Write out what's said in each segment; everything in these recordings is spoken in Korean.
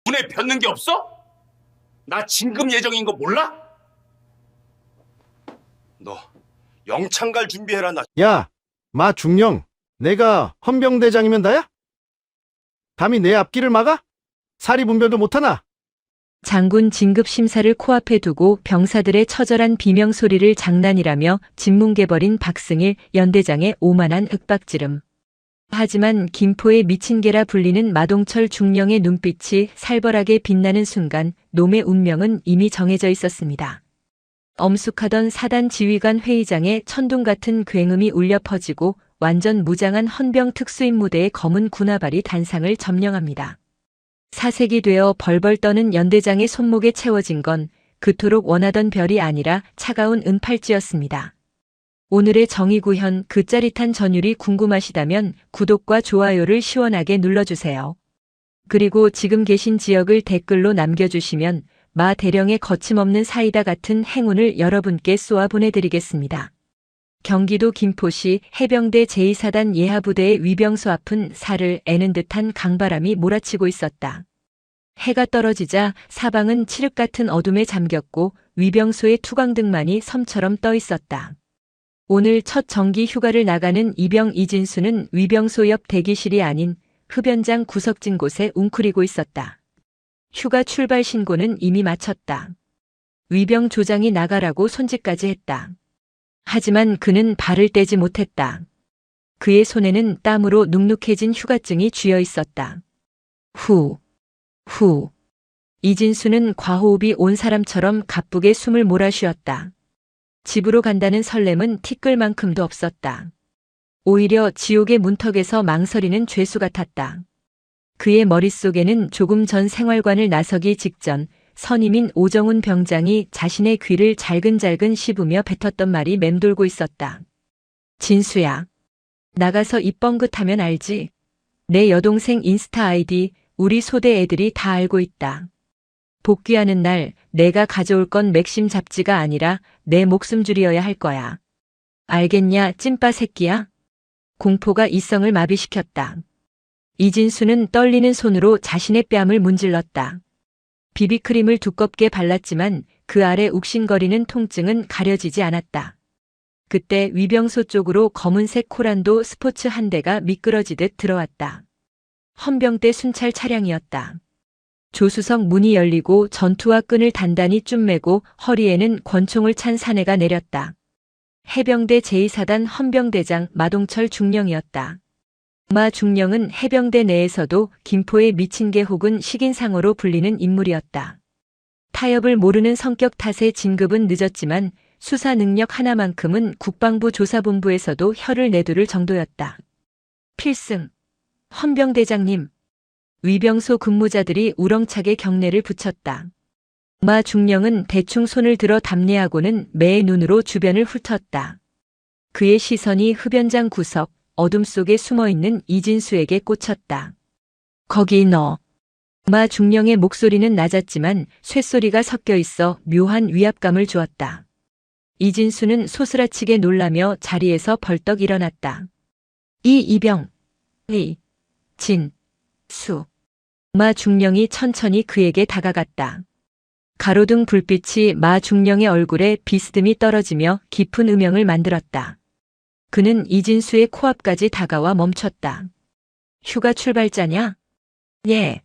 눈에 볕는 게 없어? 나 진급 예정인 거 몰라? 너 영창 갈 준비해라. 나 야, 마 중령, 내가 헌병대장이면 다야? 감히 내 앞길을 막아? 사리분별도 못하나? 장군 진급 심사를 코앞에 두고 병사들의 처절한 비명 소리를 장난이라며 진뭉개버린 박승일 연대장의 오만한 윽박지름. 하지만 김포의 미친 개라 불리는 마동철 중령의 눈빛이 살벌하게 빛나는 순간 놈의 운명은 이미 정해져 있었습니다. 엄숙하던 사단 지휘관 회의장에 천둥 같은 굉음이 울려 퍼지고 완전 무장한 헌병 특수임 무대의 검은 군화발이 단상을 점령합니다. 사색이 되어 벌벌 떠는 연대장의 손목에 채워진 건 그토록 원하던 별이 아니라 차가운 은팔찌였습니다. 오늘의 정의구현 그 짜릿한 전율이 궁금하시다면 구독과 좋아요를 시원하게 눌러주세요. 그리고 지금 계신 지역을 댓글로 남겨주시면 마 대령의 거침없는 사이다 같은 행운을 여러분께 쏘아 보내드리겠습니다. 경기도 김포시 해병대 제2사단 예하부대의 위병소 앞은 살을 애는 듯한 강바람이 몰아치고 있었다. 해가 떨어지자 사방은 칠흑 같은 어둠에 잠겼고 위병소의 투광등만이 섬처럼 떠 있었다. 오늘 첫 정기 휴가를 나가는 이병 이진수는 위병소 옆 대기실이 아닌 흡연장 구석진 곳에 웅크리고 있었다. 휴가 출발 신고는 이미 마쳤다. 위병 조장이 나가라고 손짓까지 했다. 하지만 그는 발을 떼지 못했다. 그의 손에는 땀으로 눅눅해진 휴가증이 쥐어 있었다. 후, 후. 이진수는 과호흡이 온 사람처럼 가쁘게 숨을 몰아쉬었다. 집으로 간다는 설렘은 티끌만큼도 없었다. 오히려 지옥의 문턱에서 망설이는 죄수 같았다. 그의 머릿속에는 조금 전 생활관을 나서기 직전 선임인 오정훈 병장이 자신의 귀를 잘근잘근 씹으며 뱉었던 말이 맴돌고 있었다. 진수야. 나가서 입 뻥긋하면 알지. 내 여동생 인스타 아이디 우리 소대 애들이 다 알고 있다. 복귀하는 날 내가 가져올 건 맥심 잡지가 아니라 내 목숨줄이어야 할 거야. 알겠냐, 찐빠 새끼야? 공포가 이성을 마비시켰다. 이진수는 떨리는 손으로 자신의 뺨을 문질렀다. 비비크림을 두껍게 발랐지만 그 아래 욱신거리는 통증은 가려지지 않았다. 그때 위병소 쪽으로 검은색 코란도 스포츠 한 대가 미끄러지듯 들어왔다. 헌병대 순찰 차량이었다. 조수석 문이 열리고 전투화 끈을 단단히 쭉 매고 허리에는 권총을 찬 사내가 내렸다. 해병대 제2사단 헌병대장 마동철 중령이었다. 마 중령은 해병대 내에서도 김포의 미친개 혹은 식인상어로 불리는 인물이었다. 타협을 모르는 성격 탓에 진급은 늦었지만 수사 능력 하나만큼은 국방부 조사본부에서도 혀를 내두를 정도였다. 필승, 헌병대장님. 위병소 근무자들이 우렁차게 경례를 붙였다. 마 중령은 대충 손을 들어 답례하고는 매의 눈으로 주변을 훑었다. 그의 시선이 흡연장 구석, 어둠 속에 숨어있는 이진수에게 꽂혔다. 거기 너. 마 중령의 목소리는 낮았지만 쇳소리가 섞여 있어 묘한 위압감을 주었다. 이진수는 소스라치게 놀라며 자리에서 벌떡 일어났다. 이병, 진, 수. 마 중령이 천천히 그에게 다가갔다. 가로등 불빛이 마 중령의 얼굴에 비스듬히 떨어지며 깊은 음영을 만들었다. 그는 이진수의 코앞까지 다가와 멈췄다. 휴가 출발자냐? 예,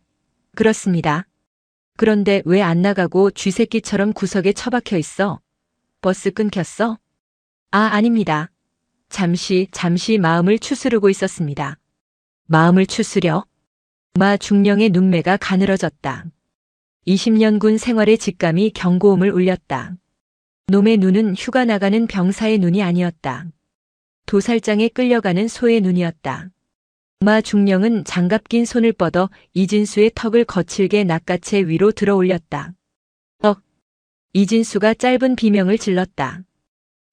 그렇습니다. 그런데 왜 안 나가고 쥐새끼처럼 구석에 처박혀 있어? 버스 끊겼어? 아닙니다. 잠시 마음을 추스르고 있었습니다. 마음을 추스려? 마 중령의 눈매가 가늘어졌다. 20년 군 생활의 직감이 경고음을 울렸다. 놈의 눈은 휴가 나가는 병사의 눈이 아니었다. 도살장에 끌려가는 소의 눈이었다. 마 중령은 장갑 낀 손을 뻗어 이진수의 턱을 거칠게 낚아채 위로 들어 올렸다. 이진수가 짧은 비명을 질렀다.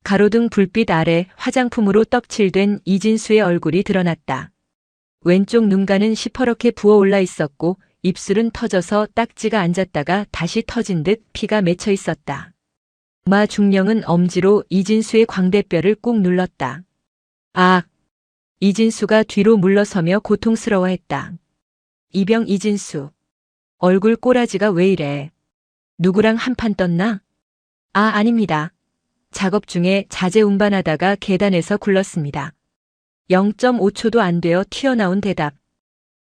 가로등 불빛 아래 화장품으로 떡칠된 이진수의 얼굴이 드러났다. 왼쪽 눈가는 시퍼렇게 부어올라 있었고 입술은 터져서 딱지가 앉았다가 다시 터진 듯 피가 맺혀 있었다. 마 중령은 엄지로 이진수의 광대뼈를 꾹 눌렀다. 이진수가 뒤로 물러서며 고통스러워했다. 이병 이진수. 얼굴 꼬라지가 왜 이래? 누구랑 한판 떴나? 아, 아닙니다. 작업 중에 자재운반하다가 계단에서 굴렀습니다. 0.5초도 안 되어 튀어나온 대답.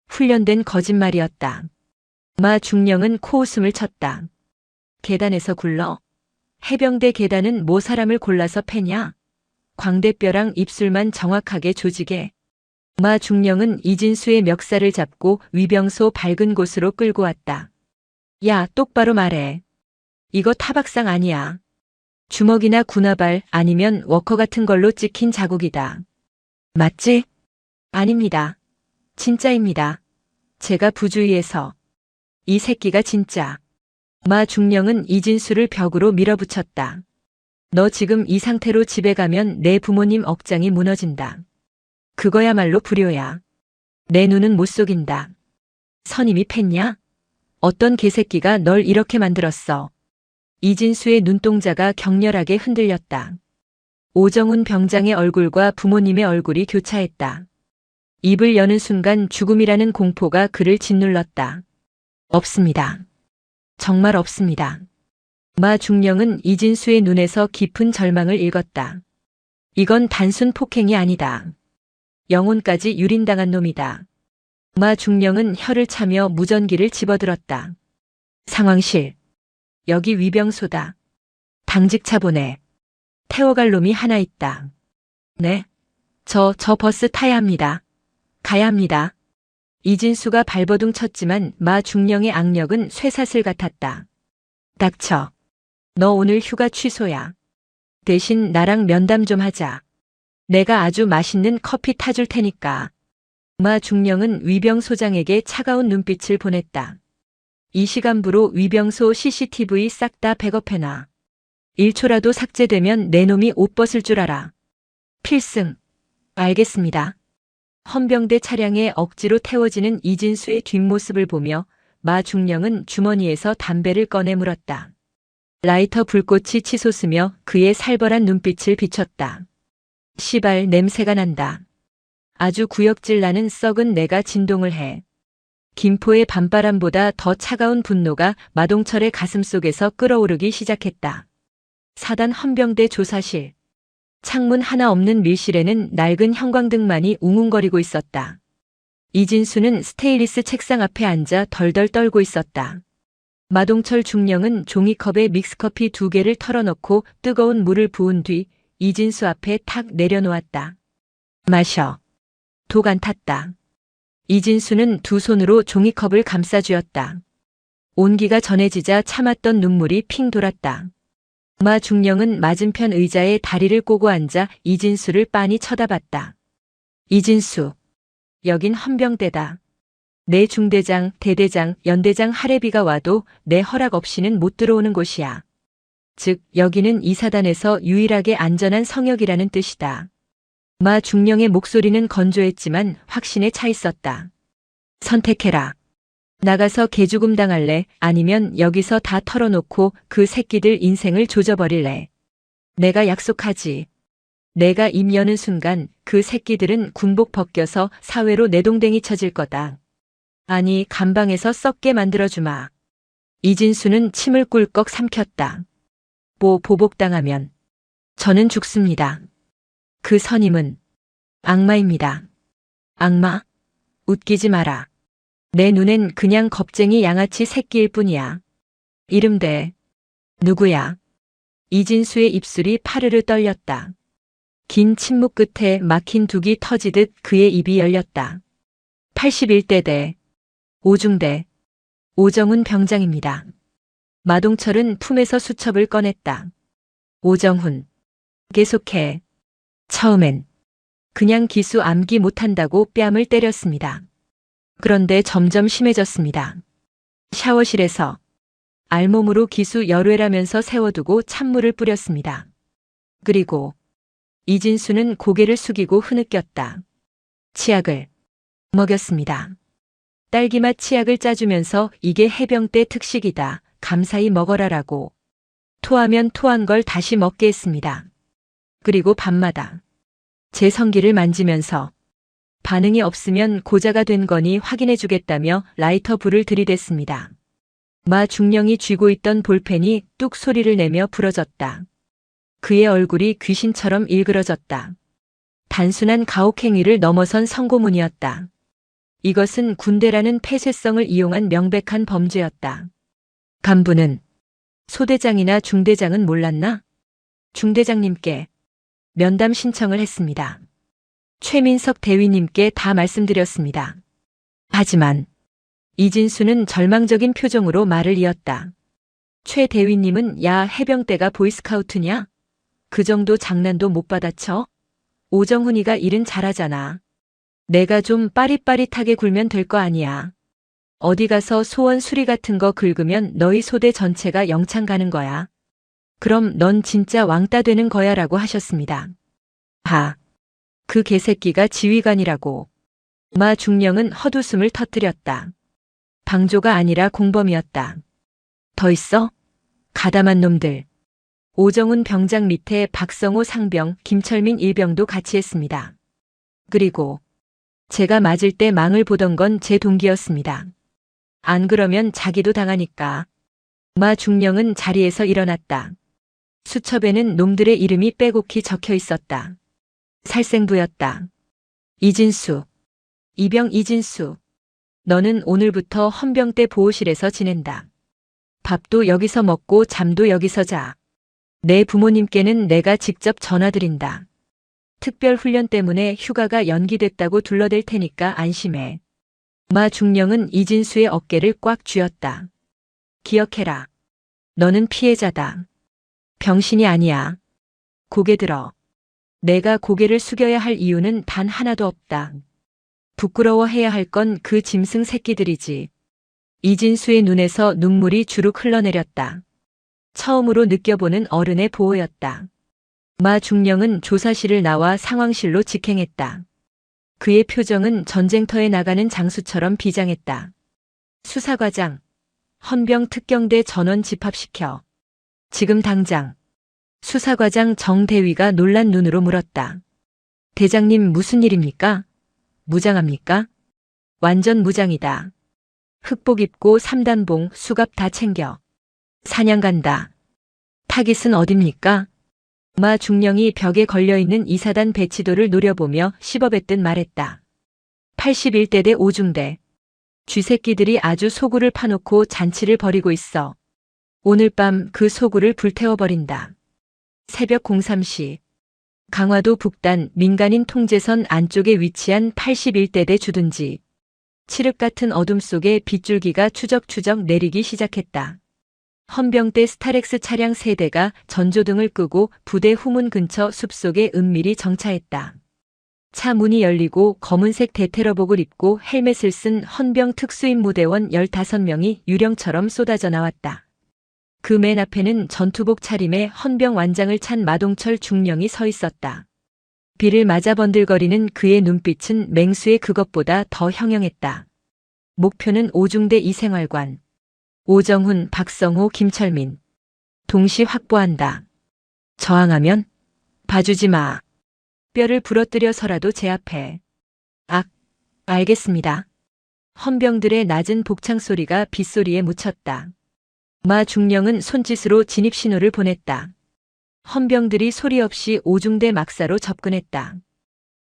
훈련된 거짓말이었다. 마 중령은 코웃음을 쳤다. 계단에서 굴러? 해병대 계단은 뭐 사람을 골라서 패냐? 광대뼈랑 입술만 정확하게 조지게. 마 중령은 이진수의 멱살을 잡고 위병소 밝은 곳으로 끌고 왔다. 야, 똑바로 말해. 이거 타박상 아니야. 주먹이나 군화발 아니면 워커 같은 걸로 찍힌 자국이다. 맞지? 아닙니다. 진짜입니다. 제가 부주의해서. 이 새끼가 진짜. 마 중령은 이진수를 벽으로 밀어붙였다. 너 지금 이 상태로 집에 가면 내 부모님 억장이 무너진다. 그거야말로 불효야. 내 눈은 못 속인다. 선임이 팼냐? 어떤 개새끼가 널 이렇게 만들었어. 이진수의 눈동자가 격렬하게 흔들렸다. 오정훈 병장의 얼굴과 부모님의 얼굴이 교차했다. 입을 여는 순간 죽음이라는 공포가 그를 짓눌렀다. 없습니다. 정말 없습니다. 마 중령은 이진수의 눈에서 깊은 절망을 읽었다. 이건 단순 폭행이 아니다. 영혼까지 유린당한 놈이다. 마 중령은 혀를 차며 무전기를 집어들었다. 상황실. 여기 위병소다. 당직차 보내. 태워갈 놈이 하나 있다. 네. 저 버스 타야 합니다. 가야 합니다. 이진수가 발버둥 쳤지만 마 중령의 악력은 쇠사슬 같았다. 닥쳐. 너 오늘 휴가 취소야. 대신 나랑 면담 좀 하자. 내가 아주 맛있는 커피 타줄 테니까. 마 중령은 위병소장에게 차가운 눈빛을 보냈다. 이 시간부로 위병소 CCTV 싹 다 백업해놔. 1초라도 삭제되면 내 놈이 옷 벗을 줄 알아. 필승. 알겠습니다. 헌병대 차량에 억지로 태워지는 이진수의 뒷모습을 보며 마 중령은 주머니에서 담배를 꺼내 물었다. 라이터 불꽃이 치솟으며 그의 살벌한 눈빛을 비췄다. 시발 냄새가 난다. 아주 구역질 나는 썩은 내가 진동을 해. 김포의 밤바람보다 더 차가운 분노가 마동철의 가슴속에서 끓어오르기 시작했다. 사단 헌병대 조사실. 창문 하나 없는 밀실에는 낡은 형광등만이 웅웅거리고 있었다. 이진수는 스테인리스 책상 앞에 앉아 덜덜 떨고 있었다. 마동철 중령은 종이컵에 믹스커피 2개를 털어넣고 뜨거운 물을 부은 뒤 이진수 앞에 탁 내려놓았다. 마셔. 독 안 탔다. 이진수는 두 손으로 종이컵을 감싸쥐었다. 온기가 전해지자 참았던 눈물이 핑 돌았다. 마 중령은 맞은편 의자에 다리를 꼬고 앉아 이진수를 빤히 쳐다봤다. 이진수. 여긴 헌병대다. 내 중대장, 대대장, 연대장 할애비가 와도 내 허락 없이는 못 들어오는 곳이야. 즉, 여기는 이 사단에서 유일하게 안전한 성역이라는 뜻이다. 마 중령의 목소리는 건조했지만 확신에 차 있었다. 선택해라. 나가서 개죽음 당할래? 아니면 여기서 다 털어놓고 그 새끼들 인생을 조져버릴래? 내가 약속하지. 내가 입 여는 순간 그 새끼들은 군복 벗겨서 사회로 내동댕이 쳐질 거다. 아니, 감방에서 썩게 만들어주마. 이진수는 침을 꿀꺽 삼켰다. 보복당하면 저는 죽습니다. 그 선임은 악마입니다. 악마? 웃기지 마라. 내 눈엔 그냥 겁쟁이 양아치 새끼일 뿐이야. 이름대. 누구야? 이진수의 입술이 파르르 떨렸다. 긴 침묵 끝에 막힌 둑이 터지듯 그의 입이 열렸다. 81대대. 오중대. 오정훈 병장입니다. 마동철은 품에서 수첩을 꺼냈다. 오정훈. 계속해. 처음엔 그냥 기수 암기 못한다고 뺨을 때렸습니다. 그런데 점점 심해졌습니다. 샤워실에서 알몸으로 기수 열외라면서 세워두고 찬물을 뿌렸습니다. 그리고 이진수는 고개를 숙이고 흐느꼈다. 치약을 먹였습니다. 딸기맛 치약을 짜주면서 이게 해병대 특식이다. 감사히 먹어라라고. 토하면 토한 걸 다시 먹게 했습니다. 그리고 밤마다 제 성기를 만지면서 반응이 없으면 고자가 된 거니 확인해 주겠다며 라이터 불을 들이댔습니다. 마 중령이 쥐고 있던 볼펜이 뚝 소리를 내며 부러졌다. 그의 얼굴이 귀신처럼 일그러졌다. 단순한 가혹행위를 넘어선 성고문이었다. 이것은 군대라는 폐쇄성을 이용한 명백한 범죄였다. 간부는 소대장이나 중대장은 몰랐나? 중대장님께 면담 신청을 했습니다. 최민석 대위님께 다 말씀드렸습니다. 하지만 이진수는 절망적인 표정으로 말을 이었다. 최 대위님은 야 해병대가 보이스카우트냐? 그 정도 장난도 못 받아쳐? 오정훈이가 일은 잘하잖아. 내가 좀 빠릿빠릿하게 굴면 될 거 아니야. 어디 가서 소원 수리 같은 거 긁으면 너희 소대 전체가 영창 가는 거야. 그럼 넌 진짜 왕따 되는 거야 라고 하셨습니다. 그 개새끼가 지휘관이라고. 마 중령은 헛웃음을 터뜨렸다. 방조가 아니라 공범이었다. 더 있어? 가담한 놈들. 오정훈 병장 밑에 박성호 상병, 김철민 일병도 같이 했습니다. 그리고 제가 맞을 때 망을 보던 건 제 동기였습니다. 안 그러면 자기도 당하니까. 마 중령은 자리에서 일어났다. 수첩에는 놈들의 이름이 빼곡히 적혀 있었다. 살생부였다. 이진수. 이병 이진수. 너는 오늘부터 헌병대 보호실에서 지낸다. 밥도 여기서 먹고 잠도 여기서 자. 내 부모님께는 내가 직접 전화드린다. 특별 훈련 때문에 휴가가 연기됐다고 둘러댈 테니까 안심해. 마 중령은 이진수의 어깨를 꽉 쥐었다. 기억해라. 너는 피해자다. 병신이 아니야. 고개 들어. 내가 고개를 숙여야 할 이유는 단 하나도 없다. 부끄러워해야 할 건 그 짐승 새끼들이지. 이진수의 눈에서 눈물이 주룩 흘러내렸다. 처음으로 느껴보는 어른의 보호였다. 마 중령은 조사실을 나와 상황실로 직행했다. 그의 표정은 전쟁터에 나가는 장수처럼 비장했다. 수사과장, 헌병 특경대 전원 집합시켜. 지금 당장. 수사과장 정대위가 놀란 눈으로 물었다. 대장님 무슨 일입니까? 무장합니까? 완전 무장이다. 흑복 입고 3단봉 수갑 다 챙겨. 사냥 간다. 타깃은 어딥니까? 마 중령이 벽에 걸려있는 이사단 배치도를 노려보며 씹어뱉듯 말했다. 81대대 5중대. 쥐새끼들이 아주 소굴을 파놓고 잔치를 벌이고 있어. 오늘 밤 그 소굴을 불태워버린다. 새벽 03시. 강화도 북단 민간인 통제선 안쪽에 위치한 81대대 주둔지. 칠흑 같은 어둠 속에 빗줄기가 추적추적 내리기 시작했다. 헌병대 스타렉스 차량 3대가 전조등을 끄고 부대 후문 근처 숲속에 은밀히 정차했다. 차 문이 열리고 검은색 대테러복을 입고 헬멧을 쓴 헌병 특수임무대원 15명이 유령처럼 쏟아져 나왔다. 그 맨 앞에는 전투복 차림에 헌병 완장을 찬 마동철 중령이 서 있었다. 비를 맞아 번들거리는 그의 눈빛은 맹수의 그것보다 더 형형했다. 목표는 5중대 이생활관. 오정훈, 박성호, 김철민. 동시 확보한다. 저항하면 봐주지 마. 뼈를 부러뜨려서라도 제압해. 알겠습니다. 헌병들의 낮은 복창 소리가 빗소리에 묻혔다. 마 중령은 손짓으로 진입 신호를 보냈다. 헌병들이 소리 없이 5중대 막사로 접근했다.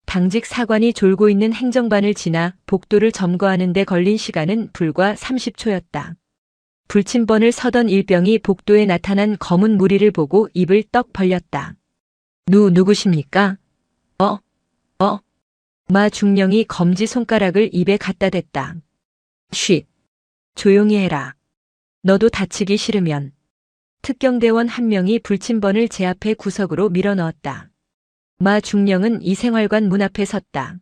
당직 사관이 졸고 있는 행정반을 지나 복도를 점거하는 데 걸린 시간은 불과 30초였다. 불침번을 서던 일병이 복도에 나타난 검은 무리를 보고 입을 떡 벌렸다. 누구십니까? 마 중령이 검지 손가락을 입에 갖다 댔다. 쉿. 조용히 해라. 너도 다치기 싫으면. 특경대원 한 명이 불침번을 제 앞에 구석으로 밀어넣었다. 마 중령은 이생활관 문 앞에 섰다.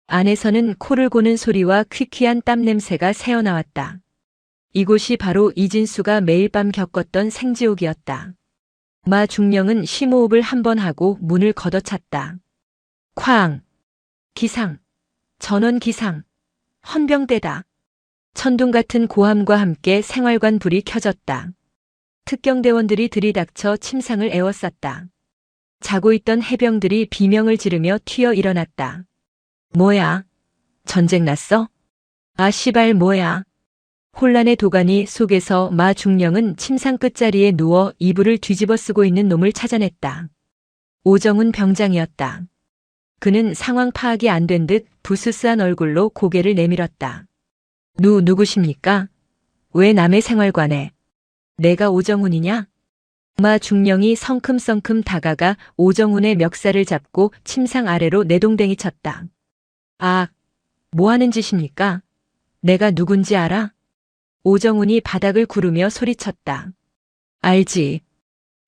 안에서는 코를 고는 소리와 퀴퀴한 땀 냄새가 새어나왔다. 이곳이 바로 이진수가 매일 밤 겪었던 생지옥이었다. 마 중령은 심호흡을 한 번 하고 문을 걷어찼다. 쾅! 기상! 전원 기상! 헌병대다. 천둥 같은 고함과 함께 생활관 불이 켜졌다. 특경대원들이 들이닥쳐 침상을 에워쌌다. 자고 있던 해병들이 비명을 지르며 튀어 일어났다. 뭐야? 전쟁 났어? 아 씨발 뭐야? 혼란의 도가니 속에서 마 중령은 침상 끝자리에 누워 이불을 뒤집어 쓰고 있는 놈을 찾아냈다. 오정훈 병장이었다. 그는 상황 파악이 안 된 듯 부스스한 얼굴로 고개를 내밀었다. 누구십니까? 왜 남의 생활관에? 내가 오정훈이냐? 마 중령이 성큼성큼 다가가 오정훈의 멱살을 잡고 침상 아래로 내동댕이 쳤다. 아, 뭐 하는 짓입니까? 내가 누군지 알아? 오정훈이 바닥을 구르며 소리쳤다. 알지.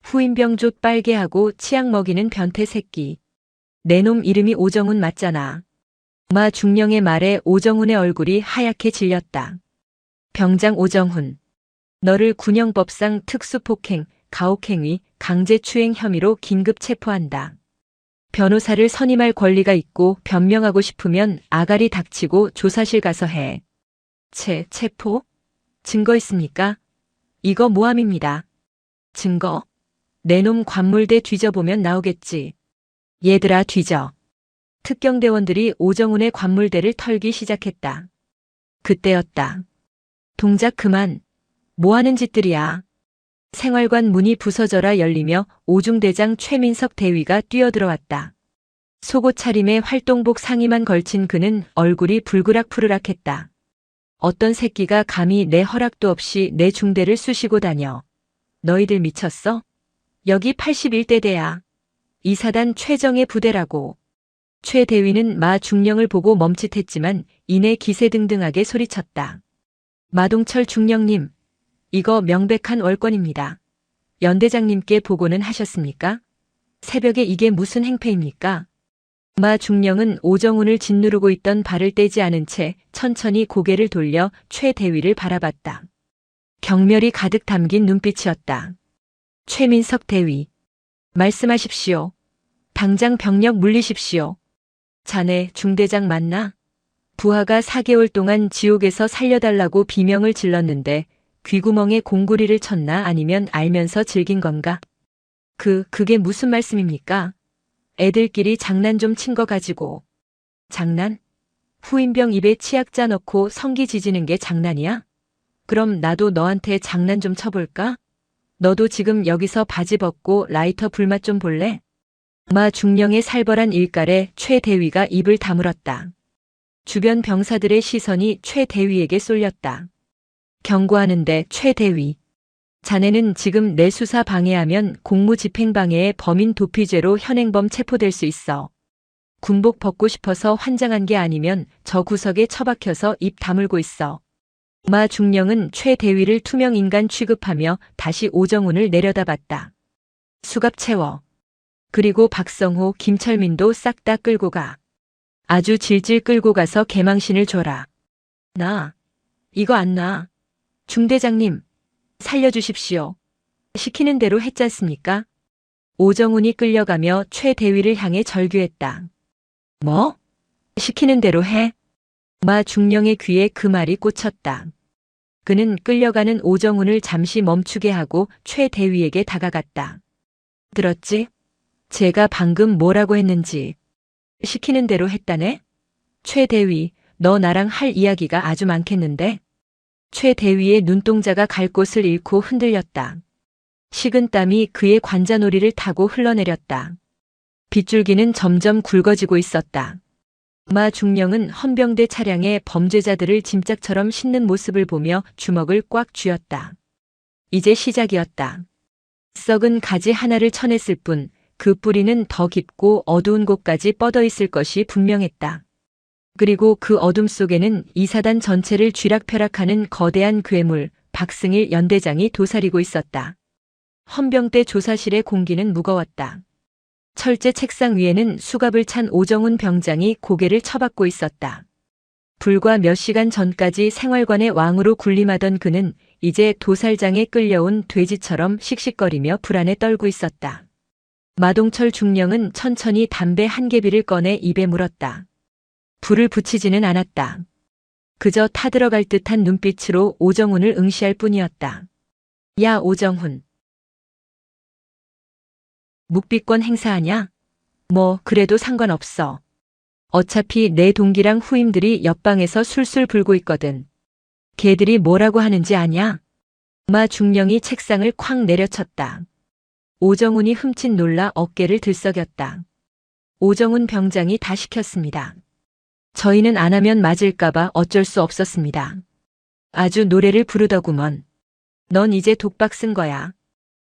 후임병 조 빨개하고 치약 먹이는 변태 새끼. 내 놈 이름이 오정훈 맞잖아. 마 중령의 말에 오정훈의 얼굴이 하얗게 질렸다. 병장 오정훈. 너를 군형법상 특수폭행, 가혹행위, 강제추행 혐의로 긴급 체포한다. 변호사를 선임할 권리가 있고 변명하고 싶으면 아가리 닥치고 조사실 가서 해. 체포? 증거 있습니까? 이거 모함입니다. 증거? 내 놈 관물대 뒤져보면 나오겠지. 얘들아 뒤져. 특경대원들이 오정훈의 관물대를 털기 시작했다. 그때였다. 동작 그만. 뭐하는 짓들이야. 생활관 문이 부서져라 열리며 오중대장 최민석 대위가 뛰어들어왔다. 속옷 차림에 활동복 상의만 걸친 그는 얼굴이 불그락푸르락했다. 어떤 새끼가 감히 내 허락도 없이 내 중대를 쑤시고 다녀. 너희들 미쳤어? 여기 81대대야. 이사단 최정예 부대라고. 최 대위는 마 중령을 보고 멈칫했지만 이내 기세등등하게 소리쳤다. 마동철 중령님, 이거 명백한 월권입니다. 연대장님께 보고는 하셨습니까? 새벽에 이게 무슨 행패입니까? 마 중령은 오정훈을 짓누르고 있던 발을 떼지 않은 채 천천히 고개를 돌려 최 대위를 바라봤다. 경멸이 가득 담긴 눈빛이었다. 최민석 대위. 말씀하십시오. 당장 병력 물리십시오. 자네 중대장 맞나? 부하가 4개월 동안 지옥에서 살려달라고 비명을 질렀는데 귀구멍에 공구리를 쳤나 아니면 알면서 즐긴 건가? 그게 무슨 말씀입니까? 애들끼리 장난 좀 친 거 가지고. 장난? 후임병 입에 치약자 넣고 성기 지지는 게 장난이야? 그럼 나도 너한테 장난 좀 쳐볼까? 너도 지금 여기서 바지 벗고 라이터 불맛 좀 볼래? 마 중령의 살벌한 일갈에 최 대위가 입을 다물었다. 주변 병사들의 시선이 최 대위에게 쏠렸다. 경고하는데 최 대위. 자네는 지금 내 수사 방해하면 공무집행방해의 범인 도피죄로 현행범 체포될 수 있어. 군복 벗고 싶어서 환장한 게 아니면 저 구석에 처박혀서 입 다물고 있어. 마 중령은 최 대위를 투명인간 취급하며 다시 오정훈을 내려다봤다. 수갑 채워. 그리고 박성호, 김철민도 싹 다 끌고 가. 아주 질질 끌고 가서 개망신을 줘라. 나. 이거 안 나. 중대장님. 살려주십시오. 시키는 대로 했잖습니까? 오정훈이 끌려가며 최 대위를 향해 절규했다. 뭐? 시키는 대로 해? 마 중령의 귀에 그 말이 꽂혔다. 그는 끌려가는 오정훈을 잠시 멈추게 하고 최 대위에게 다가갔다. 들었지? 제가 방금 뭐라고 했는지. 시키는 대로 했다네? 최 대위, 너 나랑 할 이야기가 아주 많겠는데? 최 대위의 눈동자가 갈 곳을 잃고 흔들렸다. 식은 땀이 그의 관자놀이를 타고 흘러내렸다. 빗줄기는 점점 굵어지고 있었다. 마 중령은 헌병대 차량에 범죄자들을 짐짝처럼 싣는 모습을 보며 주먹을 꽉 쥐었다. 이제 시작이었다. 썩은 가지 하나를 쳐냈을 뿐 그 뿌리는 더 깊고 어두운 곳까지 뻗어 있을 것이 분명했다. 그리고 그 어둠 속에는 이사단 전체를 쥐락펴락하는 거대한 괴물 박승일 연대장이 도사리고 있었다. 헌병대 조사실의 공기는 무거웠다. 철제 책상 위에는 수갑을 찬 오정훈 병장이 고개를 처박고 있었다. 불과 몇 시간 전까지 생활관의 왕으로 군림하던 그는 이제 도살장에 끌려온 돼지처럼 씩씩거리며 불안에 떨고 있었다. 마동철 중령은 천천히 담배 한 개비를 꺼내 입에 물었다. 불을 붙이지는 않았다. 그저 타들어갈 듯한 눈빛으로 오정훈을 응시할 뿐이었다. 야 오정훈. 묵비권 행사하냐? 뭐 그래도 상관없어. 어차피 내 동기랑 후임들이 옆방에서 술술 불고 있거든. 걔들이 뭐라고 하는지 아냐? 마 중령이 책상을 콱 내려쳤다. 오정훈이 흠칫 놀라 어깨를 들썩였다. 오정훈 병장이 다 시켰습니다. 저희는 안 하면 맞을까봐 어쩔 수 없었습니다. 아주 노래를 부르더구먼. 넌 이제 독박 쓴 거야.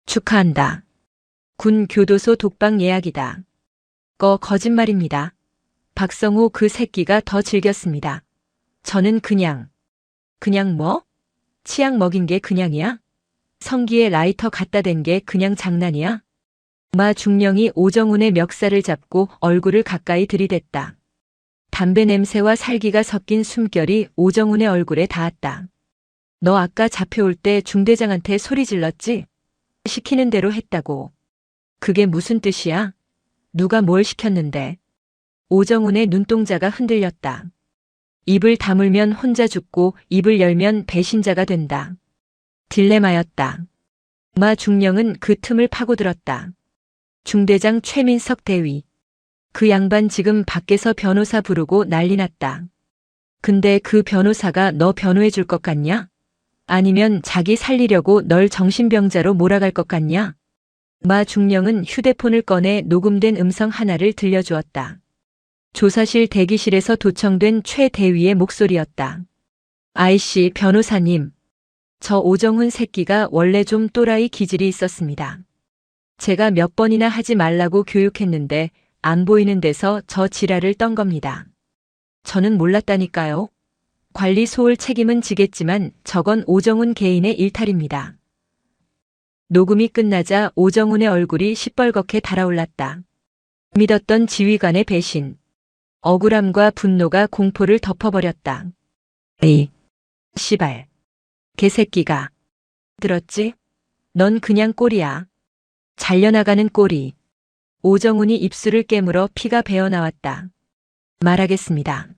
축하한다. 군 교도소 독박 예약이다. 거짓말입니다. 박성호 그 새끼가 더 즐겼습니다. 저는 그냥 뭐? 치약 먹인 게 그냥이야? 성기에 라이터 갖다 댄 게 그냥 장난이야? 마 중령이 오정훈의 멱살을 잡고 얼굴을 가까이 들이댔다. 담배 냄새와 살기가 섞인 숨결이 오정훈의 얼굴에 닿았다. 너 아까 잡혀올 때 중대장한테 소리 질렀지? 시키는 대로 했다고. 그게 무슨 뜻이야? 누가 뭘 시켰는데? 오정훈의 눈동자가 흔들렸다. 입을 다물면 혼자 죽고 입을 열면 배신자가 된다. 딜레마였다. 마 중령은 그 틈을 파고들었다. 중대장 최민석 대위. 그 양반 지금 밖에서 변호사 부르고 난리 났다. 근데 그 변호사가 너 변호해 줄 것 같냐? 아니면 자기 살리려고 널 정신병자로 몰아갈 것 같냐? 마 중령은 휴대폰을 꺼내 녹음된 음성 하나를 들려주었다. 조사실 대기실에서 도청된 최 대위의 목소리였다. 아이씨 변호사님. 저 오정훈 새끼가 원래 좀 또라이 기질이 있었습니다. 제가 몇 번이나 하지 말라고 교육했는데 안 보이는 데서 저 지랄을 떤 겁니다. 저는 몰랐다니까요. 관리 소홀 책임은 지겠지만 저건 오정훈 개인의 일탈입니다. 녹음이 끝나자 오정훈의 얼굴이 시뻘겋게 달아올랐다. 믿었던 지휘관의 배신. 억울함과 분노가 공포를 덮어버렸다. 에이, 씨발. 개새끼가. 들었지? 넌 그냥 꼴이야. 잘려나가는 꼴이. 오정훈이 입술을 깨물어 피가 배어나왔다. 말하겠습니다.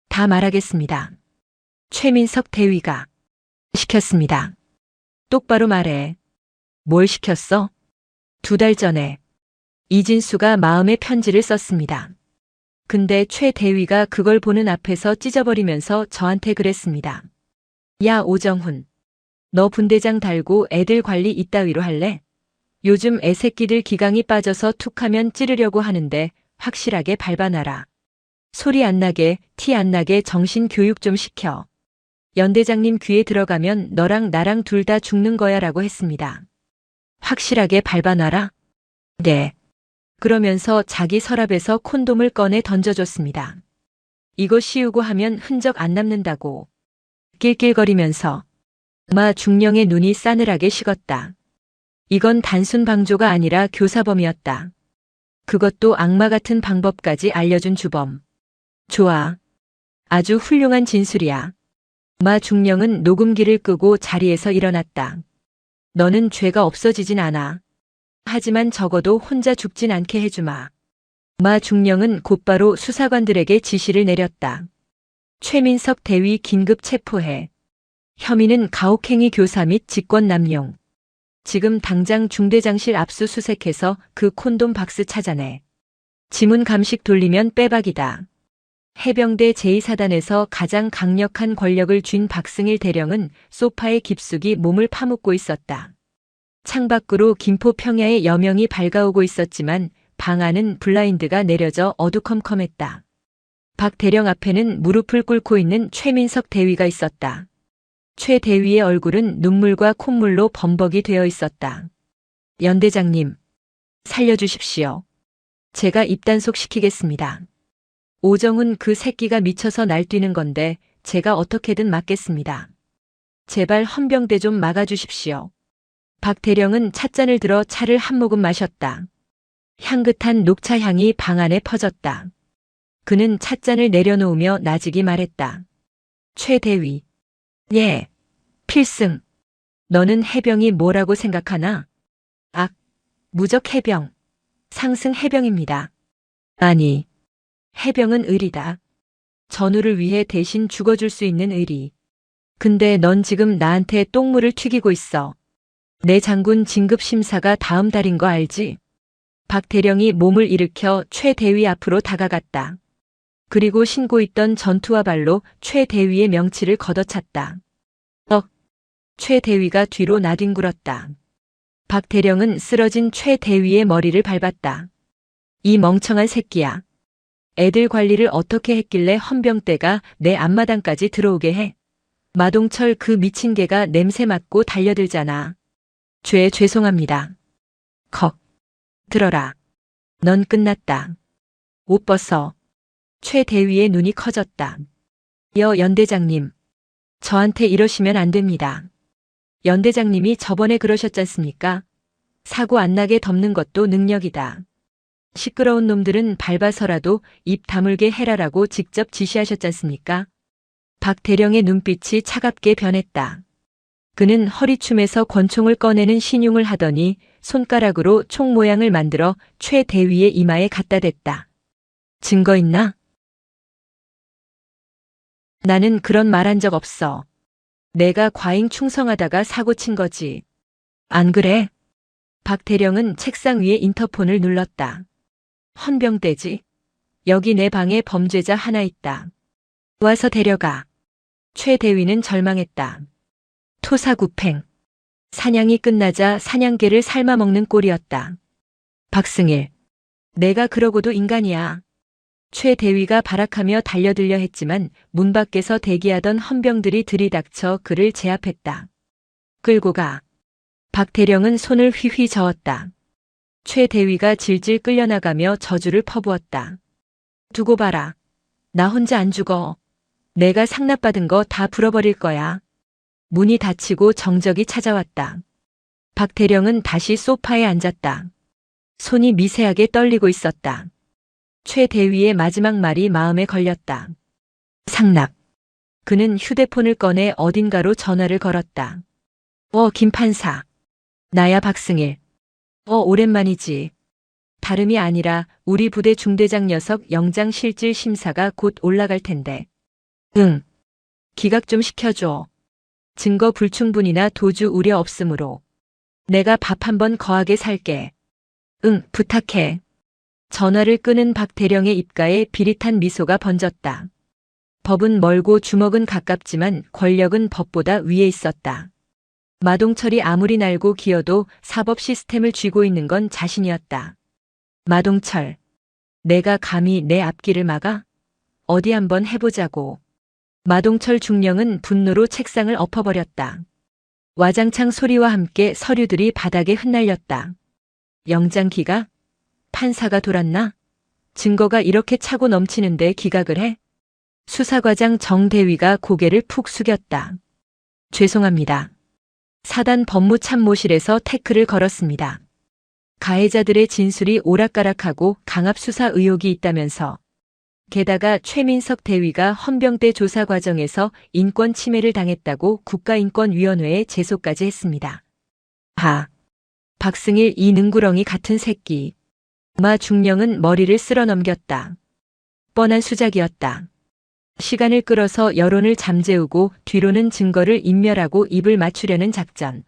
다 말하겠습니다. 최민석 대위가 시켰습니다. 똑바로 말해. 뭘 시켰어? 2달 전에 이진수가 마음의 편지를 썼습니다. 근데 최 대위가 그걸 보는 앞에서 찢어버리면서 저한테 그랬습니다. 야 오정훈. 너 분대장 달고 애들 관리 이따위로 할래? 요즘 애새끼들 기강이 빠져서 툭하면 찌르려고 하는데 확실하게 밟아놔라. 소리 안 나게, 티 안 나게 정신 교육 좀 시켜. 연대장님 귀에 들어가면 너랑 나랑 둘 다 죽는 거야 라고 했습니다. 확실하게 밟아놔라? 네. 그러면서 자기 서랍에서 콘돔을 꺼내 던져줬습니다. 이거 씌우고 하면 흔적 안 남는다고. 낄낄거리면서. 마 중령의 눈이 싸늘하게 식었다. 이건 단순 방조가 아니라 교사범이었다. 그것도 악마 같은 방법까지 알려준 주범. 좋아. 아주 훌륭한 진술이야. 마 중령은 녹음기를 끄고 자리에서 일어났다. 너는 죄가 없어지진 않아. 하지만 적어도 혼자 죽진 않게 해주마. 마 중령은 곧바로 수사관들에게 지시를 내렸다. 최민석 대위 긴급 체포해. 혐의는 가혹행위 교사 및 직권남용. 지금 당장 중대장실 압수수색해서 그 콘돔 박스 찾아내. 지문 감식 돌리면 빼박이다. 해병대 제2사단에서 가장 강력한 권력을 쥔 박승일 대령은 소파에 깊숙이 몸을 파묻고 있었다. 창밖으로 김포 평야의 여명이 밝아오고 있었지만 방 안은 블라인드가 내려져 어두컴컴했다. 박 대령 앞에는 무릎을 꿇고 있는 최민석 대위가 있었다. 최 대위의 얼굴은 눈물과 콧물로 범벅이 되어 있었다. 연대장님, 살려주십시오. 제가 입단속 시키겠습니다. 오정훈 그 새끼가 미쳐서 날뛰는 건데 제가 어떻게든 막겠습니다. 제발 헌병대 좀 막아주십시오. 박 대령은 찻잔을 들어 차를 한 모금 마셨다. 향긋한 녹차 향이 방 안에 퍼졌다. 그는 찻잔을 내려놓으며 나직이 말했다. 최 대위. 예. 필승. 너는 해병이 뭐라고 생각하나? 무적 해병. 상승 해병입니다. 아니. 해병은 의리다. 전우를 위해 대신 죽어줄 수 있는 의리. 근데 넌 지금 나한테 똥물을 튀기고 있어. 내 장군 진급심사가 다음 달인 거 알지? 박 대령이 몸을 일으켜 최 대위 앞으로 다가갔다. 그리고 신고 있던 전투화 발로 최 대위의 명치를 걷어찼다. 최 대위가 뒤로 나뒹굴었다. 박 대령은 쓰러진 최 대위의 머리를 밟았다. 이 멍청한 새끼야. 애들 관리를 어떻게 했길래 헌병대가 내 앞마당까지 들어오게 해. 마동철 그 미친 개가 냄새 맡고 달려들잖아. 죄송합니다. 컥. 들어라. 넌 끝났다. 옷 벗어. 최 대위의 눈이 커졌다. 연대장님. 저한테 이러시면 안 됩니다. 연대장님이 저번에 그러셨잖습니까? 사고 안 나게 덮는 것도 능력이다. 시끄러운 놈들은 밟아서라도 입 다물게 해라라고 직접 지시하셨잖습니까? 박 대령의 눈빛이 차갑게 변했다. 그는 허리춤에서 권총을 꺼내는 신용을 하더니 손가락으로 총 모양을 만들어 최 대위의 이마에 갖다 댔다. 증거 있나? 나는 그런 말 한 적 없어. 내가 과잉 충성하다가 사고 친 거지. 안 그래? 박 대령은 책상 위에 인터폰을 눌렀다. 헌병대지. 여기 내 방에 범죄자 하나 있다. 와서 데려가. 최 대위는 절망했다. 토사구팽. 사냥이 끝나자 사냥개를 삶아먹는 꼴이었다. 박승일. 내가 그러고도 인간이야. 최 대위가 발악하며 달려들려 했지만 문 밖에서 대기하던 헌병들이 들이닥쳐 그를 제압했다. 끌고 가. 박 대령은 손을 휘휘 저었다. 최 대위가 질질 끌려나가며 저주를 퍼부었다. 두고 봐라. 나 혼자 안 죽어. 내가 상납받은 거 다 풀어버릴 거야. 문이 닫히고 정적이 찾아왔다. 박 대령은 다시 소파에 앉았다. 손이 미세하게 떨리고 있었다. 최 대위의 마지막 말이 마음에 걸렸다. 상납. 그는 휴대폰을 꺼내 어딘가로 전화를 걸었다. 김 판사. 나야 박승일. 오랜만이지. 다름이 아니라 우리 부대 중대장 녀석 영장 실질 심사가 곧 올라갈 텐데. 응. 기각 좀 시켜줘. 증거 불충분이나 도주 우려 없으므로. 내가 밥 한번 거하게 살게. 응, 부탁해. 전화를 끄는 박 대령의 입가에 비릿한 미소가 번졌다. 법은 멀고 주먹은 가깝지만 권력은 법보다 위에 있었다. 마동철이 아무리 날고 기어도 사법 시스템을 쥐고 있는 건 자신이었다. 마동철. 내가 감히 내 앞길을 막아? 어디 한번 해보자고. 마동철 중령은 분노로 책상을 엎어버렸다. 와장창 소리와 함께 서류들이 바닥에 흩날렸다. 영장 기각? 판사가 돌았나? 증거가 이렇게 차고 넘치는데 기각을 해? 수사과장 정대위가 고개를 푹 숙였다. 죄송합니다. 사단 법무참모실에서 태클을 걸었습니다. 가해자들의 진술이 오락가락하고 강압 수사 의혹이 있다면서. 게다가 최민석 대위가 헌병대 조사 과정에서 인권 침해를 당했다고 국가인권위원회에 제소까지 했습니다. 박승일 이 능구렁이 같은 새끼. 마 중령은 머리를 쓸어 넘겼다. 뻔한 수작이었다. 시간을 끌어서 여론을 잠재우고 뒤로는 증거를 인멸하고 입을 맞추려는 작전.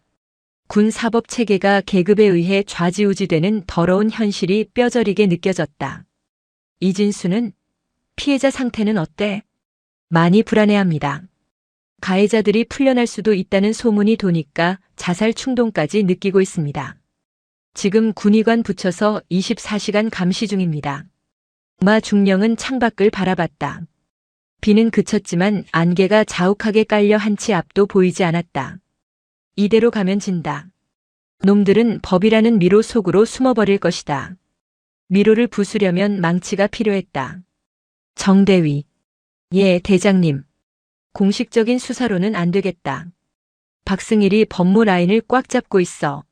군 사법 체계가 계급에 의해 좌지우지되는 더러운 현실이 뼈저리게 느껴졌다. 이진수는 피해자 상태는 어때? 많이 불안해합니다. 가해자들이 풀려날 수도 있다는 소문이 도니까 자살 충동까지 느끼고 있습니다. 지금 군의관 붙여서 24시간 감시 중입니다. 마 중령은 창밖을 바라봤다. 비는 그쳤지만 안개가 자욱하게 깔려 한치 앞도 보이지 않았다. 이대로 가면 진다. 놈들은 법이라는 미로 속으로 숨어버릴 것이다. 미로를 부수려면 망치가 필요했다. 정대위. 예, 대장님. 공식적인 수사로는 안 되겠다. 박승일이 법무 라인을 꽉 잡고 있어.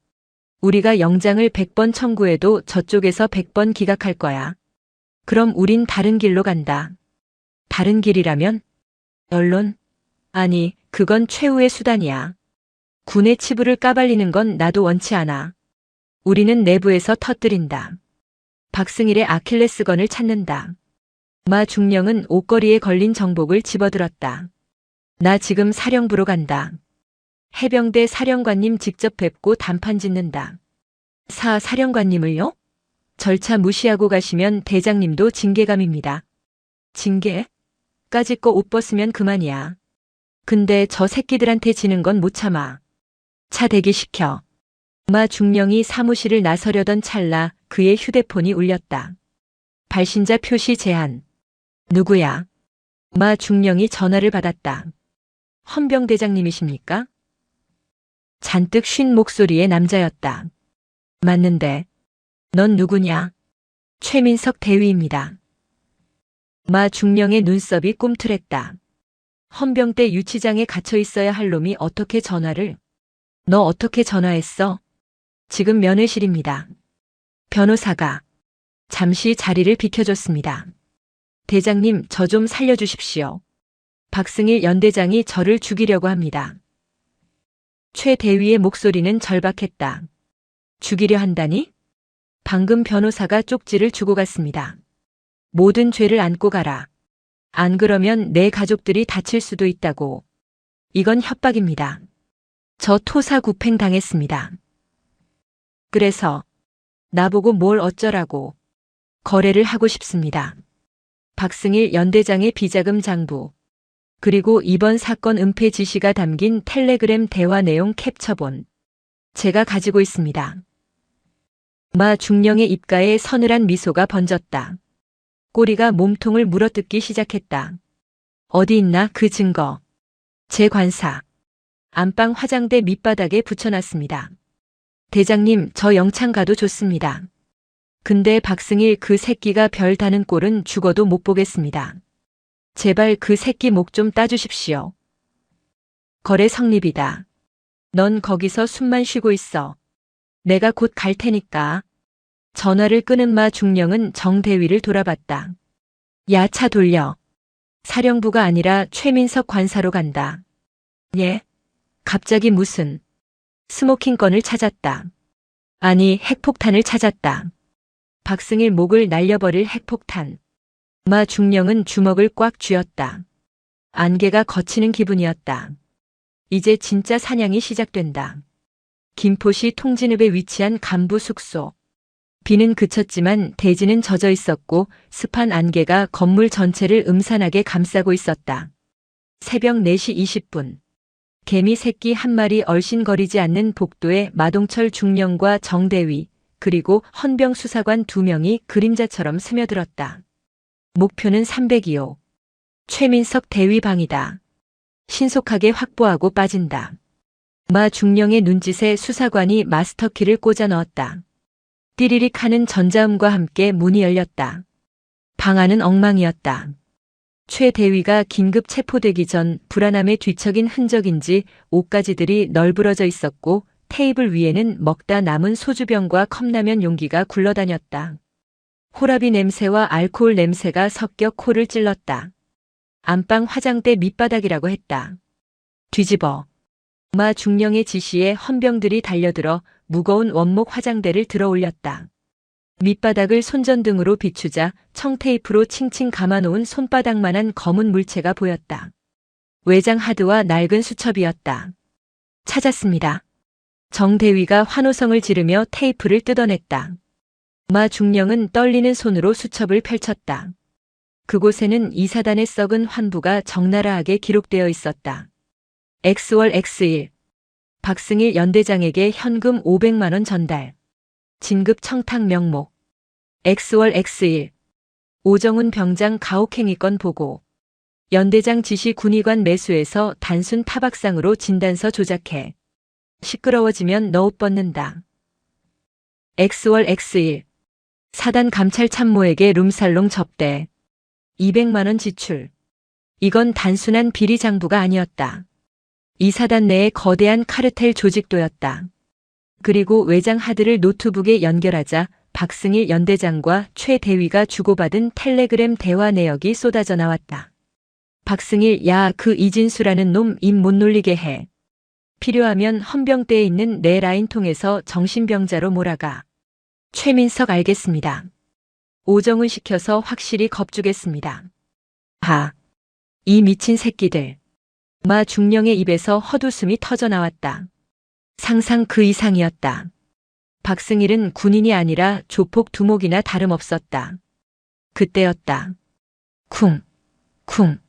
우리가 영장을 100번 청구해도 저쪽에서 100번 기각할 거야. 그럼 우린 다른 길로 간다. 다른 길이라면? 언론? 아니, 그건 최후의 수단이야. 군의 치부를 까발리는 건 나도 원치 않아. 우리는 내부에서 터뜨린다. 박승일의 아킬레스건을 찾는다. 마 중령은 옷걸이에 걸린 정복을 집어들었다. 나 지금 사령부로 간다. 해병대 사령관님 직접 뵙고 단판 짓는다. 사령관님을요? 절차 무시하고 가시면 대장님도 징계감입니다. 징계? 까짓 거 옷 벗으면 그만이야. 근데 저 새끼들한테 지는 건 못 참아. 차 대기시켜. 마 중령이 사무실을 나서려던 찰나 그의 휴대폰이 울렸다. 발신자 표시 제한. 누구야? 마 중령이 전화를 받았다. 헌병대장님이십니까? 잔뜩 쉰 목소리의 남자였다. 맞는데. 넌 누구냐? 최민석 대위입니다. 마 중령의 눈썹이 꿈틀했다. 헌병대 유치장에 갇혀 있어야 할 놈이 어떻게 전화를? 너 어떻게 전화했어? 지금 면회실입니다. 변호사가 잠시 자리를 비켜줬습니다. 대장님, 저 좀 살려주십시오. 박승일 연대장이 저를 죽이려고 합니다. 최 대위의 목소리는 절박했다. 죽이려 한다니? 방금 변호사가 쪽지를 주고 갔습니다. 모든 죄를 안고 가라. 안 그러면 내 가족들이 다칠 수도 있다고. 이건 협박입니다. 저 토사구팽 당했습니다. 그래서 나보고 뭘 어쩌라고. 거래를 하고 싶습니다. 박승일 연대장의 비자금 장부. 그리고 이번 사건 은폐 지시가 담긴 텔레그램 대화 내용 캡처본. 제가 가지고 있습니다. 마 중령의 입가에 서늘한 미소가 번졌다. 꼬리가 몸통을 물어뜯기 시작했다. 어디 있나 그 증거. 제 관사. 안방 화장대 밑바닥에 붙여놨습니다. 대장님, 저 영창 가도 좋습니다. 근데 박승일 그 새끼가 별 다는 꼴은 죽어도 못 보겠습니다. 제발 그 새끼 목 좀 따주십시오. 거래 성립이다. 넌 거기서 숨만 쉬고 있어. 내가 곧 갈 테니까. 전화를 끊은 마 중령은 정대위를 돌아봤다. 야, 차 돌려. 사령부가 아니라 최민석 관사로 간다. 예? 갑자기 무슨? 스모킹건을 찾았다. 아니, 핵폭탄을 찾았다. 박승일 목을 날려버릴 핵폭탄. 마 중령은 주먹을 꽉 쥐었다. 안개가 걷히는 기분이었다. 이제 진짜 사냥이 시작된다. 김포시 통진읍에 위치한 간부 숙소. 비는 그쳤지만 대지는 젖어 있었고 습한 안개가 건물 전체를 음산하게 감싸고 있었다. 새벽 4시 20분. 개미 새끼 한 마리 얼씬거리지 않는 복도에 마동철 중령과 정대위 그리고 헌병 수사관 2명이 그림자처럼 스며들었다. 목표는 302호. 최민석 대위 방이다. 신속하게 확보하고 빠진다. 마 중령의 눈짓에 수사관이 마스터키를 꽂아 넣었다. 띠리릭 하는 전자음과 함께 문이 열렸다. 방 안은 엉망이었다. 최 대위가 긴급 체포되기 전 불안함에 뒤척인 흔적인지 옷가지들이 널브러져 있었고 테이블 위에는 먹다 남은 소주병과 컵라면 용기가 굴러다녔다. 호라비 냄새와 알코올 냄새가 섞여 코를 찔렀다. 안방 화장대 밑바닥이라고 했다. 뒤집어. 마 중령의 지시에 헌병들이 달려들어 무거운 원목 화장대를 들어 올렸다. 밑바닥을 손전등으로 비추자 청테이프로 칭칭 감아놓은 손바닥만한 검은 물체가 보였다. 외장 하드와 낡은 수첩이었다. 찾았습니다. 정대위가 환호성을 지르며 테이프를 뜯어냈다. 마 중령은 떨리는 손으로 수첩을 펼쳤다. 그곳에는 이사단의 썩은 환부가 적나라하게 기록되어 있었다. X월 X1. 박승일 연대장에게 현금 500만 원 전달. 진급 청탁 명목. X월 X1. 오정훈 병장 가혹행위건 보고. 연대장 지시 군의관 매수해서 단순 타박상으로 진단서 조작해. 시끄러워지면 너 옷 벗는다. X월 X1. 사단 감찰 참모에게 룸살롱 접대. 200만 원 지출. 이건 단순한 비리 장부가 아니었다. 이 사단 내에 거대한 카르텔 조직도였다. 그리고 외장 하드를 노트북에 연결하자 박승일 연대장과 최 대위가 주고받은 텔레그램 대화 내역이 쏟아져 나왔다. 박승일, 야, 그 이진수라는 놈 입 못 놀리게 해. 필요하면 헌병대에 있는 내 라인 통해서 정신병자로 몰아가. 최민석, 알겠습니다. 오정훈 시켜서 확실히 겁주겠습니다. 하. 이 미친 새끼들. 마 중령의 입에서 헛웃음이 터져 나왔다. 상상 그 이상이었다. 박승일은 군인이 아니라 조폭 두목이나 다름없었다. 그때였다. 쿵, 쿵,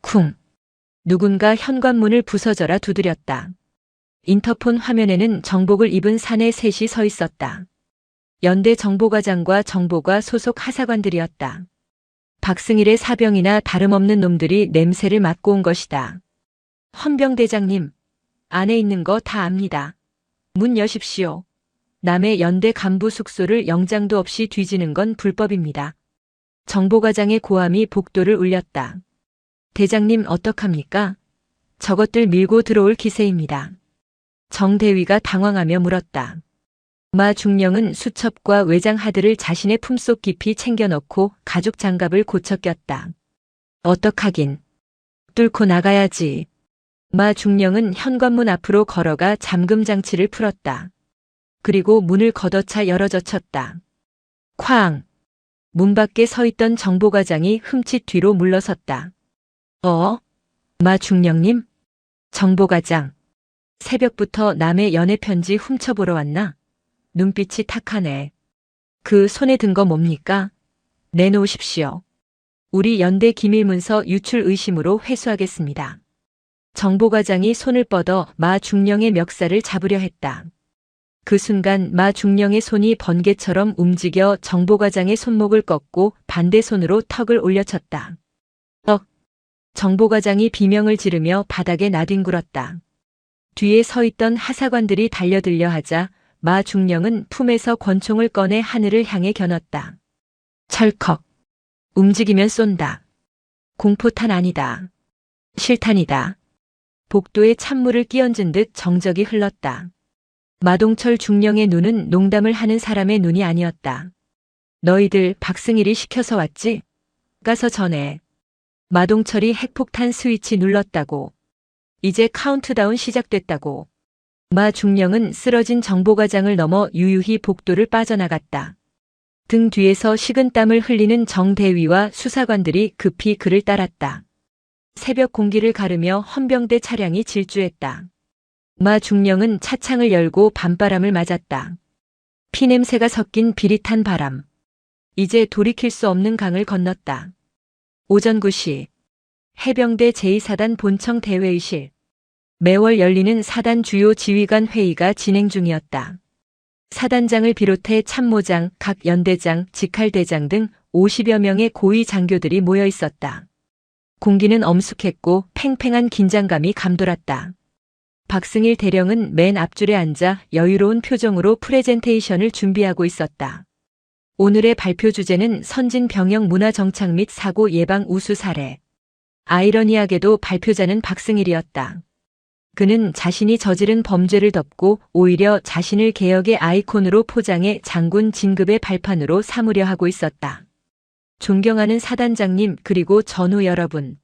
쿵. 누군가 현관문을 부서져라 두드렸다. 인터폰 화면에는 정복을 입은 사내 셋이 서 있었다. 연대 정보과장과 정보과 소속 하사관들이었다. 박승일의 사병이나 다름없는 놈들이 냄새를 맡고 온 것이다. 헌병대장님, 안에 있는 거 다 압니다. 문 여십시오. 남의 연대 간부 숙소를 영장도 없이 뒤지는 건 불법입니다. 정보과장의 고함이 복도를 울렸다. 대장님 어떡합니까? 저것들 밀고 들어올 기세입니다. 정대위가 당황하며 물었다. 마 중령은 수첩과 외장하드를 자신의 품속 깊이 챙겨 넣고 가죽 장갑을 고쳐 꼈다. 어떡하긴. 뚫고 나가야지. 마 중령은 현관문 앞으로 걸어가 잠금 장치를 풀었다. 그리고 문을 걷어차 열어젖혔다. 쾅! 문 밖에 서 있던 정보과장이 흠칫 뒤로 물러섰다. 마 중령님? 정보과장. 새벽부터 남의 연애 편지 훔쳐보러 왔나? 눈빛이 탁하네. 그 손에 든 거 뭡니까? 내놓으십시오. 우리 연대 기밀문서 유출 의심으로 회수하겠습니다. 정보과장이 손을 뻗어 마 중령의 멱살을 잡으려 했다. 그 순간 마 중령의 손이 번개처럼 움직여 정보과장의 손목을 꺾고 반대 손으로 턱을 올려쳤다. 정보과장이 비명을 지르며 바닥에 나뒹굴었다. 뒤에 서 있던 하사관들이 달려들려 하자 마 중령은 품에서 권총을 꺼내 하늘을 향해 겨눴다. 철컥. 움직이면 쏜다. 공포탄 아니다. 실탄이다. 복도에 찬물을 끼얹은 듯 정적이 흘렀다. 마동철 중령의 눈은 농담을 하는 사람의 눈이 아니었다. 너희들 박승일이 시켜서 왔지? 가서 전해. 마동철이 핵폭탄 스위치 눌렀다고. 이제 카운트다운 시작됐다고. 마 중령은 쓰러진 정보과장을 넘어 유유히 복도를 빠져나갔다. 등 뒤에서 식은땀을 흘리는 정대위와 수사관들이 급히 그를 따랐다. 새벽 공기를 가르며 헌병대 차량이 질주했다. 마 중령은 차창을 열고 밤바람을 맞았다. 피냄새가 섞인 비릿한 바람. 이제 돌이킬 수 없는 강을 건넜다. 오전 9시 해병대 제2사단 본청 대회의실. 매월 열리는 사단 주요 지휘관 회의가 진행 중이었다. 사단장을 비롯해 참모장, 각 연대장, 직할대장 등 50여 명의 고위 장교들이 모여 있었다. 공기는 엄숙했고 팽팽한 긴장감이 감돌았다. 박승일 대령은 맨 앞줄에 앉아 여유로운 표정으로 프레젠테이션을 준비하고 있었다. 오늘의 발표 주제는 선진 병영 문화 정착 및 사고 예방 우수 사례. 아이러니하게도 발표자는 박승일이었다. 그는 자신이 저지른 범죄를 덮고 오히려 자신을 개혁의 아이콘으로 포장해 장군 진급의 발판으로 삼으려 하고 있었다. 존경하는 사단장님 그리고 전우 여러분.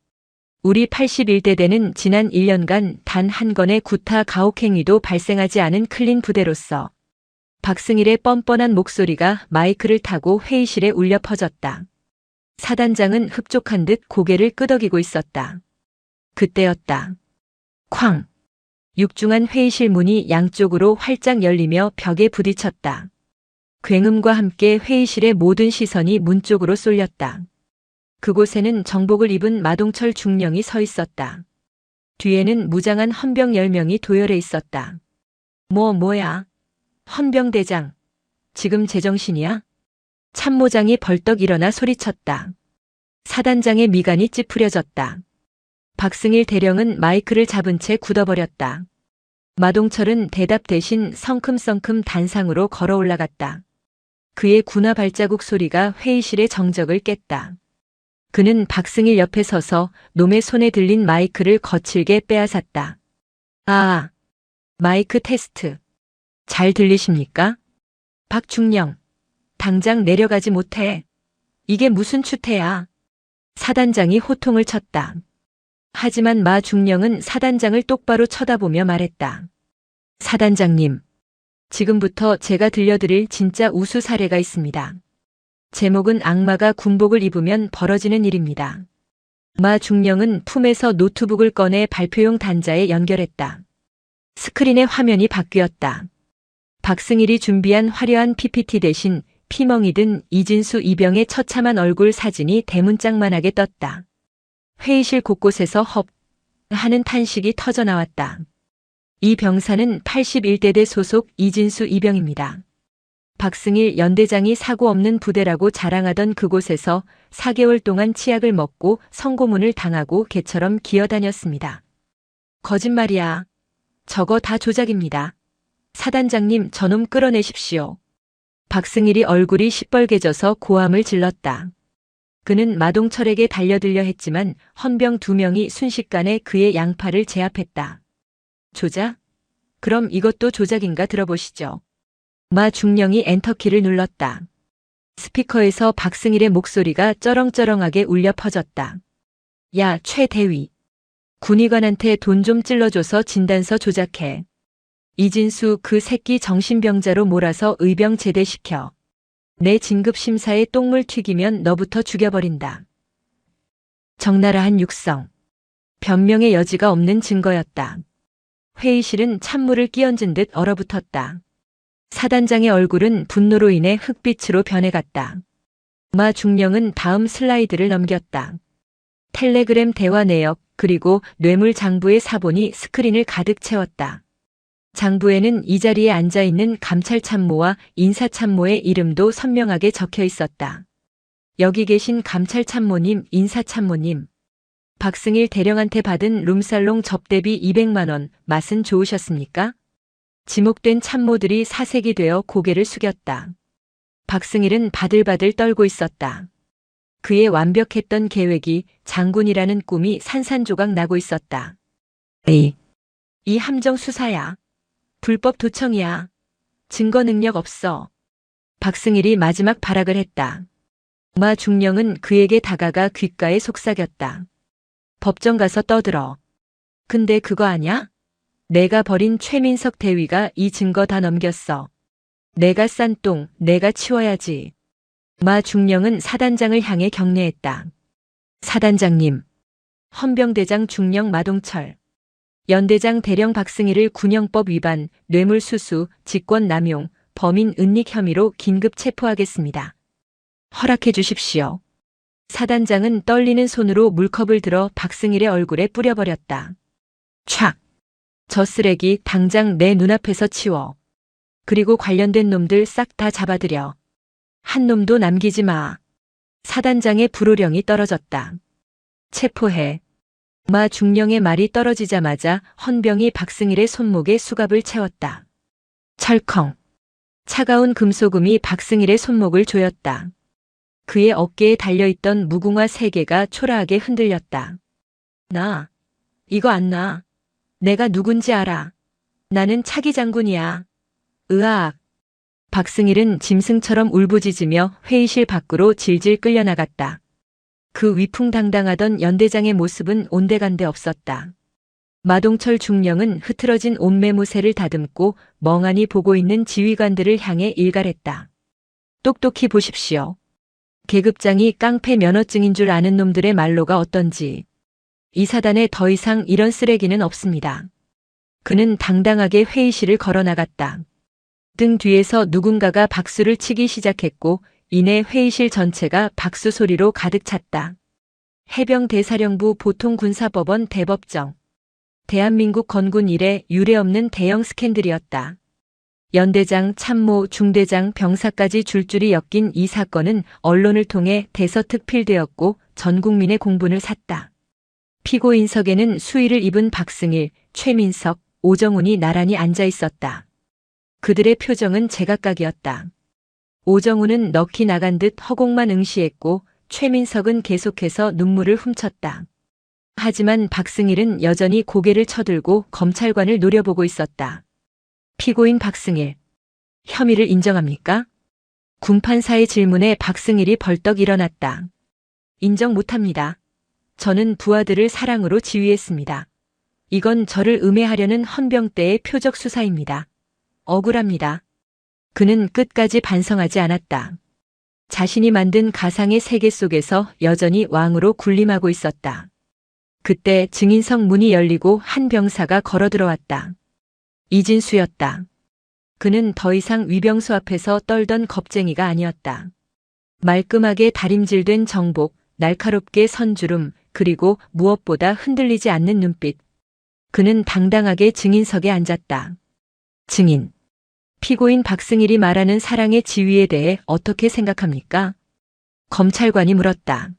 우리 81대대는 지난 1년간 단 한 건의 구타 가혹행위도 발생하지 않은 클린 부대로서 박승일의 뻔뻔한 목소리가 마이크를 타고 회의실에 울려 퍼졌다. 사단장은 흡족한 듯 고개를 끄덕이고 있었다. 그때였다. 쾅! 육중한 회의실 문이 양쪽으로 활짝 열리며 벽에 부딪혔다. 굉음과 함께 회의실의 모든 시선이 문 쪽으로 쏠렸다. 그곳에는 정복을 입은 마동철 중령이 서 있었다. 뒤에는 무장한 헌병 10명이 도열해 있었다. 뭐야? 헌병대장. 지금 제정신이야? 참모장이 벌떡 일어나 소리쳤다. 사단장의 미간이 찌푸려졌다. 박승일 대령은 마이크를 잡은 채 굳어버렸다. 마동철은 대답 대신 성큼성큼 단상으로 걸어 올라갔다. 그의 군화 발자국 소리가 회의실의 정적을 깼다. 그는 박승일 옆에 서서 놈의 손에 들린 마이크를 거칠게 빼앗았다. 아, 마이크 테스트. 잘 들리십니까? 박중령, 당장 내려가지 못해. 이게 무슨 추태야. 사단장이 호통을 쳤다. 하지만 마 중령은 사단장을 똑바로 쳐다보며 말했다. 사단장님, 지금부터 제가 들려드릴 진짜 우수 사례가 있습니다. 제목은 악마가 군복을 입으면 벌어지는 일입니다. 마 중령은 품에서 노트북을 꺼내 발표용 단자에 연결했다. 스크린의 화면이 바뀌었다. 박승일이 준비한 화려한 PPT 대신 피멍이 든 이진수 이병의 처참한 얼굴 사진이 대문짝만하게 떴다. 회의실 곳곳에서 헙 하는 탄식이 터져나왔다. 이 병사는 81대대 소속 이진수 이병입니다. 박승일 연대장이 사고 없는 부대라고 자랑하던 그곳에서 4개월 동안 치약을 먹고 성고문을 당하고 개처럼 기어다녔습니다. 거짓말이야. 저거 다 조작입니다. 사단장님, 저놈 끌어내십시오. 박승일이 얼굴이 시뻘개져서 고함을 질렀다. 그는 마동철에게 달려들려 했지만 헌병 2명이 순식간에 그의 양팔을 제압했다. 조작? 그럼 이것도 조작인가 들어보시죠. 마중령이 엔터키를 눌렀다. 스피커에서 박승일의 목소리가 쩌렁쩌렁하게 울려 퍼졌다. 야, 최대위. 군의관한테 돈 좀 찔러줘서 진단서 조작해. 이진수 그 새끼 정신병자로 몰아서 의병 제대시켜. 내 진급심사에 똥물 튀기면 너부터 죽여버린다. 적나라한 육성. 변명의 여지가 없는 증거였다. 회의실은 찬물을 끼얹은 듯 얼어붙었다. 사단장의 얼굴은 분노로 인해 흑빛으로 변해갔다. 마중령은 다음 슬라이드를 넘겼다. 텔레그램 대화 내역 그리고 뇌물 장부의 사본이 스크린을 가득 채웠다. 장부에는 이 자리에 앉아있는 감찰참모와 인사참모의 이름도 선명하게 적혀 있었다. 여기 계신 감찰참모님, 인사참모님. 박승일 대령한테 받은 룸살롱 접대비 200만 원, 맛은 좋으셨습니까? 지목된 참모들이 사색이 되어 고개를 숙였다. 박승일은 바들바들 떨고 있었다. 그의 완벽했던 계획이 장군이라는 꿈이 산산조각 나고 있었다. 이 함정 수사야. 불법 도청이야. 증거 능력 없어. 박승일이 마지막 발악을 했다. 마중령은 그에게 다가가 귓가에 속삭였다. 법정 가서 떠들어. 근데 그거 아냐? 내가 버린 최민석 대위가 이 증거 다 넘겼어. 내가 싼 똥, 내가 치워야지. 마중령은 사단장을 향해 경례했다. 사단장님. 헌병대장 중령 마동철. 연대장 대령 박승일을 군형법 위반, 뇌물수수, 직권남용, 범인 은닉 혐의로 긴급 체포하겠습니다. 허락해 주십시오. 사단장은 떨리는 손으로 물컵을 들어 박승일의 얼굴에 뿌려버렸다. 촥! 저 쓰레기 당장 내 눈앞에서 치워. 그리고 관련된 놈들 싹 다 잡아들여. 한 놈도 남기지 마. 사단장의 불호령이 떨어졌다. 체포해. 마중령의 말이 떨어지자마자 헌병이 박승일의 손목에 수갑을 채웠다. 철컹. 차가운 금소금이 박승일의 손목을 조였다. 그의 어깨에 달려있던 무궁화 3개가 초라하게 흔들렸다. 나. 이거 안 나. 내가 누군지 알아. 나는 차기 장군이야. 으악. 박승일은 짐승처럼 울부짖으며 회의실 밖으로 질질 끌려나갔다. 그 위풍당당하던 연대장의 모습은 온데간데 없었다. 마동철 중령은 흐트러진 옷매무새를 다듬고 멍하니 보고 있는 지휘관들을 향해 일갈했다. 똑똑히 보십시오. 계급장이 깡패 면허증인 줄 아는 놈들의 말로가 어떤지. 이 사단에 더 이상 이런 쓰레기는 없습니다. 그는 당당하게 회의실을 걸어나갔다. 등 뒤에서 누군가가 박수를 치기 시작했고 이내 회의실 전체가 박수 소리로 가득 찼다. 해병대사령부 보통군사법원 대법정. 대한민국 건군 이래 유례없는 대형 스캔들이었다. 연대장, 참모, 중대장, 병사까지 줄줄이 엮인 이 사건은 언론을 통해 대서특필되었고 전 국민의 공분을 샀다. 피고인석에는 수의를 입은 박승일, 최민석, 오정훈이 나란히 앉아 있었다. 그들의 표정은 제각각이었다. 오정훈은 넋이 나간 듯 허공만 응시했고 최민석은 계속해서 눈물을 훔쳤다. 하지만 박승일은 여전히 고개를 쳐들고 검찰관을 노려보고 있었다. 피고인 박승일. 혐의를 인정합니까? 군판사의 질문에 박승일이 벌떡 일어났다. 인정 못합니다. 저는 부하들을 사랑으로 지휘했습니다. 이건 저를 음해하려는 헌병 때의 표적 수사입니다. 억울합니다. 그는 끝까지 반성하지 않았다. 자신이 만든 가상의 세계 속에서 여전히 왕으로 군림하고 있었다. 그때 증인석 문이 열리고 한 병사가 걸어 들어왔다. 이진수였다. 그는 더 이상 위병소 앞에서 떨던 겁쟁이가 아니었다. 말끔하게 다림질된 정복, 날카롭게 선 주름, 그리고 무엇보다 흔들리지 않는 눈빛. 그는 당당하게 증인석에 앉았다. 증인. 피고인 박승일이 말하는 사랑의 지위에 대해 어떻게 생각합니까? 검찰관이 물었다.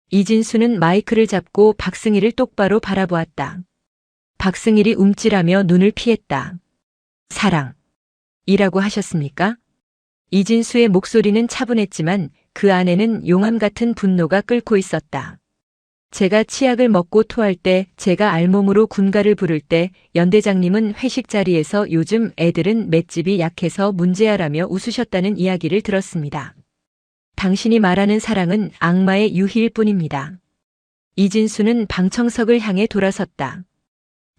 이진수는 마이크를 잡고 박승일을 똑바로 바라보았다. 박승일이 움찔하며 눈을 피했다. 사랑이라고 하셨습니까? 이진수의 목소리는 차분했지만 그 안에는 용암 같은 분노가 끓고 있었다. 제가 치약을 먹고 토할 때, 제가 알몸으로 군가를 부를 때, 연대장님은 회식 자리에서 요즘 애들은 맷집이 약해서 문제야라며 웃으셨다는 이야기를 들었습니다. 당신이 말하는 사랑은 악마의 유희일 뿐입니다. 이진수는 방청석을 향해 돌아섰다.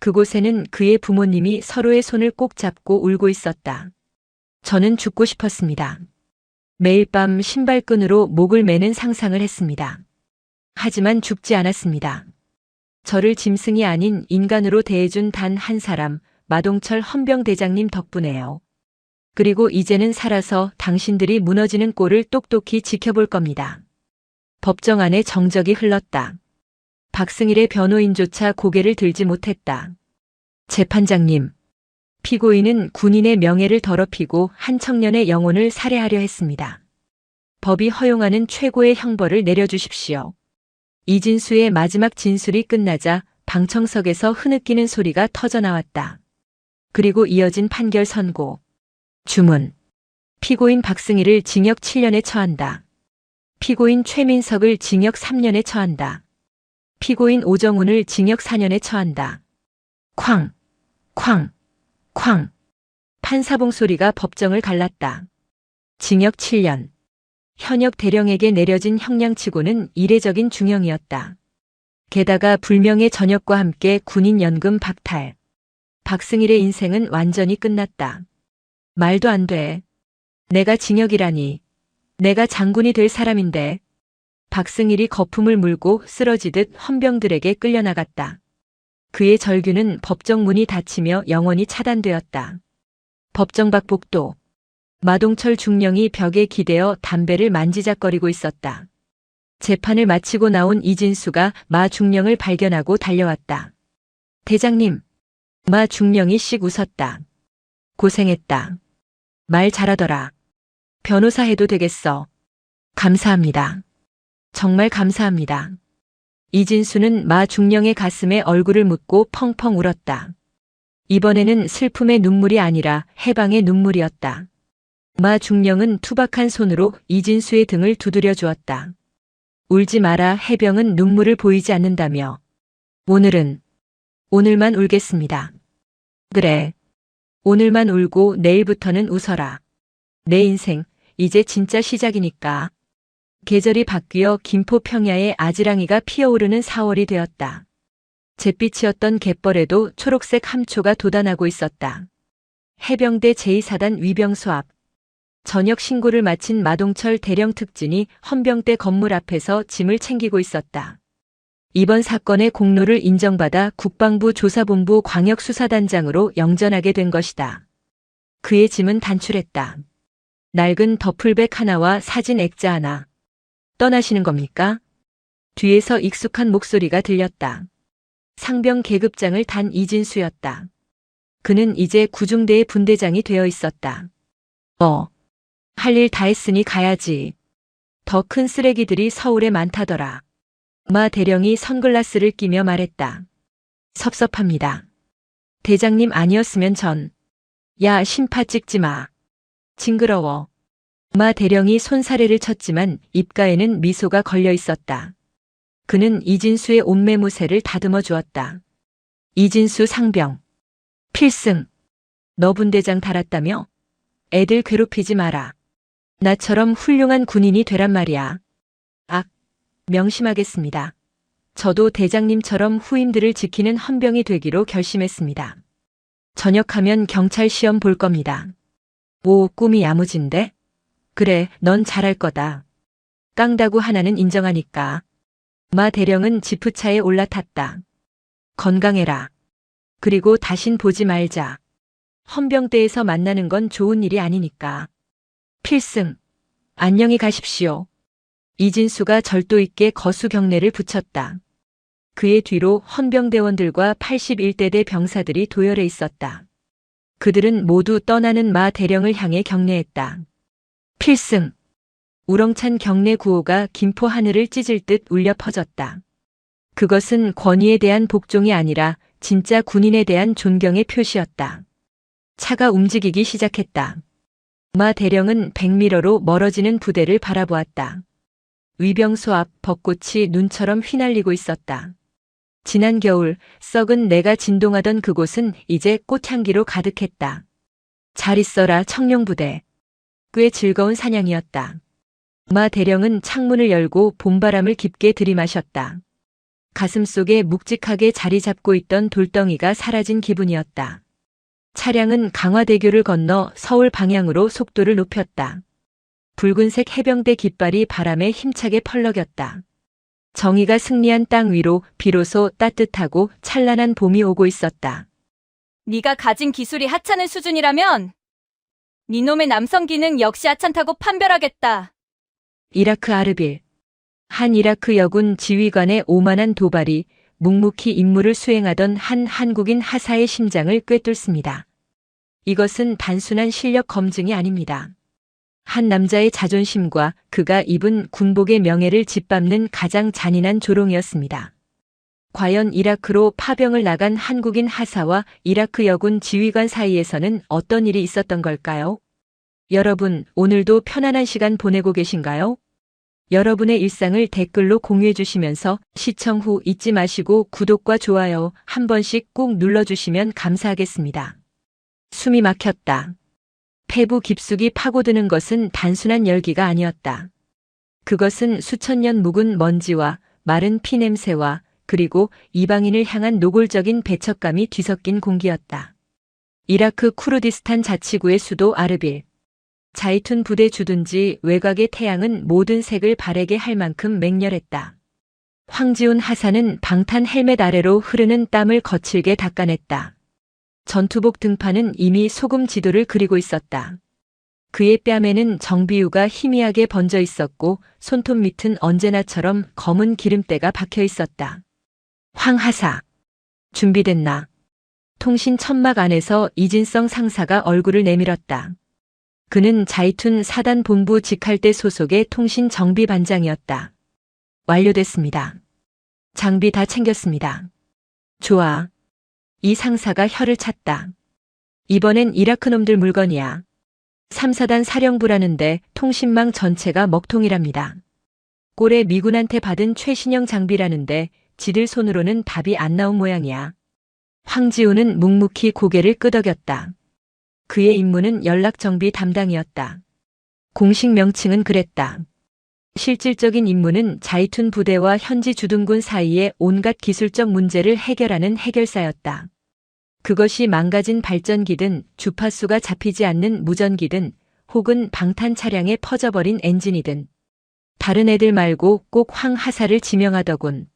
그곳에는 그의 부모님이 서로의 손을 꼭 잡고 울고 있었다. 저는 죽고 싶었습니다. 매일 밤 신발끈으로 목을 매는 상상을 했습니다. 하지만 죽지 않았습니다. 저를 짐승이 아닌 인간으로 대해준 단 한 사람, 마동철 헌병대장님 덕분에요. 그리고 이제는 살아서 당신들이 무너지는 꼴을 똑똑히 지켜볼 겁니다. 법정 안에 정적이 흘렀다. 박승일의 변호인조차 고개를 들지 못했다. 재판장님. 피고인은 군인의 명예를 더럽히고 한 청년의 영혼을 살해하려 했습니다. 법이 허용하는 최고의 형벌을 내려주십시오. 이진수의 마지막 진술이 끝나자 방청석에서 흐느끼는 소리가 터져나왔다. 그리고 이어진 판결 선고. 주문. 피고인 박승일을 징역 7년에 처한다. 피고인 최민석을 징역 3년에 처한다. 피고인 오정훈을 징역 4년에 처한다. 쾅, 쾅, 쾅. 판사봉 소리가 법정을 갈랐다. 징역 7년. 현역 대령에게 내려진 형량치고는 이례적인 중형이었다. 게다가 불명예 전역과 함께 군인연금 박탈. 박승일의 인생은 완전히 끝났다. 말도 안 돼. 내가 징역이라니. 내가 장군이 될 사람인데. 박승일이 거품을 물고 쓰러지듯 헌병들에게 끌려나갔다. 그의 절규는 법정 문이 닫히며 영원히 차단되었다. 법정 밖 복도. 마동철 중령이 벽에 기대어 담배를 만지작거리고 있었다. 재판을 마치고 나온 이진수가 마 중령을 발견하고 달려왔다. 대장님. 마 중령이 씩 웃었다. 고생했다. 말 잘하더라. 변호사 해도 되겠어. 감사합니다. 정말 감사합니다. 이진수는 마 중령의 가슴에 얼굴을 묻고 펑펑 울었다. 이번에는 슬픔의 눈물이 아니라 해방의 눈물이었다. 마 중령은 투박한 손으로 이진수의 등을 두드려 주었다. 울지 마라. 해병은 눈물을 보이지 않는다며. 오늘만 울겠습니다. 그래. 오늘만 울고 내일부터는 웃어라. 내 인생 이제 진짜 시작이니까. 계절이 바뀌어 김포 평야에 아지랑이가 피어오르는 4월이 되었다. 잿빛이었던 갯벌에도 초록색 함초가 돋아나고 있었다. 해병대 제2사단 위병소 앞. 저녁 신고를 마친 마동철 대령 특진이 헌병대 건물 앞에서 짐을 챙기고 있었다. 이번 사건의 공로를 인정받아 국방부 조사본부 광역수사단장으로 영전하게 된 것이다. 그의 짐은 단출했다. 낡은 더플백 하나와 사진 액자 하나. 떠나시는 겁니까? 뒤에서 익숙한 목소리가 들렸다. 상병 계급장을 단 이진수였다. 그는 이제 구중대의 분대장이 되어 있었다. 할 일 다 했으니 가야지. 더 큰 쓰레기들이 서울에 많다더라. 마 대령이 선글라스를 끼며 말했다. 섭섭합니다. 대장님 아니었으면 전. 야, 심파 찍지 마. 징그러워. 마 대령이 손사래를 쳤지만 입가에는 미소가 걸려 있었다. 그는 이진수의 옷매무새를 다듬어 주었다. 이진수 상병. 필승. 너 분대장 달았다며? 애들 괴롭히지 마라. 나처럼 훌륭한 군인이 되란 말이야. 명심하겠습니다. 저도 대장님처럼 후임들을 지키는 헌병이 되기로 결심했습니다. 전역하면 경찰 시험 볼 겁니다. 오, 꿈이 야무진데? 그래, 넌 잘할 거다. 깡다구 하나는 인정하니까. 마 대령은 지프차에 올라탔다. 건강해라. 그리고 다신 보지 말자. 헌병대에서 만나는 건 좋은 일이 아니니까. 필승. 안녕히 가십시오. 이진수가 절도 있게 거수 경례를 붙였다. 그의 뒤로 헌병대원들과 81대대 병사들이 도열해 있었다. 그들은 모두 떠나는 마 대령을 향해 경례했다. 필승! 우렁찬 경례 구호가 김포 하늘을 찢을 듯 울려 퍼졌다. 그것은 권위에 대한 복종이 아니라 진짜 군인에 대한 존경의 표시였다. 차가 움직이기 시작했다. 마 대령은 백미러로 멀어지는 부대를 바라보았다. 위병소 앞 벚꽃이 눈처럼 휘날리고 있었다. 지난 겨울 썩은 내가 진동하던 그곳은 이제 꽃향기로 가득했다. 잘 있어라 청룡부대. 꽤 즐거운 사냥이었다. 마 대령은 창문을 열고 봄바람을 깊게 들이마셨다. 가슴속에 묵직하게 자리 잡고 있던 돌덩이가 사라진 기분이었다. 차량은 강화대교를 건너 서울 방향으로 속도를 높였다. 붉은색 해병대 깃발이 바람에 힘차게 펄럭였다. 정의가 승리한 땅 위로 비로소 따뜻하고 찬란한 봄이 오고 있었다. 네가 가진 기술이 하찮은 수준이라면 네놈의 남성 기능 역시 하찮다고 판별하겠다. 이라크 아르빌. 한 이라크 여군 지휘관의 오만한 도발이 묵묵히 임무를 수행하던 한 한국인 하사의 심장을 꿰뚫습니다. 이것은 단순한 실력 검증이 아닙니다. 한 남자의 자존심과 그가 입은 군복의 명예를 짓밟는 가장 잔인한 조롱이었습니다. 과연 이라크로 파병을 나간 한국인 하사와 이라크 여군 지휘관 사이에서는 어떤 일이 있었던 걸까요? 여러분, 오늘도 편안한 시간 보내고 계신가요? 여러분의 일상을 댓글로 공유해 주시면서 시청 후 잊지 마시고 구독과 좋아요 한 번씩 꼭 눌러주시면 감사하겠습니다. 숨이 막혔다. 폐부 깊숙이 파고드는 것은 단순한 열기가 아니었다. 그것은 수천 년 묵은 먼지와 마른 피냄새와 그리고 이방인을 향한 노골적인 배척감이 뒤섞인 공기였다. 이라크 쿠르디스탄 자치구의 수도 아르빌. 자이툰 부대 주둔지 외곽의 태양은 모든 색을 바래게 할 만큼 맹렬했다. 황지훈 하사는 방탄 헬멧 아래로 흐르는 땀을 거칠게 닦아냈다. 전투복 등판은 이미 소금 지도를 그리고 있었다. 그의 뺨에는 정비유가 희미하게 번져 있었고 손톱 밑은 언제나처럼 검은 기름때가 박혀 있었다. 황 하사. 준비됐나? 통신 천막 안에서 이진성 상사가 얼굴을 내밀었다. 그는 자이툰 사단 본부 직할대 소속의 통신 정비 반장이었다. 완료됐습니다. 장비 다 챙겼습니다. 좋아. 이 상사가 혀를 찼다. 이번엔 이라크 놈들 물건이야. 3사단 사령부라는데 통신망 전체가 먹통이랍니다. 꼴에 미군한테 받은 최신형 장비라는데 지들 손으로는 답이 안 나온 모양이야. 황지우는 묵묵히 고개를 끄덕였다. 그의 임무는 연락정비 담당이었다. 공식 명칭은 그랬다. 실질적인 임무는 자이툰 부대와 현지 주둔군 사이의 온갖 기술적 문제를 해결하는 해결사였다. 그것이 망가진 발전기든 주파수가 잡히지 않는 무전기든 혹은 방탄 차량에 퍼져버린 엔진이든 다른 애들 말고 꼭 황 하사를 지명하더군.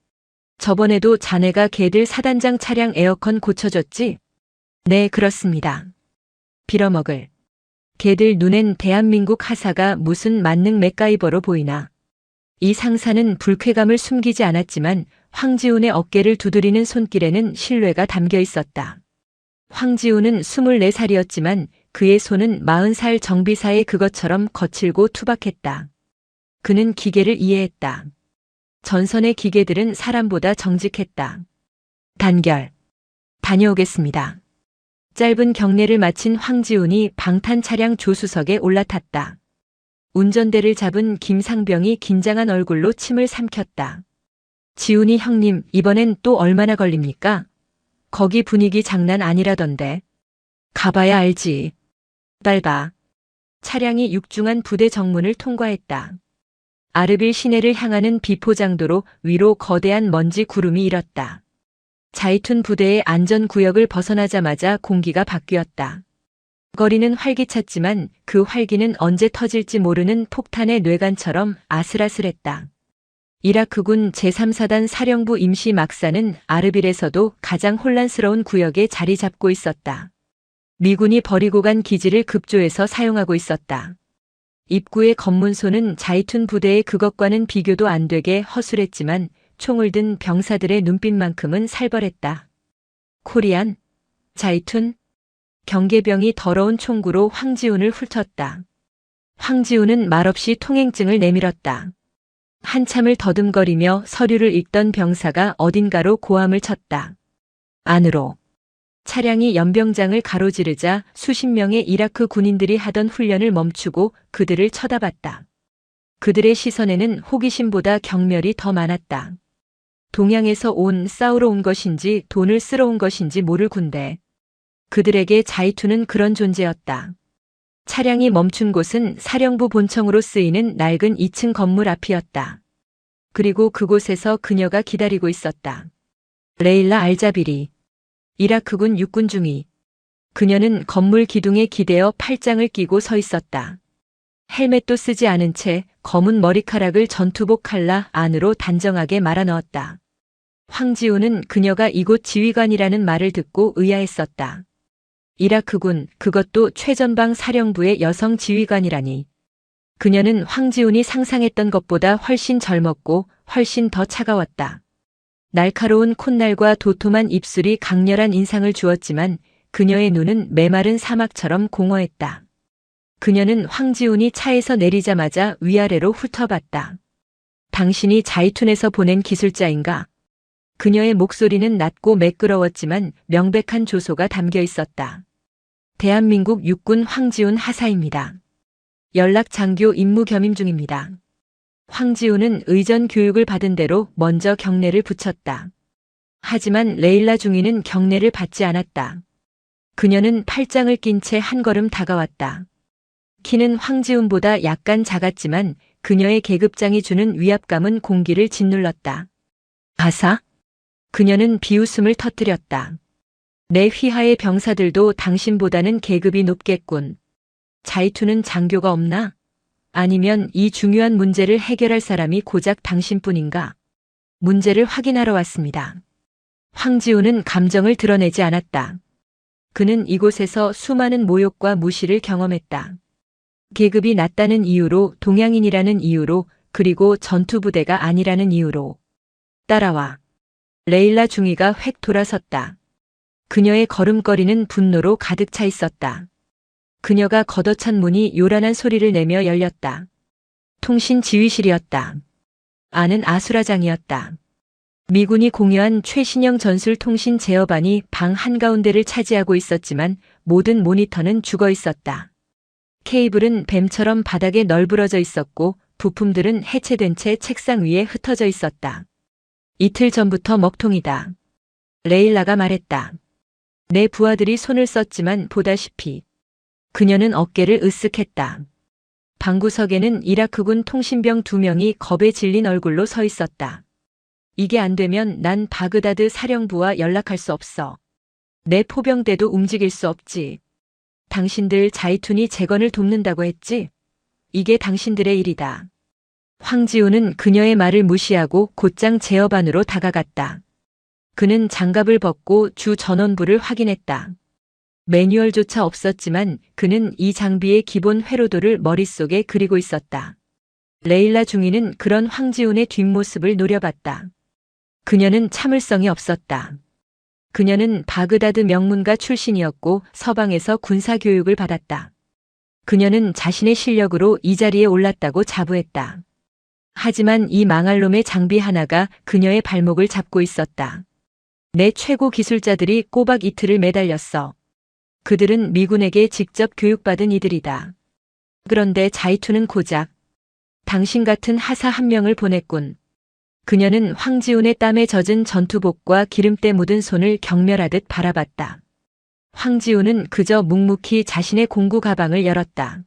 저번에도 자네가 걔들 사단장 차량 에어컨 고쳐줬지? 네, 그렇습니다. 빌어먹을. 걔들 눈엔 대한민국 하사가 무슨 만능 맥가이버로 보이나. 이 상사는 불쾌감을 숨기지 않았지만 황지훈의 어깨를 두드리는 손길에는 신뢰가 담겨 있었다. 황지훈은 24살이었지만 그의 손은 40살 정비사의 그것처럼 거칠고 투박했다. 그는 기계를 이해했다. 전선의 기계들은 사람보다 정직했다. 단결. 다녀오겠습니다. 짧은 경례를 마친 황지훈이 방탄 차량 조수석에 올라탔다. 운전대를 잡은 김상병이 긴장한 얼굴로 침을 삼켰다. 지훈이 형님, 이번엔 또 얼마나 걸립니까? 거기 분위기 장난 아니라던데. 가봐야 알지. 빨봐. 차량이 육중한 부대 정문을 통과했다. 아르빌 시내를 향하는 비포장도로 위로 거대한 먼지 구름이 일었다. 자이툰 부대의 안전구역을 벗어나자마자 공기가 바뀌었다. 거리는 활기찼지만 그 활기는 언제 터질지 모르는 폭탄의 뇌관처럼 아슬아슬했다. 이라크군 제3사단 사령부 임시 막사는 아르빌에서도 가장 혼란스러운 구역에 자리 잡고 있었다. 미군이 버리고 간 기지를 급조해서 사용하고 있었다. 입구의 검문소는 자이툰 부대의 그것과는 비교도 안 되게 허술했지만 총을 든 병사들의 눈빛만큼은 살벌했다. 코리안, 자이툰, 경계병이 더러운 총구로 황지훈을 훑었다. 황지훈은 말없이 통행증을 내밀었다. 한참을 더듬거리며 서류를 읽던 병사가 어딘가로 고함을 쳤다. 안으로. 차량이 연병장을 가로지르자 수십 명의 이라크 군인들이 하던 훈련을 멈추고 그들을 쳐다봤다. 그들의 시선에는 호기심보다 경멸이 더 많았다. 동양에서 싸우러 온 것인지 돈을 쓰러 온 것인지 모를 군대. 그들에게 자이툰은 그런 존재였다. 차량이 멈춘 곳은 사령부 본청으로 쓰이는 낡은 2층 건물 앞이었다. 그리고 그곳에서 그녀가 기다리고 있었다. 레일라 알자비리. 이라크군 육군 중위. 그녀는 건물 기둥에 기대어 팔짱을 끼고 서 있었다. 헬멧도 쓰지 않은 채 검은 머리카락을 전투복 칼라 안으로 단정하게 말아 넣었다. 황지훈은 그녀가 이곳 지휘관이라는 말을 듣고 의아했었다. 이라크군, 그것도 최전방 사령부의 여성 지휘관이라니. 그녀는 황지훈이 상상했던 것보다 훨씬 젊었고 훨씬 더 차가웠다. 날카로운 콧날과 도톰한 입술이 강렬한 인상을 주었지만 그녀의 눈은 메마른 사막처럼 공허했다. 그녀는 황지훈이 차에서 내리자마자 위아래로 훑어봤다. 당신이 자이툰에서 보낸 기술자인가? 그녀의 목소리는 낮고 매끄러웠지만 명백한 조소가 담겨 있었다. 대한민국 육군 황지훈 하사입니다. 연락 장교 임무 겸임 중입니다. 황지훈은 의전 교육을 받은 대로 먼저 경례를 붙였다. 하지만 레일라 중위는 경례를 받지 않았다. 그녀는 팔짱을 낀 채 한 걸음 다가왔다. 키는 황지훈보다 약간 작았지만 그녀의 계급장이 주는 위압감은 공기를 짓눌렀다. 하사? 그녀는 비웃음을 터뜨렸다. 내 휘하의 병사들도 당신보다는 계급이 높겠군. 자이툰은 장교가 없나? 아니면 이 중요한 문제를 해결할 사람이 고작 당신뿐인가? 문제를 확인하러 왔습니다. 황지훈은 감정을 드러내지 않았다. 그는 이곳에서 수많은 모욕과 무시를 경험했다. 계급이 낮다는 이유로, 동양인이라는 이유로, 그리고 전투부대가 아니라는 이유로. 따라와. 레일라 중위가 획 돌아섰다. 그녀의 걸음걸이는 분노로 가득 차 있었다. 그녀가 걷어찬 문이 요란한 소리를 내며 열렸다. 통신 지휘실이었다. 안은 아수라장이었다. 미군이 공유한 최신형 전술 통신 제어반이 방 한가운데를 차지하고 있었지만 모든 모니터는 죽어 있었다. 케이블은 뱀처럼 바닥에 널브러져 있었고 부품들은 해체된 채 책상 위에 흩어져 있었다. 이틀 전부터 먹통이다. 레일라가 말했다. 내 부하들이 손을 썼지만 보다시피 그녀는 어깨를 으쓱했다. 방구석에는 이라크군 통신병 2명이 겁에 질린 얼굴로 서 있었다. 이게 안 되면 난 바그다드 사령부와 연락할 수 없어. 내 포병대도 움직일 수 없지. 당신들 자이툰이 재건을 돕는다고 했지? 이게 당신들의 일이다. 황지훈은 그녀의 말을 무시하고 곧장 제어반으로 다가갔다. 그는 장갑을 벗고 주 전원부를 확인했다. 매뉴얼조차 없었지만 그는 이 장비의 기본 회로도를 머릿속에 그리고 있었다. 레일라 중위는 그런 황지훈의 뒷모습을 노려봤다. 그녀는 참을성이 없었다. 그녀는 바그다드 명문가 출신이었고 서방에서 군사교육을 받았다. 그녀는 자신의 실력으로 이 자리에 올랐다고 자부했다. 하지만 이 망할 놈의 장비 하나가 그녀의 발목을 잡고 있었다. 내 최고 기술자들이 꼬박 이틀을 매달렸어. 그들은 미군에게 직접 교육받은 이들이다. 그런데 자이툰은 고작 당신 같은 하사 한 명을 보냈군. 그녀는 황지훈의 땀에 젖은 전투복과 기름때 묻은 손을 경멸하듯 바라봤다. 황지훈은 그저 묵묵히 자신의 공구 가방을 열었다.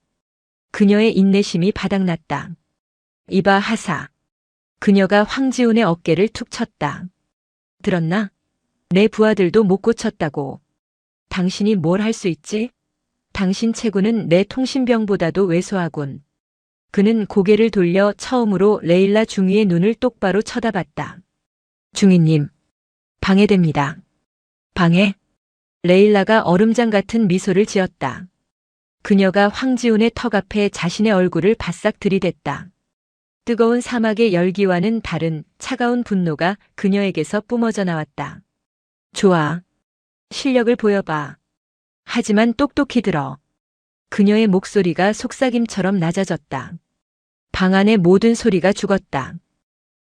그녀의 인내심이 바닥났다. 이봐 하사. 그녀가 황지훈의 어깨를 툭 쳤다. 들었나? 내 부하들도 못 고쳤다고. 당신이 뭘 할 수 있지? 당신 체구는 내 통신병보다도 왜소하군. 그는 고개를 돌려 처음으로 레일라 중위의 눈을 똑바로 쳐다봤다. 중위님, 방해됩니다. 방해? 레일라가 얼음장 같은 미소를 지었다. 그녀가 황지훈의 턱 앞에 자신의 얼굴을 바싹 들이댔다. 뜨거운 사막의 열기와는 다른 차가운 분노가 그녀에게서 뿜어져 나왔다. 좋아. 실력을 보여봐. 하지만 똑똑히 들어. 그녀의 목소리가 속삭임처럼 낮아졌다. 방 안의 모든 소리가 죽었다.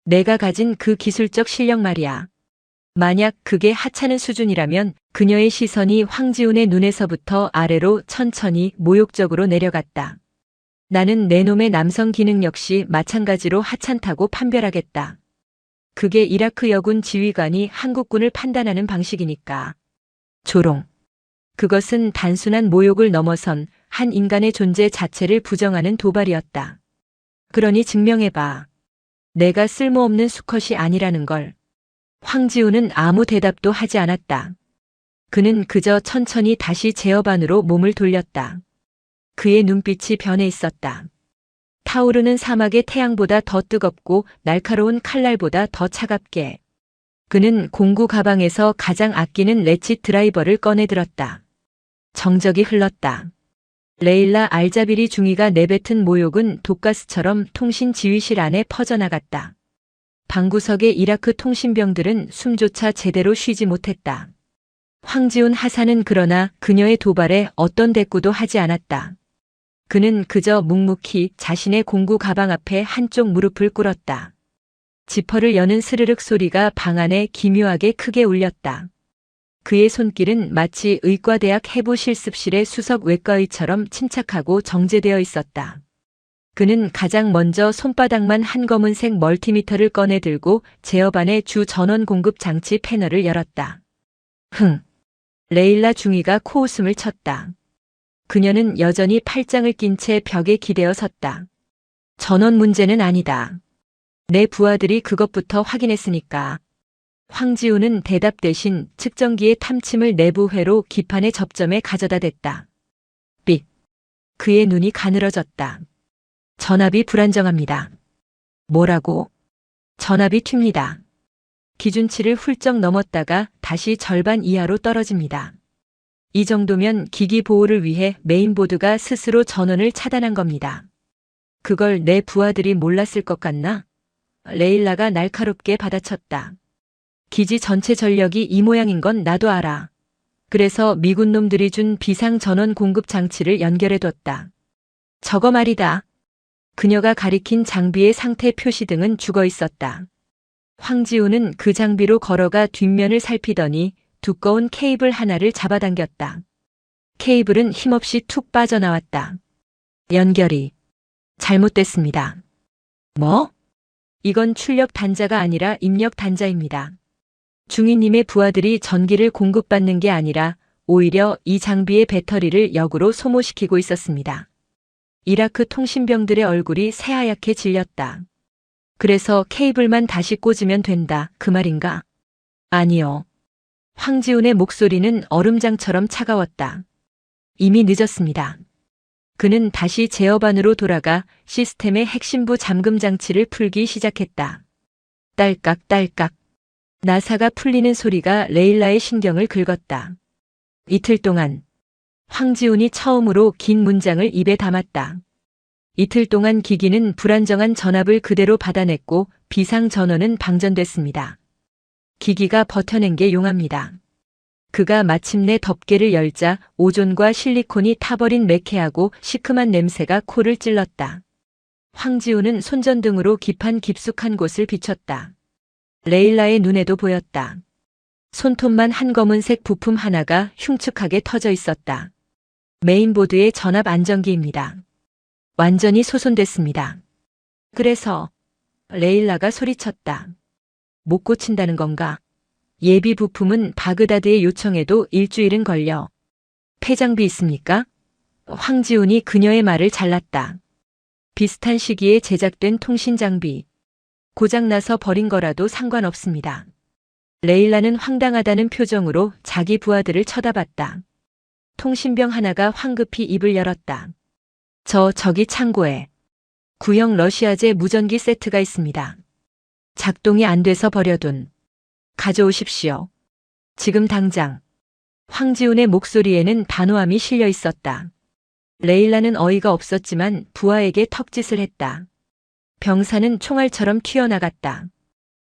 내가 가진 그 기술적 실력 말이야. 만약 그게 하찮은 수준이라면 그녀의 시선이 황지훈의 눈에서부터 아래로 천천히 모욕적으로 내려갔다. 나는 내 놈의 남성 기능 역시 마찬가지로 하찮다고 판별하겠다. 그게 이라크 여군 지휘관이 한국군을 판단하는 방식이니까. 조롱. 그것은 단순한 모욕을 넘어선 한 인간의 존재 자체를 부정하는 도발이었다. 그러니 증명해봐. 내가 쓸모없는 수컷이 아니라는 걸. 황지훈은 아무 대답도 하지 않았다. 그는 그저 천천히 다시 제어 반으로 몸을 돌렸다. 그의 눈빛이 변해 있었다. 타오르는 사막의 태양보다 더 뜨겁고 날카로운 칼날보다 더 차갑게. 그는 공구 가방에서 가장 아끼는 레칫 드라이버를 꺼내 들었다. 정적이 흘렀다. 레일라 알자비리 중위가 내뱉은 모욕은 독가스처럼 통신 지휘실 안에 퍼져나갔다. 방구석의 이라크 통신병들은 숨조차 제대로 쉬지 못했다. 황지훈 하사는 그러나 그녀의 도발에 어떤 대꾸도 하지 않았다. 그는 그저 묵묵히 자신의 공구 가방 앞에 한쪽 무릎을 꿇었다. 지퍼를 여는 스르륵 소리가 방 안에 기묘하게 크게 울렸다. 그의 손길은 마치 의과대학 해부 실습실의 수석 외과의처럼 침착하고 정제되어 있었다. 그는 가장 먼저 손바닥만 한 검은색 멀티미터를 꺼내 들고 제어반의 주 전원 공급 장치 패널을 열었다. 레일라 중위가 코웃음을 쳤다. 그녀는 여전히 팔짱을 낀 채 벽에 기대어 섰다. 전원 문제는 아니다. 내 부하들이 그것부터 확인했으니까. 황지훈은 대답 대신 측정기의 탐침을 내부 회로 기판의 접점에 가져다 댔다. 삑. 그의 눈이 가늘어졌다. 전압이 불안정합니다. 뭐라고? 전압이 튑니다. 기준치를 훌쩍 넘었다가 다시 절반 이하로 떨어집니다. 이 정도면 기기 보호를 위해 메인보드가 스스로 전원을 차단한 겁니다. 그걸 내 부하들이 몰랐을 것 같나? 레일라가 날카롭게 받아쳤다. 기지 전체 전력이 이 모양인 건 나도 알아. 그래서 미군 놈들이 준 비상 전원 공급 장치를 연결해뒀다. 저거 말이다. 그녀가 가리킨 장비의 상태 표시등은 죽어 있었다. 황지훈은 그 장비로 걸어가 뒷면을 살피더니 두꺼운 케이블 하나를 잡아당겼다. 케이블은 힘없이 툭 빠져나왔다. 연결이 잘못됐습니다. 뭐? 이건 출력 단자가 아니라 입력 단자입니다. 중위님의 부하들이 전기를 공급받는 게 아니라 오히려 이 장비의 배터리를 역으로 소모시키고 있었습니다. 이라크 통신병들의 얼굴이 새하얗게 질렸다. 그래서 케이블만 다시 꽂으면 된다, 그 말인가? 아니요. 황지훈의 목소리는 얼음장처럼 차가웠다. 이미 늦었습니다. 그는 다시 제어반으로 돌아가 시스템의 핵심부 잠금 장치를 풀기 시작했다. 딸깍딸깍. 나사가 풀리는 소리가 레일라의 신경을 긁었다. 이틀 동안 황지훈이 처음으로 긴 문장을 입에 담았다. 이틀 동안 기기는 불안정한 전압을 그대로 받아냈고 비상 전원은 방전됐습니다. 기기가 버텨낸 게 용합니다. 그가 마침내 덮개를 열자 오존과 실리콘이 타버린 매캐하고 시큼한 냄새가 코를 찔렀다. 황지훈은 손전등으로 기판 깊숙한 곳을 비췄다. 레일라의 눈에도 보였다. 손톱만 한 검은색 부품 하나가 흉측하게 터져 있었다. 메인보드의 전압 안정기입니다. 완전히 소손됐습니다. 그래서 레일라가 소리쳤다. 못 고친다는 건가? 예비 부품은 바그다드의 요청에도 일주일은 걸려. 폐장비 있습니까? 황지훈이 그녀의 말을 잘랐다. 비슷한 시기에 제작된 통신장비. 고장나서 버린 거라도 상관없습니다. 레일라는 황당하다는 표정으로 자기 부하들을 쳐다봤다. 통신병 하나가 황급히 입을 열었다. 저기 창고에 구형 러시아제 무전기 세트가 있습니다. 작동이 안 돼서 버려둔. 가져오십시오. 지금 당장. 황지훈의 목소리에는 단호함이 실려 있었다. 레일라는 어이가 없었지만 부하에게 턱짓을 했다. 병사는 총알처럼 튀어나갔다.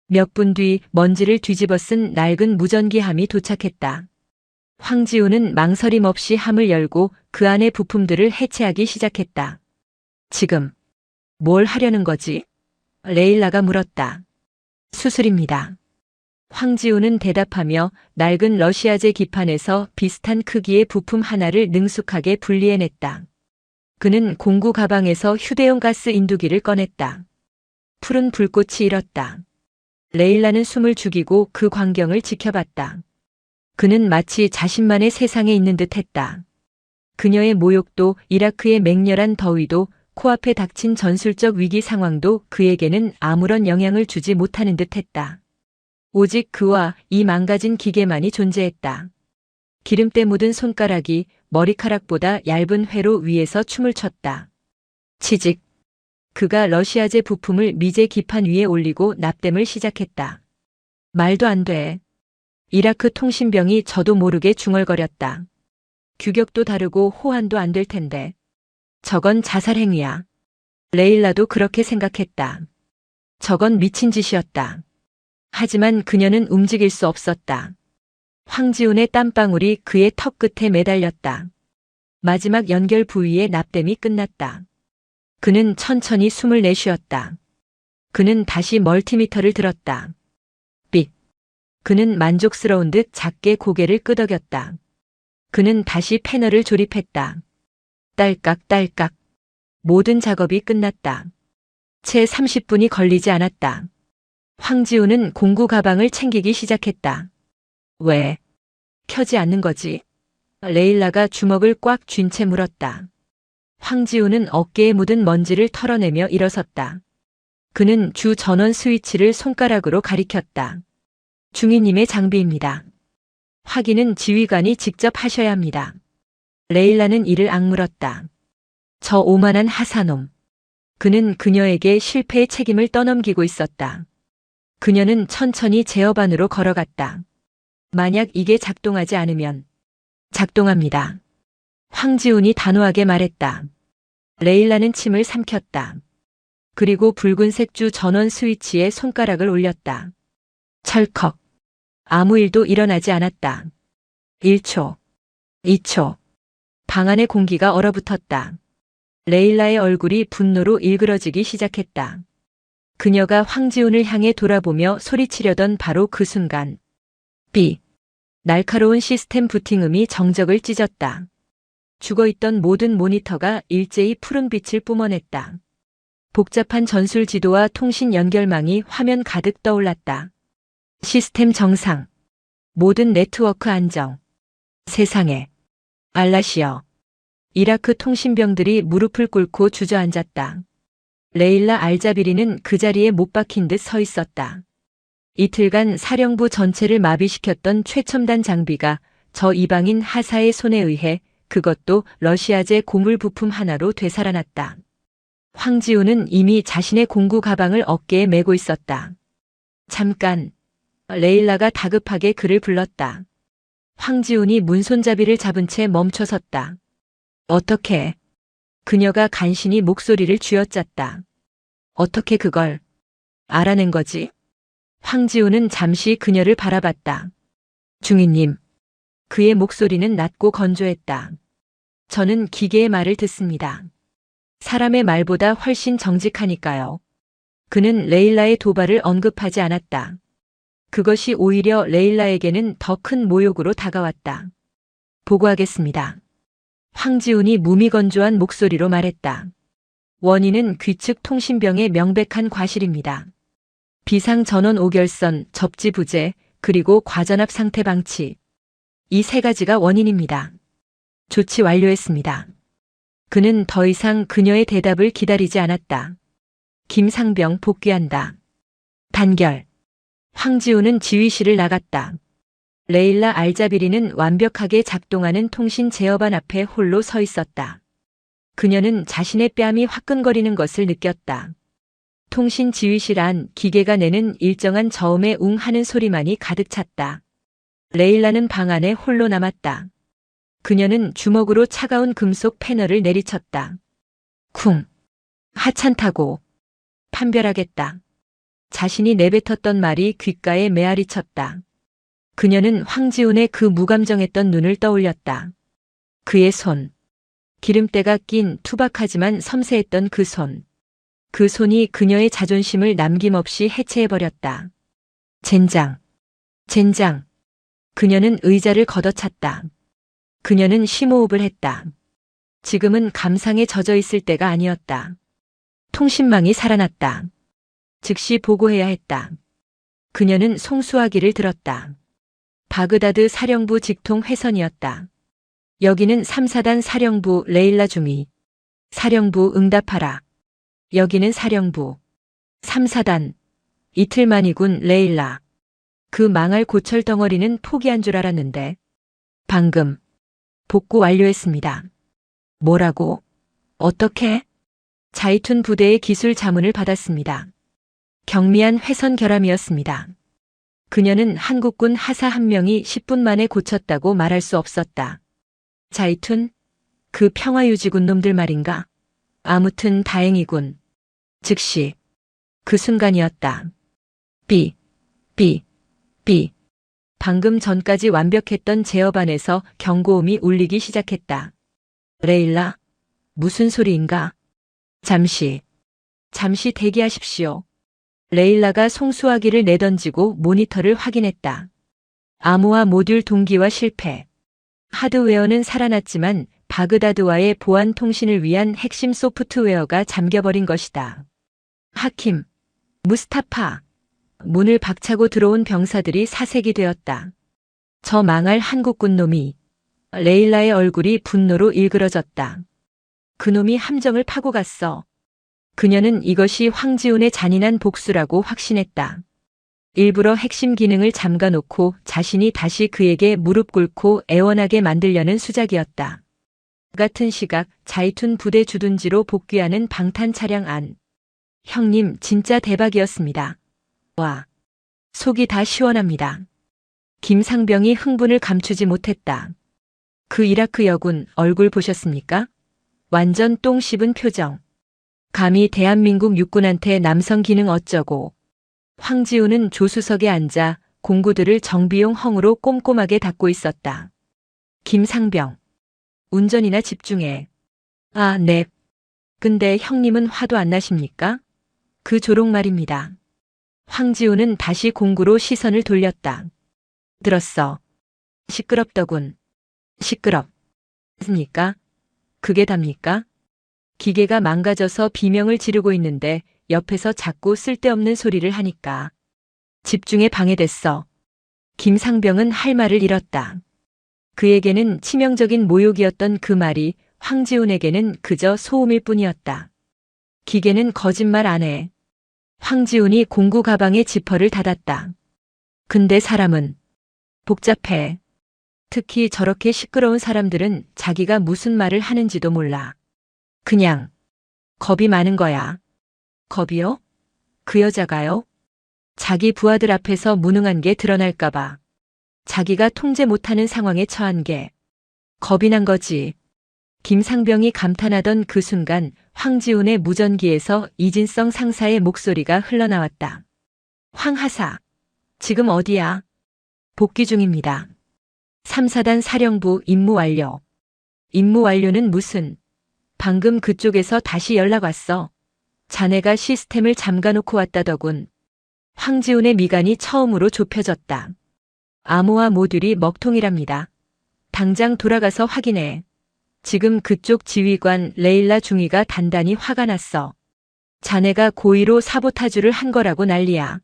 몇 분 뒤 먼지를 뒤집어 쓴 낡은 무전기함이 도착했다. 황지우는 망설임 없이 함을 열고 그 안의 부품들을 해체하기 시작했다. 지금 뭘 하려는 거지? 레일라가 물었다. 수술입니다. 황지우는 대답하며 낡은 러시아제 기판에서 비슷한 크기의 부품 하나를 능숙하게 분리해냈다. 그는 공구 가방에서 휴대용 가스 인두기를 꺼냈다. 푸른 불꽃이 일었다. 레일라는 숨을 죽이고 그 광경을 지켜봤다. 그는 마치 자신만의 세상에 있는 듯 했다. 그녀의 모욕도 이라크의 맹렬한 더위도 코앞에 닥친 전술적 위기 상황도 그에게는 아무런 영향을 주지 못하는 듯 했다. 오직 그와 이 망가진 기계만이 존재했다. 기름때 묻은 손가락이 머리카락보다 얇은 회로 위에서 춤을 췄다. 치직. 그가 러시아제 부품을 미제 기판 위에 올리고 납땜을 시작했다. 말도 안 돼. 이라크 통신병이 저도 모르게 중얼거렸다. 규격도 다르고 호환도 안 될 텐데. 저건 자살 행위야. 레일라도 그렇게 생각했다. 저건 미친 짓이었다. 하지만 그녀는 움직일 수 없었다. 황지훈의 땀방울이 그의 턱 끝에 매달렸다. 마지막 연결 부위의 납땜이 끝났다. 그는 천천히 숨을 내쉬었다. 그는 다시 멀티미터를 들었다. 삑. 그는 만족스러운 듯 작게 고개를 끄덕였다. 그는 다시 패널을 조립했다. 딸깍딸깍. 모든 작업이 끝났다. 채 30분이 걸리지 않았다. 황지우는 공구 가방을 챙기기 시작했다. 왜? 켜지 않는 거지? 레일라가 주먹을 꽉 쥔 채 물었다. 황지우는 어깨에 묻은 먼지를 털어내며 일어섰다. 그는 주 전원 스위치를 손가락으로 가리켰다. 중위님의 장비입니다. 확인은 지휘관이 직접 하셔야 합니다. 레일라는 이를 악물었다. 저 오만한 하사놈. 그는 그녀에게 실패의 책임을 떠넘기고 있었다. 그녀는 천천히 제어 안으로 걸어갔다. 만약 이게 작동하지 않으면 작동합니다. 황지훈이 단호하게 말했다. 레일라는 침을 삼켰다. 그리고 붉은색 주 전원 스위치에 손가락을 올렸다. 철컥. 아무 일도 일어나지 않았다. 1초. 2초. 방 안의 공기가 얼어붙었다. 레일라의 얼굴이 분노로 일그러지기 시작했다. 그녀가 황지훈을 향해 돌아보며 소리치려던 바로 그 순간. 삐. 날카로운 시스템 부팅음이 정적을 찢었다. 죽어있던 모든 모니터가 일제히 푸른 빛을 뿜어냈다. 복잡한 전술 지도와 통신 연결망이 화면 가득 떠올랐다. 시스템 정상. 모든 네트워크 안정. 세상에. 알라시어. 이라크 통신병들이 무릎을 꿇고 주저앉았다. 레일라 알자비리는 그 자리에 못 박힌 듯 서 있었다. 이틀간 사령부 전체를 마비시켰던 최첨단 장비가 저 이방인 하사의 손에 의해 그것도 러시아제 고물 부품 하나로 되살아났다. 황지우는 이미 자신의 공구 가방을 어깨에 메고 있었다. 잠깐. 레일라가 다급하게 그를 불렀다. 황지훈이 문손잡이를 잡은 채 멈춰섰다. 어떻게? 그녀가 간신히 목소리를 쥐어짰다. 어떻게 그걸 알아낸 거지? 황지훈은 잠시 그녀를 바라봤다. 중위님. 그의 목소리는 낮고 건조했다. 저는 기계의 말을 듣습니다. 사람의 말보다 훨씬 정직하니까요. 그는 레일라의 도발을 언급하지 않았다. 그것이 오히려 레일라에게는 더 큰 모욕으로 다가왔다. 보고하겠습니다. 황지훈이 무미건조한 목소리로 말했다. 원인은 귀측 통신병의 명백한 과실입니다. 비상 전원 오결선, 접지 부재, 그리고 과전압 상태 방치. 이 세 가지가 원인입니다. 조치 완료했습니다. 그는 더 이상 그녀의 대답을 기다리지 않았다. 김상병 복귀한다. 단결. 황지우는 지휘실을 나갔다. 레일라 알자비리는 완벽하게 작동하는 통신 제어반 앞에 홀로 서 있었다. 그녀는 자신의 뺨이 화끈거리는 것을 느꼈다. 통신 지휘실 안 기계가 내는 일정한 저음의 웅 하는 소리만이 가득 찼다. 레일라는 방 안에 홀로 남았다. 그녀는 주먹으로 차가운 금속 패널을 내리쳤다. 쿵. 하찮다고. 판별하겠다. 자신이 내뱉었던 말이 귓가에 메아리 쳤다. 그녀는 황지훈의 그 무감정했던 눈을 떠올렸다. 그의 손. 기름때가 낀 투박하지만 섬세했던 그 손. 그 손이 그녀의 자존심을 남김없이 해체해버렸다. 젠장. 젠장. 그녀는 의자를 걷어찼다. 그녀는 심호흡을 했다. 지금은 감상에 젖어 있을 때가 아니었다. 통신망이 살아났다. 즉시 보고해야 했다. 그녀는 송수화기를 들었다. 바그다드 사령부 직통 회선이었다. 여기는 3사단 사령부 레일라 중위. 사령부 응답하라. 여기는 사령부. 3사단. 이틀만이군 레일라. 그 망할 고철 덩어리는 포기한 줄 알았는데. 방금. 복구 완료했습니다. 뭐라고? 어떻게? 자이툰 부대의 기술 자문을 받았습니다. 경미한 회선 결함이었습니다. 그녀는 한국군 하사 한 명이 10분 만에 고쳤다고 말할 수 없었다. 자이툰? 그 평화유지군 놈들 말인가? 아무튼 다행이군. 즉시. 그 순간이었다. 삐. 방금 전까지 완벽했던 제어반에서 경고음이 울리기 시작했다. 레일라? 무슨 소리인가? 잠시 대기하십시오. 레일라가 송수화기를 내던지고 모니터를 확인했다. 암호화 모듈 동기화 실패. 하드웨어는 살아났지만 바그다드와의 보안 통신을 위한 핵심 소프트웨어가 잠겨버린 것이다. 하킴, 무스타파. 문을 박차고 들어온 병사들이 사색이 되었다. 저 망할 한국군 놈이. 레일라의 얼굴이 분노로 일그러졌다. 그놈이 함정을 파고 갔어. 그녀는 이것이 황지훈의 잔인한 복수라고 확신했다. 일부러 핵심 기능을 잠가놓고 자신이 다시 그에게 무릎 꿇고 애원하게 만들려는 수작이었다. 같은 시각 자이툰 부대 주둔지로 복귀하는 방탄 차량 안. 형님 진짜 대박이었습니다. 와. 속이 다 시원합니다. 김상병이 흥분을 감추지 못했다. 그 이라크 여군 얼굴 보셨습니까? 완전 똥 씹은 표정. 감히 대한민국 육군한테 남성 기능 어쩌고. 황지훈은 조수석에 앉아 공구들을 정비용 헝으로 꼼꼼하게 닫고 있었다. 김상병. 운전이나 집중해. 아, 네. 근데 형님은 화도 안 나십니까? 그 조롱 말입니다. 황지훈은 다시 공구로 시선을 돌렸다. 들었어. 시끄럽더군. 시끄럽습니까? 그게 답니까? 기계가 망가져서 비명을 지르고 있는데 옆에서 자꾸 쓸데없는 소리를 하니까. 집중에 방해됐어. 김상병은 할 말을 잃었다. 그에게는 치명적인 모욕이었던 그 말이 황지훈에게는 그저 소음일 뿐이었다. 기계는 거짓말 안 해. 황지훈이 공구 가방의 지퍼를 닫았다. 근데 사람은 복잡해. 특히 저렇게 시끄러운 사람들은 자기가 무슨 말을 하는지도 몰라. 그냥 겁이 많은 거야. 겁이요? 그 여자가요? 자기 부하들 앞에서 무능한 게 드러날까봐. 자기가 통제 못하는 상황에 처한 게 겁이 난 거지. 김상병이 감탄하던 그 순간 황지훈의 무전기에서 이진성 상사의 목소리가 흘러나왔다. 황 하사, 지금 어디야? 복귀 중입니다. 3사단 사령부 임무 완료. 임무 완료는 무슨? 방금 그쪽에서 다시 연락 왔어. 자네가 시스템을 잠가놓고 왔다더군. 황지훈의 미간이 처음으로 좁혀졌다. 암호화 모듈이 먹통이랍니다. 당장 돌아가서 확인해. 지금 그쪽 지휘관 레일라 중위가 단단히 화가 났어. 자네가 고의로 사보타주를 한 거라고 난리야.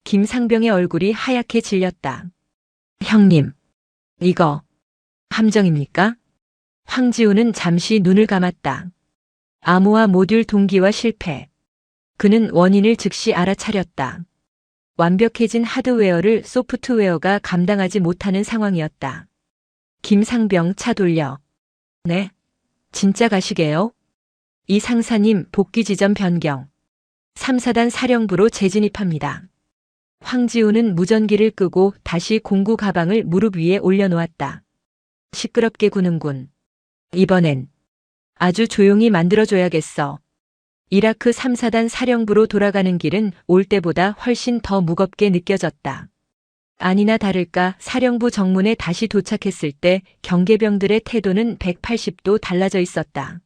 김상병의 얼굴이 하얗게 질렸다. 형님, 이거 함정입니까? 황지훈은 잠시 눈을 감았다. 암호화 모듈 동기화 실패. 그는 원인을 즉시 알아차렸다. 완벽해진 하드웨어를 소프트웨어가 감당하지 못하는 상황이었다. 김상병 차 돌려. 네? 진짜 가시게요? 이 상사님 복귀 지점 변경. 3사단 사령부로 재진입합니다. 황지훈은 무전기를 끄고 다시 공구 가방을 무릎 위에 올려놓았다. 시끄럽게 구는군. 이번엔 아주 조용히 만들어줘야겠어. 이라크 3사단 사령부로 돌아가는 길은 올 때보다 훨씬 더 무겁게 느껴졌다. 아니나 다를까 사령부 정문에 다시 도착했을 때 경계병들의 태도는 180도 달라져 있었다.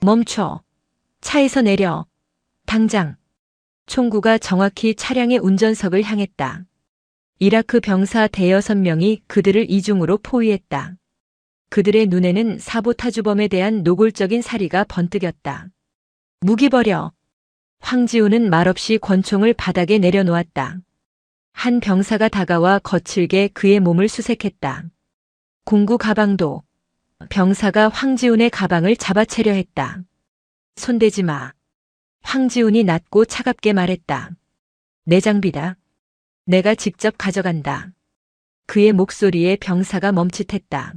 멈춰. 차에서 내려. 당장. 총구가 정확히 차량의 운전석을 향했다. 이라크 병사 대여섯 명이 그들을 이중으로 포위했다. 그들의 눈에는 사보타주범에 대한 노골적인 사리가 번뜩였다. 무기 버려. 황지우는 말없이 권총을 바닥에 내려놓았다. 한 병사가 다가와 거칠게 그의 몸을 수색했다. 공구 가방도. 병사가 황지훈의 가방을 잡아채려 했다. 손대지 마. 황지훈이 낮고 차갑게 말했다. 내 장비다. 내가 직접 가져간다. 그의 목소리에 병사가 멈칫했다.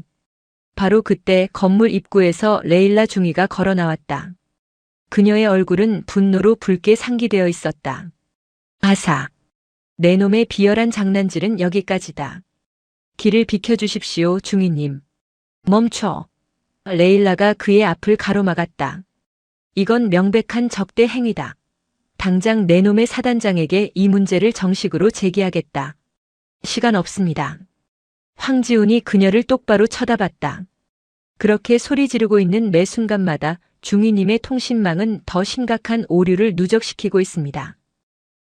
바로 그때 건물 입구에서 레일라 중위가 걸어 나왔다. 그녀의 얼굴은 분노로 붉게 상기되어 있었다. 아사. 내 놈의 비열한 장난질은 여기까지다. 길을 비켜주십시오, 중위님. 멈춰. 레일라가 그의 앞을 가로막았다. 이건 명백한 적대 행위다. 당장 내 놈의 사단장에게 이 문제를 정식으로 제기하겠다. 시간 없습니다. 황지훈이 그녀를 똑바로 쳐다봤다. 그렇게 소리 지르고 있는 매 순간마다 중위님의 통신망은 더 심각한 오류를 누적시키고 있습니다.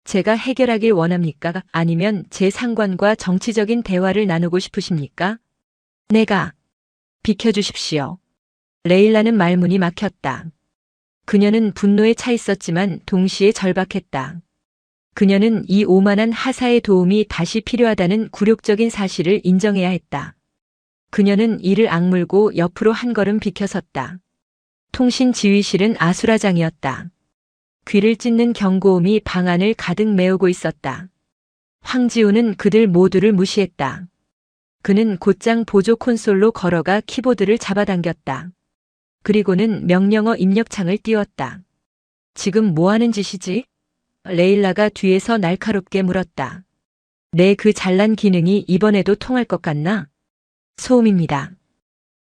제가 해결하길 원합니까? 아니면 제 상관과 정치적인 대화를 나누고 싶으십니까? 내가. 비켜주십시오. 레일라는 말문이 막혔다. 그녀는 분노에 차 있었지만 동시에 절박했다. 그녀는 이 오만한 하사의 도움이 다시 필요하다는 굴욕적인 사실을 인정해야 했다. 그녀는 이를 악물고 옆으로 한 걸음 비켜섰다. 통신 지휘실은 아수라장이었다. 귀를 찢는 경고음이 방 안을 가득 메우고 있었다. 황지우는 그들 모두를 무시했다. 그는 곧장 보조 콘솔로 걸어가 키보드를 잡아당겼다. 그리고는 명령어 입력창을 띄웠다. 지금 뭐 하는 짓이지? 레일라가 뒤에서 날카롭게 물었다. 내 그 잘난 기능이 이번에도 통할 것 같나? 소음입니다.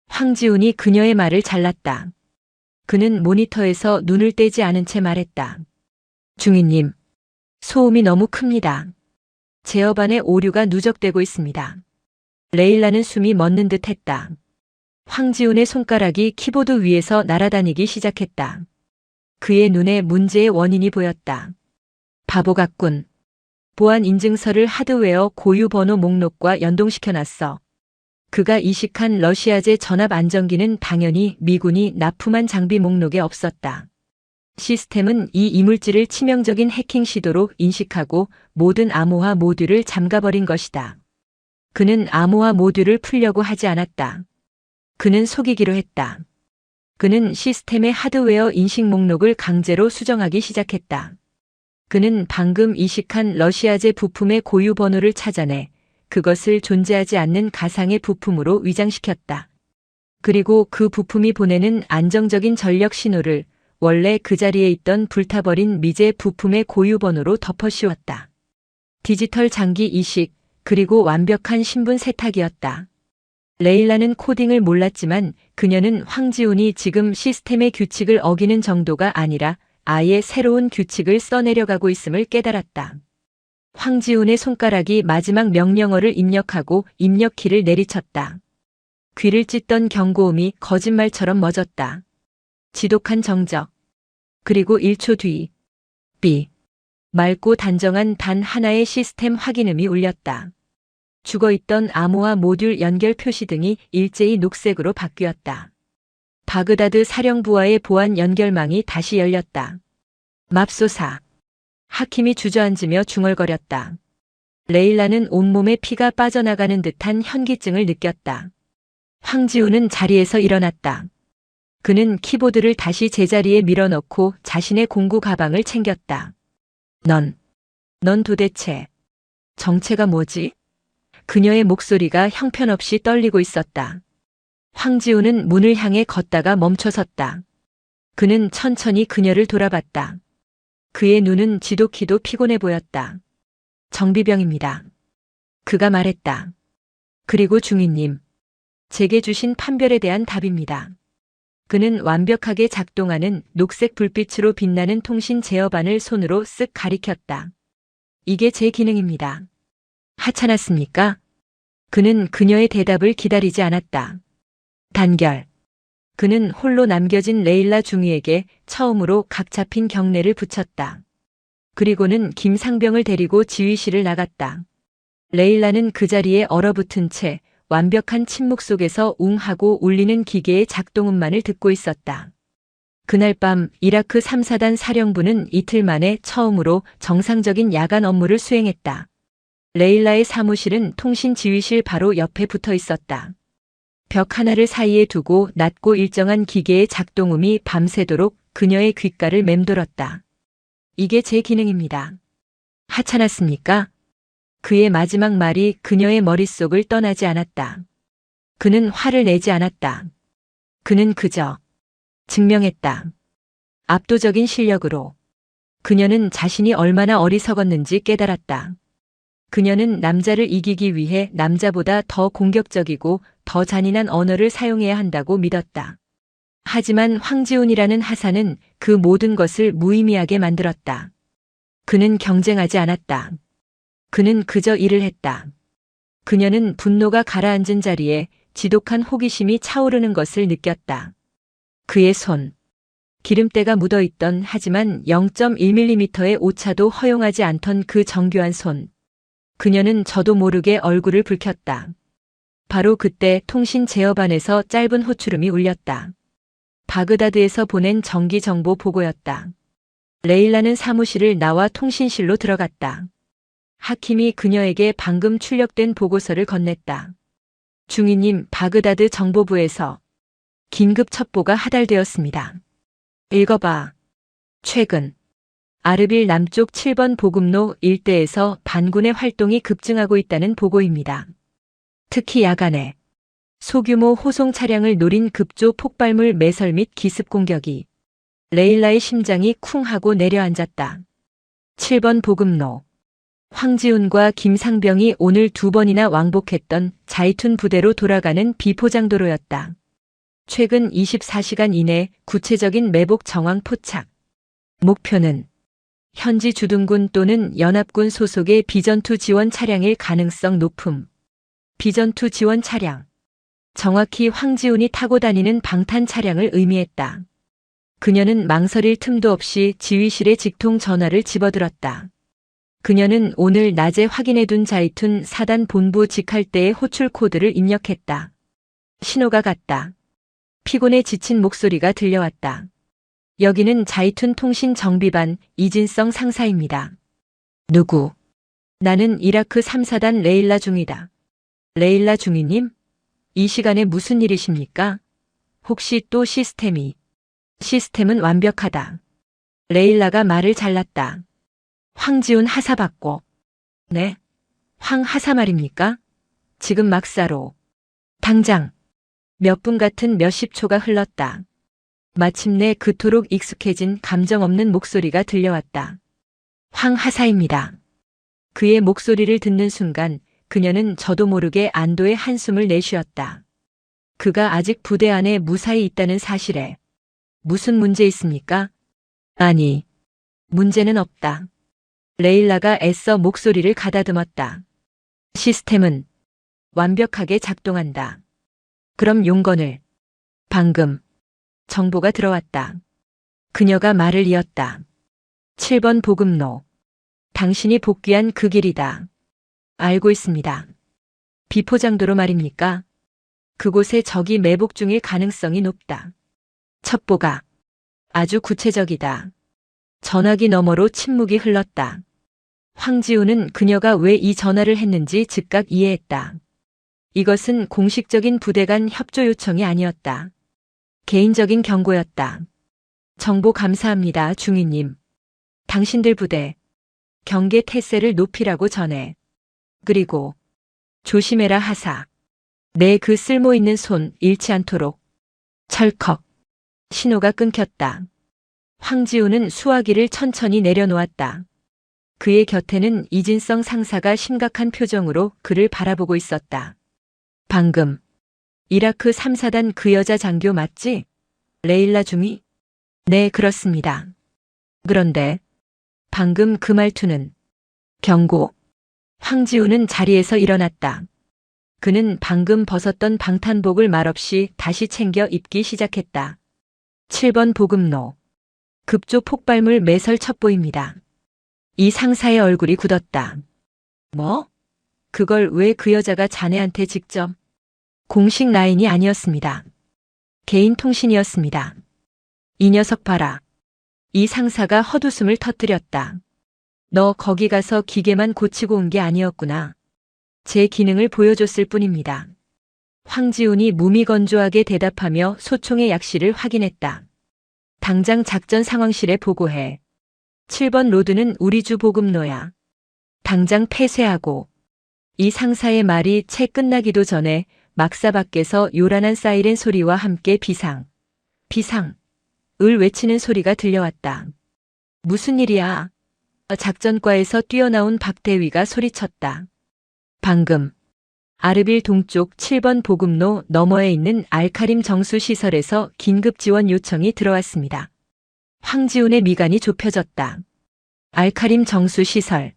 황지훈이 그녀의 말을 잘랐다. 그는 모니터에서 눈을 떼지 않은 채 말했다. 중위님, 소음이 너무 큽니다. 제어반에 오류가 누적되고 있습니다. 레일라는 숨이 멎는 듯 했다. 황지훈의 손가락이 키보드 위에서 날아다니기 시작했다. 그의 눈에 문제의 원인이 보였다. 바보 같군. 보안 인증서를 하드웨어 고유 번호 목록과 연동시켜놨어. 그가 이식한 러시아제 전압 안정기는 당연히 미군이 납품한 장비 목록에 없었다. 시스템은 이 이물질을 치명적인 해킹 시도로 인식하고 모든 암호화 모듈을 잠가버린 것이다. 그는 암호화 모듈을 풀려고 하지 않았다. 그는 속이기로 했다. 그는 시스템의 하드웨어 인식 목록을 강제로 수정하기 시작했다. 그는 방금 이식한 러시아제 부품의 고유 번호를 찾아내 그것을 존재하지 않는 가상의 부품으로 위장시켰다. 그리고 그 부품이 보내는 안정적인 전력 신호를 원래 그 자리에 있던 불타버린 미제 부품의 고유 번호로 덮어씌웠다. 디지털 장기 이식, 그리고 완벽한 신분 세탁이었다. 레일라는 코딩을 몰랐지만 그녀는 황지훈이 지금 시스템의 규칙을 어기는 정도가 아니라 아예 새로운 규칙을 써내려가고 있음을 깨달았다. 황지훈의 손가락이 마지막 명령어를 입력하고 입력키를 내리쳤다. 귀를 찢던 경고음이 거짓말처럼 멎었다. 지독한 정적. 그리고 1초 뒤. 삐. 맑고 단정한 단 하나의 시스템 확인음이 울렸다. 죽어있던 암호화 모듈 연결 표시 등이 일제히 녹색으로 바뀌었다. 바그다드 사령부와의 보안 연결망이 다시 열렸다. 맙소사. 하킴이 주저앉으며 중얼거렸다. 레일라는 온몸에 피가 빠져나가는 듯한 현기증을 느꼈다. 황지훈은 자리에서 일어났다. 그는 키보드를 다시 제자리에 밀어넣고 자신의 공구 가방을 챙겼다. 넌 도대체 정체가 뭐지? 그녀의 목소리가 형편없이 떨리고 있었다. 황지훈은 문을 향해 걷다가 멈춰섰다. 그는 천천히 그녀를 돌아봤다. 그의 눈은 지독히도 피곤해 보였다. 정비병입니다. 그가 말했다. 그리고 중위님, 제게 주신 판별에 대한 답입니다. 그는 완벽하게 작동하는 녹색 불빛으로 빛나는 통신 제어반을 손으로 쓱 가리켰다. 이게 제 기능입니다. 하찮았습니까? 그는 그녀의 대답을 기다리지 않았다. 단결. 그는 홀로 남겨진 레일라 중위에게 처음으로 각 잡힌 경례를 붙였다. 그리고는 김상병을 데리고 지휘실을 나갔다. 레일라는 그 자리에 얼어붙은 채 완벽한 침묵 속에서 웅하고 울리는 기계의 작동음만을 듣고 있었다. 그날 밤 이라크 3사단 사령부는 이틀 만에 처음으로 정상적인 야간 업무를 수행했다. 레일라의 사무실은 통신 지휘실 바로 옆에 붙어 있었다. 벽 하나를 사이에 두고 낮고 일정한 기계의 작동음이 밤새도록 그녀의 귓가를 맴돌았다. 이게 제 기능입니다. 하찮았습니까? 그의 마지막 말이 그녀의 머릿속을 떠나지 않았다. 그는 화를 내지 않았다. 그는 그저 증명했다. 압도적인 실력으로. 그녀는 자신이 얼마나 어리석었는지 깨달았다. 그녀는 남자를 이기기 위해 남자보다 더 공격적이고 더 잔인한 언어를 사용해야 한다고 믿었다. 하지만 황지훈이라는 하사는 그 모든 것을 무의미하게 만들었다. 그는 경쟁하지 않았다. 그는 그저 일을 했다. 그녀는 분노가 가라앉은 자리에 지독한 호기심이 차오르는 것을 느꼈다. 그의 손. 기름때가 묻어있던 하지만 0.1mm의 오차도 허용하지 않던 그 정교한 손. 그녀는 저도 모르게 얼굴을 붉혔다. 바로 그때 통신 제어반에서 짧은 호출음이 울렸다. 바그다드에서 보낸 정기 정보 보고였다. 레일라는 사무실을 나와 통신실로 들어갔다. 하킴이 그녀에게 방금 출력된 보고서를 건넸다. 중위님, 바그다드 정보부에서 긴급 첩보가 하달되었습니다. 읽어봐. 최근 아르빌 남쪽 7번 보급로 일대에서 반군의 활동이 급증하고 있다는 보고입니다. 특히 야간에 소규모 호송 차량을 노린 급조 폭발물 매설 및 기습 공격이. 레일라의 심장이 쿵 하고 내려앉았다. 7번 보급로. 황지훈과 김상병이 오늘 2번이나 왕복했던 자이툰 부대로 돌아가는 비포장도로였다. 최근 24시간 이내 구체적인 매복 정황 포착. 목표는 현지 주둔군 또는 연합군 소속의 비전투 지원 차량일 가능성 높음. 비전투 지원 차량. 정확히 황지훈이 타고 다니는 방탄 차량을 의미했다. 그녀는 망설일 틈도 없이 지휘실에 직통 전화를 집어들었다. 그녀는 오늘 낮에 확인해둔 자이툰 4단 본부 직할대의 호출 코드를 입력했다. 신호가 갔다. 피곤에 지친 목소리가 들려왔다. 여기는 자이툰 통신 정비반 이진성 상사입니다. 누구? 나는 이라크 3사단 레일라 중이다. 레일라 중위님? 이 시간에 무슨 일이십니까? 혹시 또 시스템이? 시스템은 완벽하다. 레일라가 말을 잘랐다. 황지훈 하사 받고. 네? 황 하사 말입니까? 지금 막사로. 당장. 몇 분 같은 몇십 초가 흘렀다. 마침내 그토록 익숙해진 감정 없는 목소리가 들려왔다. 황 하사입니다. 그의 목소리를 듣는 순간 그녀는 저도 모르게 안도의 한숨을 내쉬었다. 그가 아직 부대 안에 무사히 있다는 사실에. 무슨 문제 있습니까? 아니, 문제는 없다. 레일라가 애써 목소리를 가다듬었다. 시스템은 완벽하게 작동한다. 그럼 용건을. 방금 정보가 들어왔다. 그녀가 말을 이었다. 7번 보급로. 당신이 복귀한 그 길이다. 알고 있습니다. 비포장도로 말입니까? 그곳에 적이 매복 중일 가능성이 높다. 첩보가 아주 구체적이다. 전화기 너머로 침묵이 흘렀다. 황지훈은 그녀가 왜 이 전화를 했는지 즉각 이해했다. 이것은 공식적인 부대 간 협조 요청이 아니었다. 개인적인 경고였다. 정보 감사합니다, 중위님. 당신들 부대 경계 태세를 높이라고 전해. 그리고 조심해라 하사. 내 그 쓸모있는 손 잃지 않도록. 철컥. 신호가 끊겼다. 황지훈은 수화기를 천천히 내려놓았다. 그의 곁에는 이진성 상사가 심각한 표정으로 그를 바라보고 있었다. 방금 이라크 3사단 그 여자 장교 맞지? 레일라 중위? 네, 그렇습니다. 그런데 방금 그 말투는 경고. 황지우는 자리에서 일어났다. 그는 방금 벗었던 방탄복을 말없이 다시 챙겨 입기 시작했다. 7번 보급로. 급조 폭발물 매설 첩보입니다. 이 상사의 얼굴이 굳었다. 뭐? 그걸 왜 그 여자가 자네한테 직접? 공식 라인이 아니었습니다. 개인 통신이었습니다. 이 녀석 봐라. 이 상사가 헛웃음을 터뜨렸다. 너 거기 가서 기계만 고치고 온 게 아니었구나. 제 기능을 보여줬을 뿐입니다. 황지훈이 무미건조하게 대답하며 소총의 약실을 확인했다. 당장 작전 상황실에 보고해. 7번 로드는 우리 주 보급로야. 당장 폐쇄하고. 이 상사의 말이 채 끝나기도 전에 막사 밖에서 요란한 사이렌 소리와 함께 비상, 을 외치는 소리가 들려왔다. 무슨 일이야? 작전과에서 뛰어나온 박대위가 소리쳤다. 방금 아르빌 동쪽 7번 보급로 너머에 있는 알카림 정수 시설에서 긴급 지원 요청이 들어왔습니다. 황지훈의 미간이 좁혀졌다. 알카림 정수 시설.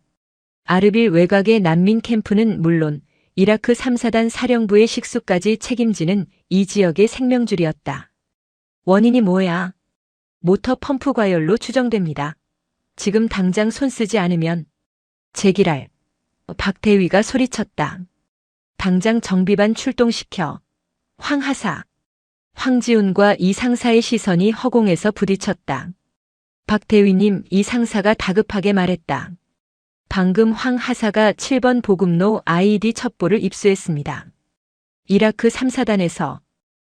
아르빌 외곽의 난민 캠프는 물론 이라크 3사단 사령부의 식수까지 책임지는 이 지역의 생명줄이었다. 원인이 뭐야? 모터 펌프 과열로 추정됩니다. 지금 당장 손 쓰지 않으면 제기랄. 박대위가 소리쳤다. 당장 정비반 출동시켜. 황하사. 황지훈과 이 상사의 시선이 허공에서 부딪혔다. 박대위님, 이 상사가 다급하게 말했다. 방금 황하사가 7번 보급로 IED 첩보를 입수했습니다. 이라크 3사단에서.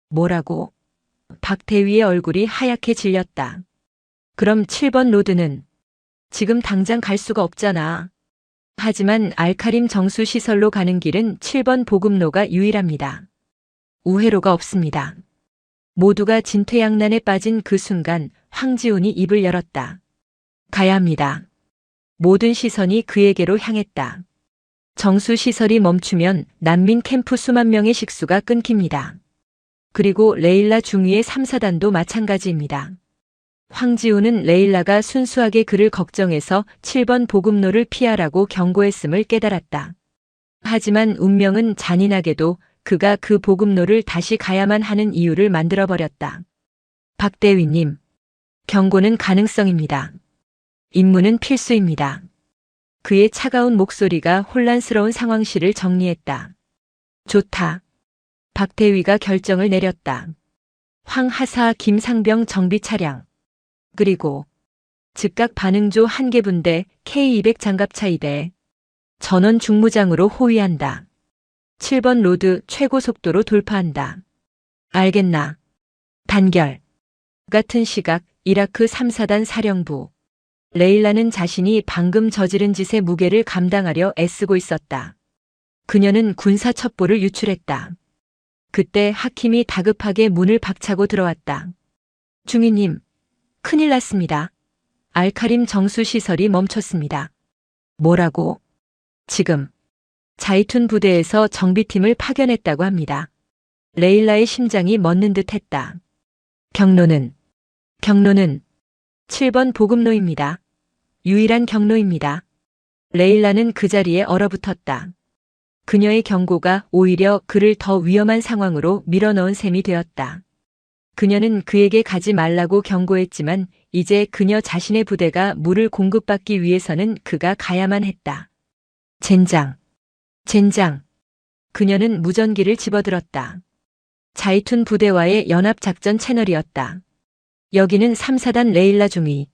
뭐라고? 박대위의 얼굴이 하얗게 질렸다. 그럼 7번 로드는? 지금 당장 갈 수가 없잖아. 하지만 알카림 정수 시설로 가는 길은 7번 보급로가 유일합니다. 우회로가 없습니다. 모두가 진퇴양난에 빠진 그 순간 황지훈이 입을 열었다. 가야 합니다. 모든 시선이 그에게로 향했다. 정수 시설이 멈추면 난민 캠프 수만 명의 식수가 끊깁니다. 그리고 레일라 중위의 3사단도 마찬가지입니다. 황지훈은 레일라가 순수하게 그를 걱정해서 7번 보급로를 피하라고 경고했음을 깨달았다. 하지만 운명은 잔인하게도 그가 그 보급로를 다시 가야만 하는 이유를 만들어버렸다. 박대위님, 경고는 가능성입니다. 임무는 필수입니다. 그의 차가운 목소리가 혼란스러운 상황실을 정리했다. 좋다. 박대위가 결정을 내렸다. 황하사 김상병 정비 차량. 그리고 즉각 반응조 1개 분대 K200 장갑차 2대. 전원 중무장으로 호위한다. 7번 로드 최고 속도로 돌파한다. 알겠나? 단결. 같은 시각 이라크 3사단 사령부. 레일라는 자신이 방금 저지른 짓의 무게를 감당하려 애쓰고 있었다. 그녀는 군사 첩보를 유출했다. 그때 하킴이 다급하게 문을 박차고 들어왔다. 중위님, 큰일 났습니다. 알카림 정수 시설이 멈췄습니다. 뭐라고? 지금 자이툰 부대에서 정비팀을 파견했다고 합니다. 레일라의 심장이 멎는 듯 했다. 경로는 7번 보급로입니다. 유일한 경로입니다. 레일라는 그 자리에 얼어붙었다. 그녀의 경고가 오히려 그를 더 위험한 상황으로 밀어넣은 셈이 되었다. 그녀는 그에게 가지 말라고 경고했지만 이제 그녀 자신의 부대가 물을 공급받기 위해서는 그가 가야만 했다. 젠장. 그녀는 무전기를 집어들었다. 자이툰 부대와의 연합작전 채널이었다. 여기는 3사단 레일라 중위.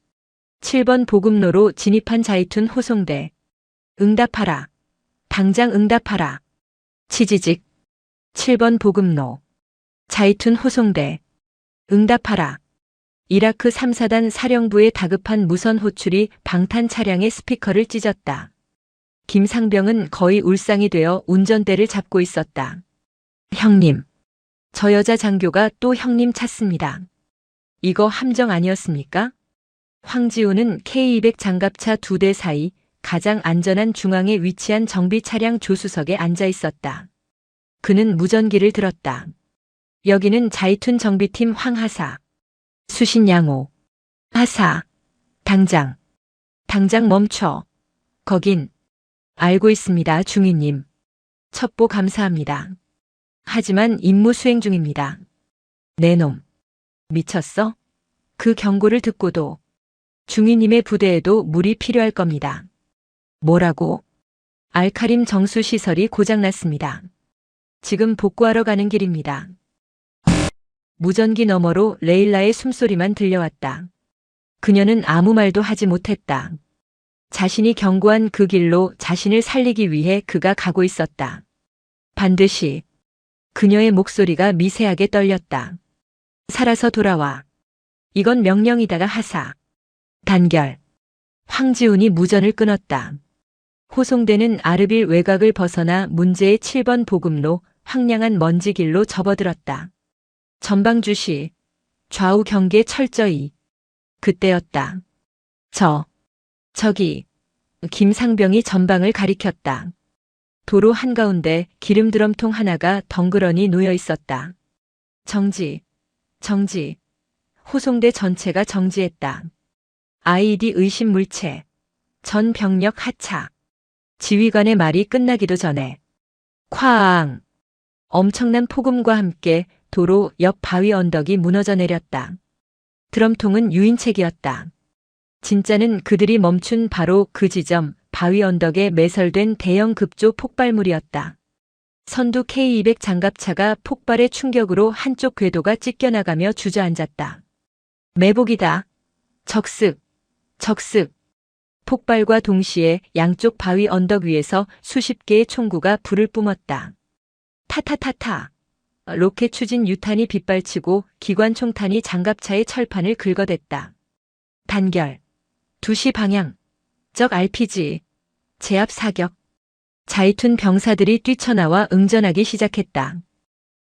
7번 보급로로 진입한 자이툰 호송대. 응답하라. 당장 응답하라. 치지직. 7번 보급로. 자이툰 호송대. 응답하라. 이라크 3사단 사령부의 다급한 무선 호출이 방탄 차량의 스피커를 찢었다. 김상병은 거의 울상이 되어 운전대를 잡고 있었다. 형님. 저 여자 장교가 또 형님 찾습니다. 이거 함정 아니었습니까? 황지훈은 K200 장갑차 2대 사이 가장 안전한 중앙에 위치한 정비 차량 조수석에 앉아 있었다. 그는 무전기를 들었다. 여기는 자이툰 정비팀 황하사. 수신양호. 하사. 당장 멈춰. 거긴. 알고 있습니다, 중위님. 첩보 감사합니다. 하지만 임무 수행 중입니다. 내 놈. 미쳤어? 그 경고를 듣고도 중위님의 부대에도 물이 필요할 겁니다. 뭐라고? 알카림 정수 시설이 고장났습니다. 지금 복구하러 가는 길입니다. 무전기 너머로 레일라의 숨소리만 들려왔다. 그녀는 아무 말도 하지 못했다. 자신이 경고한 그 길로 자신을 살리기 위해 그가 가고 있었다. 반드시. 그녀의 목소리가 미세하게 떨렸다. 살아서 돌아와. 이건 명령이다가 하사. 단결. 황지훈이 무전을 끊었다. 호송대는 아르빌 외곽을 벗어나 문제의 7번 보급로 황량한 먼지길로 접어들었다. 전방 주시. 좌우 경계 철저히. 그때였다. 저기. 김상병이 전방을 가리켰다. 도로 한가운데 기름 드럼통 하나가 덩그러니 놓여 있었다. 정지. 호송대 전체가 정지했다. IED 의심 물체. 전 병력 하차. 지휘관의 말이 끝나기도 전에. 쾅. 엄청난 폭음과 함께 도로 옆 바위 언덕이 무너져 내렸다. 드럼통은 유인책이었다. 진짜는 그들이 멈춘 바로 그 지점 바위 언덕에 매설된 대형 급조 폭발물이었다. 선두 K200 장갑차가 폭발의 충격으로 한쪽 궤도가 찢겨나가며 주저앉았다. 매복이다. 적습. 폭발과 동시에 양쪽 바위 언덕 위에서 수십 개의 총구가 불을 뿜었다. 타타타타. 로켓 추진 유탄이 빗발치고 기관 총탄이 장갑차의 철판을 긁어댔다. 단결. 2시 방향. 적 RPG. 제압 사격. 자이툰 병사들이 뛰쳐나와 응전하기 시작했다.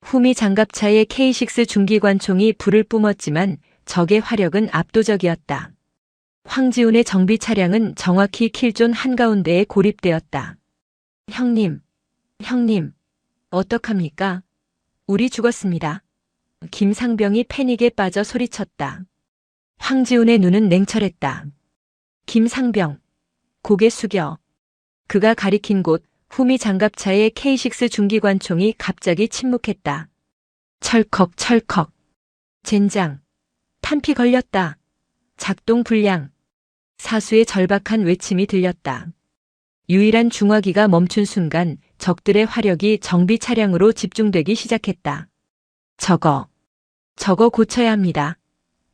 후미 장갑차의 K6 중기관총이 불을 뿜었지만 적의 화력은 압도적이었다. 황지훈의 정비 차량은 정확히 킬존 한가운데에 고립되었다. 형님. 어떡합니까? 우리 죽었습니다. 김상병이 패닉에 빠져 소리쳤다. 황지훈의 눈은 냉철했다. 김상병. 고개 숙여. 그가 가리킨 곳 후미 장갑차의 K6 중기관총이 갑자기 침묵했다. 철컥. 젠장. 탄피 걸렸다. 작동 불량. 사수의 절박한 외침이 들렸다. 유일한 중화기가 멈춘 순간 적들의 화력이 정비 차량으로 집중되기 시작했다. 저거 고쳐야 합니다.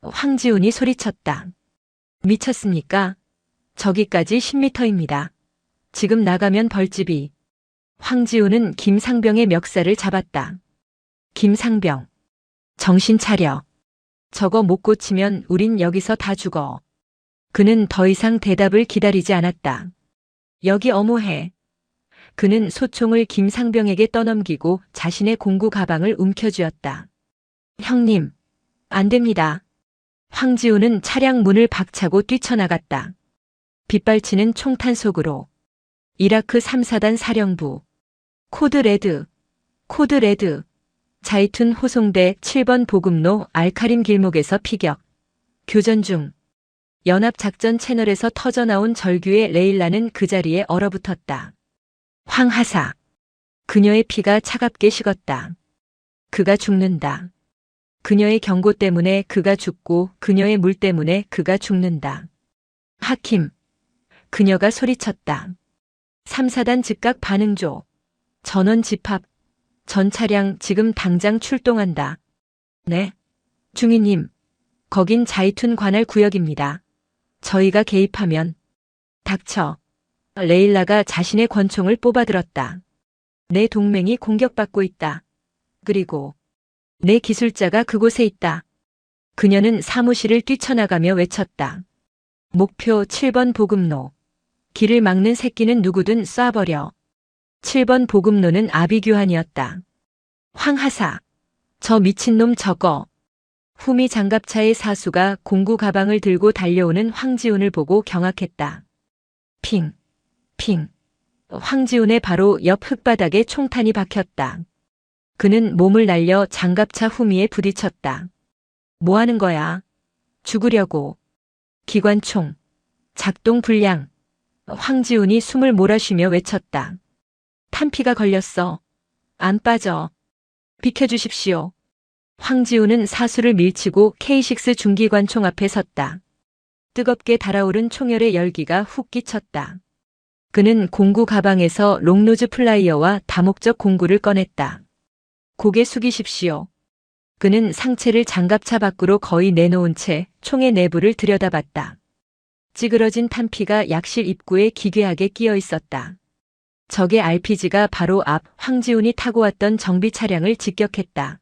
황지훈이 소리쳤다. 미쳤습니까? 저기까지 10m입니다. 지금 나가면 벌집이. 황지훈은 김상병의 멱살을 잡았다. 김상병. 정신 차려. 저거 못 고치면 우린 여기서 다 죽어. 그는 더 이상 대답을 기다리지 않았다. 여기 어모해. 그는 소총을 김상병에게 떠넘기고 자신의 공구 가방을 움켜쥐었다. 형님, 안 됩니다. 황지훈은 차량 문을 박차고 뛰쳐나갔다. 빗발치는 총탄 속으로. 이라크 3사단 사령부. 코드 레드. 자이툰 호송대 7번 보급로 알카림 길목에서 피격. 교전 중. 연합작전 채널에서 터져나온 절규의 레일라는 그 자리에 얼어붙었다. 황하사. 그녀의 피가 차갑게 식었다. 그가 죽는다. 그녀의 경고 때문에 그가 죽고 그녀의 물 때문에 그가 죽는다. 하킴. 그녀가 소리쳤다. 3사단 즉각 반응조. 전원 집합. 전 차량 지금 당장 출동한다. 네. 중위님. 거긴 자이툰 관할 구역입니다. 저희가 개입하면. 닥쳐. 레일라가 자신의 권총을 뽑아들었다. 내 동맹이 공격받고 있다. 그리고 내 기술자가 그곳에 있다. 그녀는 사무실을 뛰쳐나가며 외쳤다. 목표 7번 보급로. 길을 막는 새끼는 누구든 쏴버려. 7번 보급로는 아비규환이었다. 황하사. 저 미친놈 저거. 후미 장갑차의 사수가 공구 가방을 들고 달려오는 황지훈을 보고 경악했다. 핑. 황지훈의 바로 옆 흙바닥에 총탄이 박혔다. 그는 몸을 날려 장갑차 후미에 부딪혔다. 뭐 하는 거야? 죽으려고. 기관총. 작동 불량. 황지훈이 숨을 몰아쉬며 외쳤다. 탄피가 걸렸어. 안 빠져. 비켜주십시오. 황지훈은 사수를 밀치고 K6 중기관총 앞에 섰다. 뜨겁게 달아오른 총열의 열기가 훅 끼쳤다. 그는 공구 가방에서 롱노즈 플라이어와 다목적 공구를 꺼냈다. 고개 숙이십시오. 그는 상체를 장갑차 밖으로 거의 내놓은 채 총의 내부를 들여다봤다. 찌그러진 탄피가 약실 입구에 기괴하게 끼어 있었다. 적의 RPG가 바로 앞 황지훈이 타고 왔던 정비 차량을 직격했다.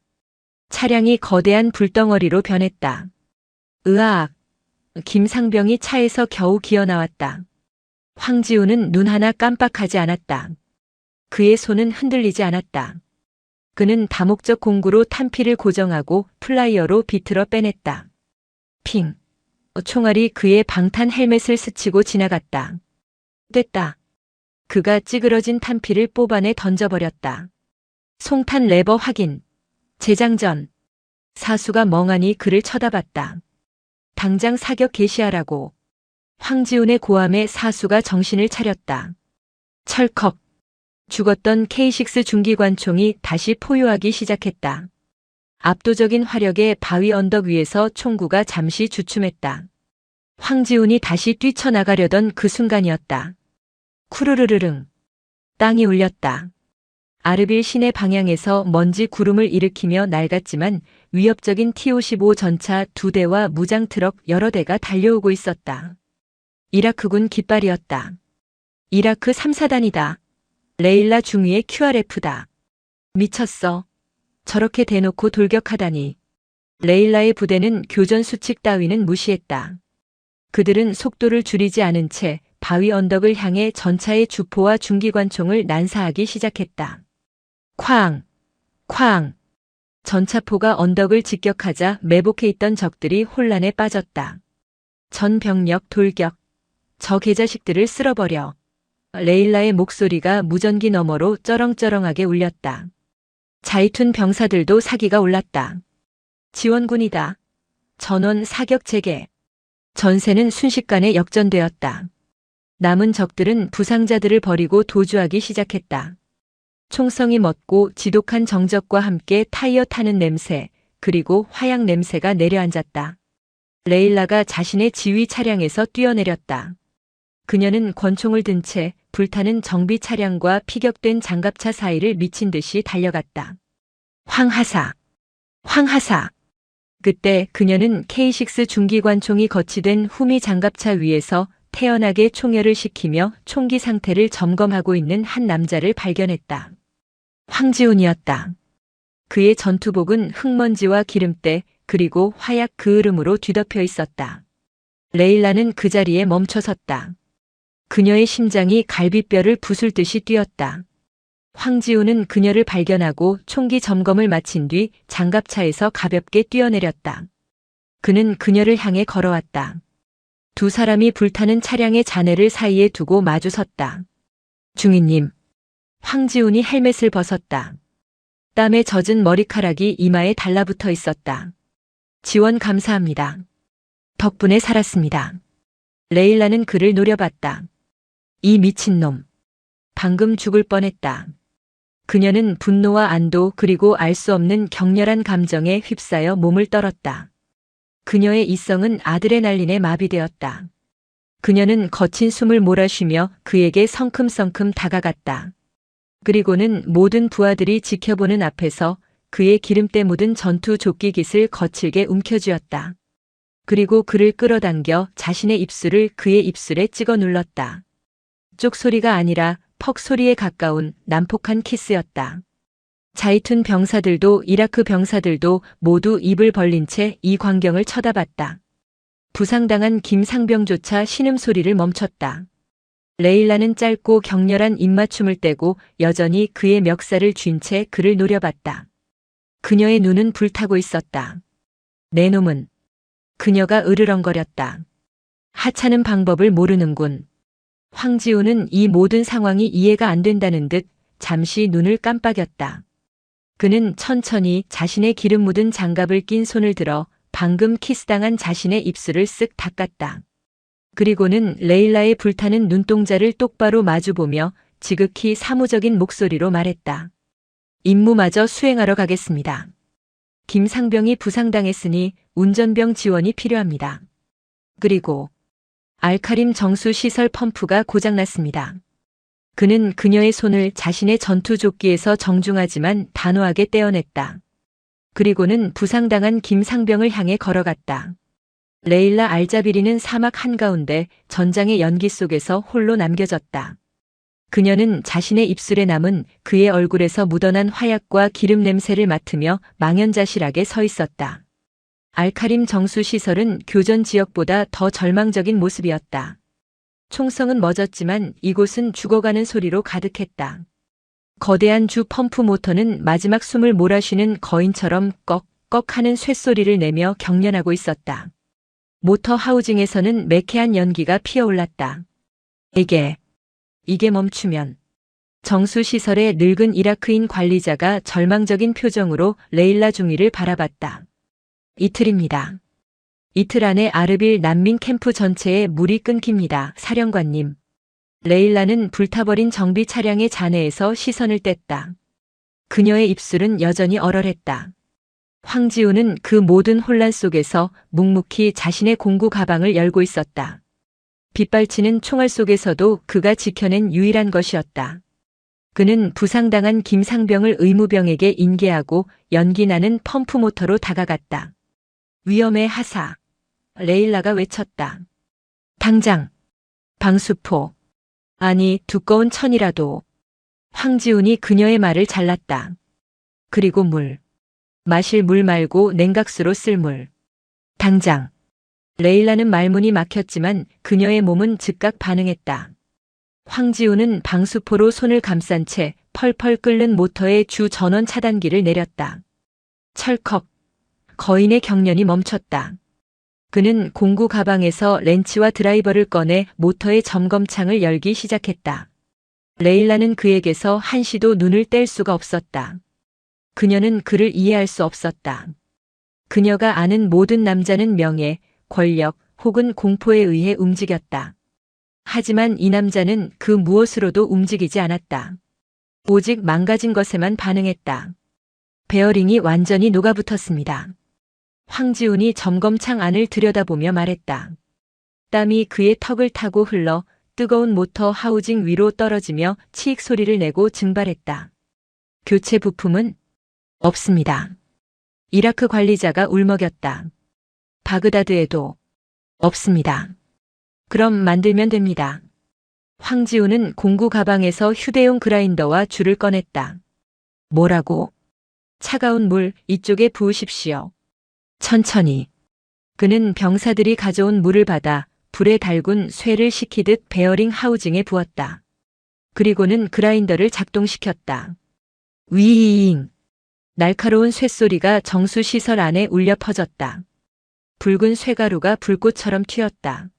차량이 거대한 불덩어리로 변했다. 으악! 김상병이 차에서 겨우 기어 나왔다. 황지훈은 눈 하나 깜빡하지 않았다. 그의 손은 흔들리지 않았다. 그는 다목적 공구로 탄피를 고정하고 플라이어로 비틀어 빼냈다. 핑! 총알이 그의 방탄 헬멧을 스치고 지나갔다. 됐다. 그가 찌그러진 탄피를 뽑아내 던져버렸다. 송탄 레버 확인. 재장전. 사수가 멍하니 그를 쳐다봤다. 당장 사격 개시하라고. 황지훈의 고함에 사수가 정신을 차렸다. 철컥. 죽었던 K6 중기관총이 다시 포효하기 시작했다. 압도적인 화력에 바위 언덕 위에서 총구가 잠시 주춤했다. 황지훈이 다시 뛰쳐나가려던 그 순간이었다. 쿠르르르릉. 땅이 울렸다. 아르빌 시내 방향에서 먼지 구름을 일으키며 낡았지만 위협적인 T-55 전차 2대와 무장 트럭 여러 대가 달려오고 있었다. 이라크군 깃발이었다. 이라크 3사단이다. 레일라 중위의 QRF다. 미쳤어. 저렇게 대놓고 돌격하다니. 레일라의 부대는 교전 수칙 따위는 무시했다. 그들은 속도를 줄이지 않은 채 바위 언덕을 향해 전차의 주포와 중기관총을 난사하기 시작했다. 쾅! 쾅! 전차포가 언덕을 직격하자 매복해 있던 적들이 혼란에 빠졌다. 전 병력 돌격. 저 개자식들을 쓸어버려. 레일라의 목소리가 무전기 너머로 쩌렁쩌렁하게 울렸다. 자이툰 병사들도 사기가 올랐다. 지원군이다. 전원 사격 재개. 전세는 순식간에 역전되었다. 남은 적들은 부상자들을 버리고 도주하기 시작했다. 총성이 멎고 지독한 정적과 함께 타이어 타는 냄새, 그리고 화약 냄새가 내려앉았다. 레일라가 자신의 지휘 차량에서 뛰어내렸다. 그녀는 권총을 든 채 불타는 정비 차량과 피격된 장갑차 사이를 미친 듯이 달려갔다. 황하사! 황하사! 그때 그녀는 K6 중기관총이 거치된 후미 장갑차 위에서 태연하게 총열을 식히며 총기 상태를 점검하고 있는 한 남자를 발견했다. 황지훈이었다. 그의 전투복은 흙먼지와 기름때 그리고 화약 그을음으로 뒤덮여 있었다. 레일라는 그 자리에 멈춰섰다. 그녀의 심장이 갈비뼈를 부술듯이 뛰었다. 황지훈은 그녀를 발견하고 총기 점검을 마친 뒤 장갑차에서 가볍게 뛰어내렸다. 그는 그녀를 향해 걸어왔다. 두 사람이 불타는 차량의 잔해를 사이에 두고 마주 섰다. 중위님. 황지훈이 헬멧을 벗었다. 땀에 젖은 머리카락이 이마에 달라붙어 있었다. 지원 감사합니다. 덕분에 살았습니다. 레일라는 그를 노려봤다. 이 미친놈. 방금 죽을 뻔했다. 그녀는 분노와 안도 그리고 알 수 없는 격렬한 감정에 휩싸여 몸을 떨었다. 그녀의 이성은 아드레날린에 마비되었다. 그녀는 거친 숨을 몰아쉬며 그에게 성큼성큼 다가갔다. 그리고는 모든 부하들이 지켜보는 앞에서 그의 기름때 묻은 전투 조끼 깃을 거칠게 움켜쥐었다. 그리고 그를 끌어당겨 자신의 입술을 그의 입술에 찍어 눌렀다. 쪽 소리가 아니라 퍽 소리에 가까운 난폭한 키스였다. 자이툰 병사들도 이라크 병사들도 모두 입을 벌린 채 이 광경을 쳐다봤다. 부상당한 김상병조차 신음소리를 멈췄다. 레일라는 짧고 격렬한 입맞춤을 떼고 여전히 그의 멱살을 쥔 채 그를 노려봤다. 그녀의 눈은 불타고 있었다. 내 놈은. 그녀가 으르렁거렸다. 하찮은 방법을 모르는군. 황지훈은 이 모든 상황이 이해가 안 된다는 듯 잠시 눈을 깜빡였다. 그는 천천히 자신의 기름 묻은 장갑을 낀 손을 들어 방금 키스당한 자신의 입술을 쓱 닦았다. 그리고는 레일라의 불타는 눈동자를 똑바로 마주보며 지극히 사무적인 목소리로 말했다. 임무마저 수행하러 가겠습니다. 김상병이 부상당했으니 운전병 지원이 필요합니다. 그리고 알카림 정수 시설 펌프가 고장났습니다. 그는 그녀의 손을 자신의 전투조끼에서 정중하지만 단호하게 떼어냈다. 그리고는 부상당한 김상병을 향해 걸어갔다. 레일라 알자비리는 사막 한가운데 전장의 연기 속에서 홀로 남겨졌다. 그녀는 자신의 입술에 남은 그의 얼굴에서 묻어난 화약과 기름 냄새를 맡으며 망연자실하게 서 있었다. 알카림 정수 시설은 교전 지역보다 더 절망적인 모습이었다. 총성은 멎었지만 이곳은 죽어가는 소리로 가득했다. 거대한 주 펌프 모터는 마지막 숨을 몰아쉬는 거인처럼 꺽꺽 하는 쇳소리를 내며 경련하고 있었다. 모터 하우징에서는 매캐한 연기가 피어올랐다. 이게 멈추면. 정수시설의 늙은 이라크인 관리자가 절망적인 표정으로 레일라 중위를 바라봤다. 이틀입니다. 이틀 안에 아르빌 난민 캠프 전체에 물이 끊깁니다, 사령관님. 레일라는 불타버린 정비 차량의 잔해에서 시선을 뗐다. 그녀의 입술은 여전히 얼얼했다. 황지우는 그 모든 혼란 속에서 묵묵히 자신의 공구 가방을 열고 있었다. 빗발치는 총알 속에서도 그가 지켜낸 유일한 것이었다. 그는 부상당한 김상병을 의무병에게 인계하고 연기 나는 펌프 모터로 다가갔다. 위험해 하사. 레일라가 외쳤다. 당장. 방수포. 아니, 두꺼운 천이라도. 황지훈이 그녀의 말을 잘랐다. 그리고 물. 마실 물 말고 냉각수로 쓸 물. 당장. 레일라는 말문이 막혔지만 그녀의 몸은 즉각 반응했다. 황지훈은 방수포로 손을 감싼 채 펄펄 끓는 모터의 주 전원 차단기를 내렸다. 철컥. 거인의 경련이 멈췄다. 그는 공구 가방에서 렌치와 드라이버를 꺼내 모터의 점검창을 열기 시작했다. 레일라는 그에게서 한시도 눈을 뗄 수가 없었다. 그녀는 그를 이해할 수 없었다. 그녀가 아는 모든 남자는 명예, 권력 혹은 공포에 의해 움직였다. 하지만 이 남자는 그 무엇으로도 움직이지 않았다. 오직 망가진 것에만 반응했다. 베어링이 완전히 녹아붙었습니다. 황지훈이 점검창 안을 들여다보며 말했다. 땀이 그의 턱을 타고 흘러 뜨거운 모터 하우징 위로 떨어지며 치익 소리를 내고 증발했다. 교체 부품은 없습니다. 이라크 관리자가 울먹였다. 바그다드에도 없습니다. 그럼 만들면 됩니다. 황지훈은 공구 가방에서 휴대용 그라인더와 줄을 꺼냈다. 뭐라고? 차가운 물 이쪽에 부으십시오. 천천히. 그는 병사들이 가져온 물을 받아 불에 달군 쇠를 식히듯 베어링 하우징에 부었다. 그리고는 그라인더를 작동시켰다. 위잉. 날카로운 쇳소리가 정수시설 안에 울려 퍼졌다. 붉은 쇠가루가 불꽃처럼 튀었다.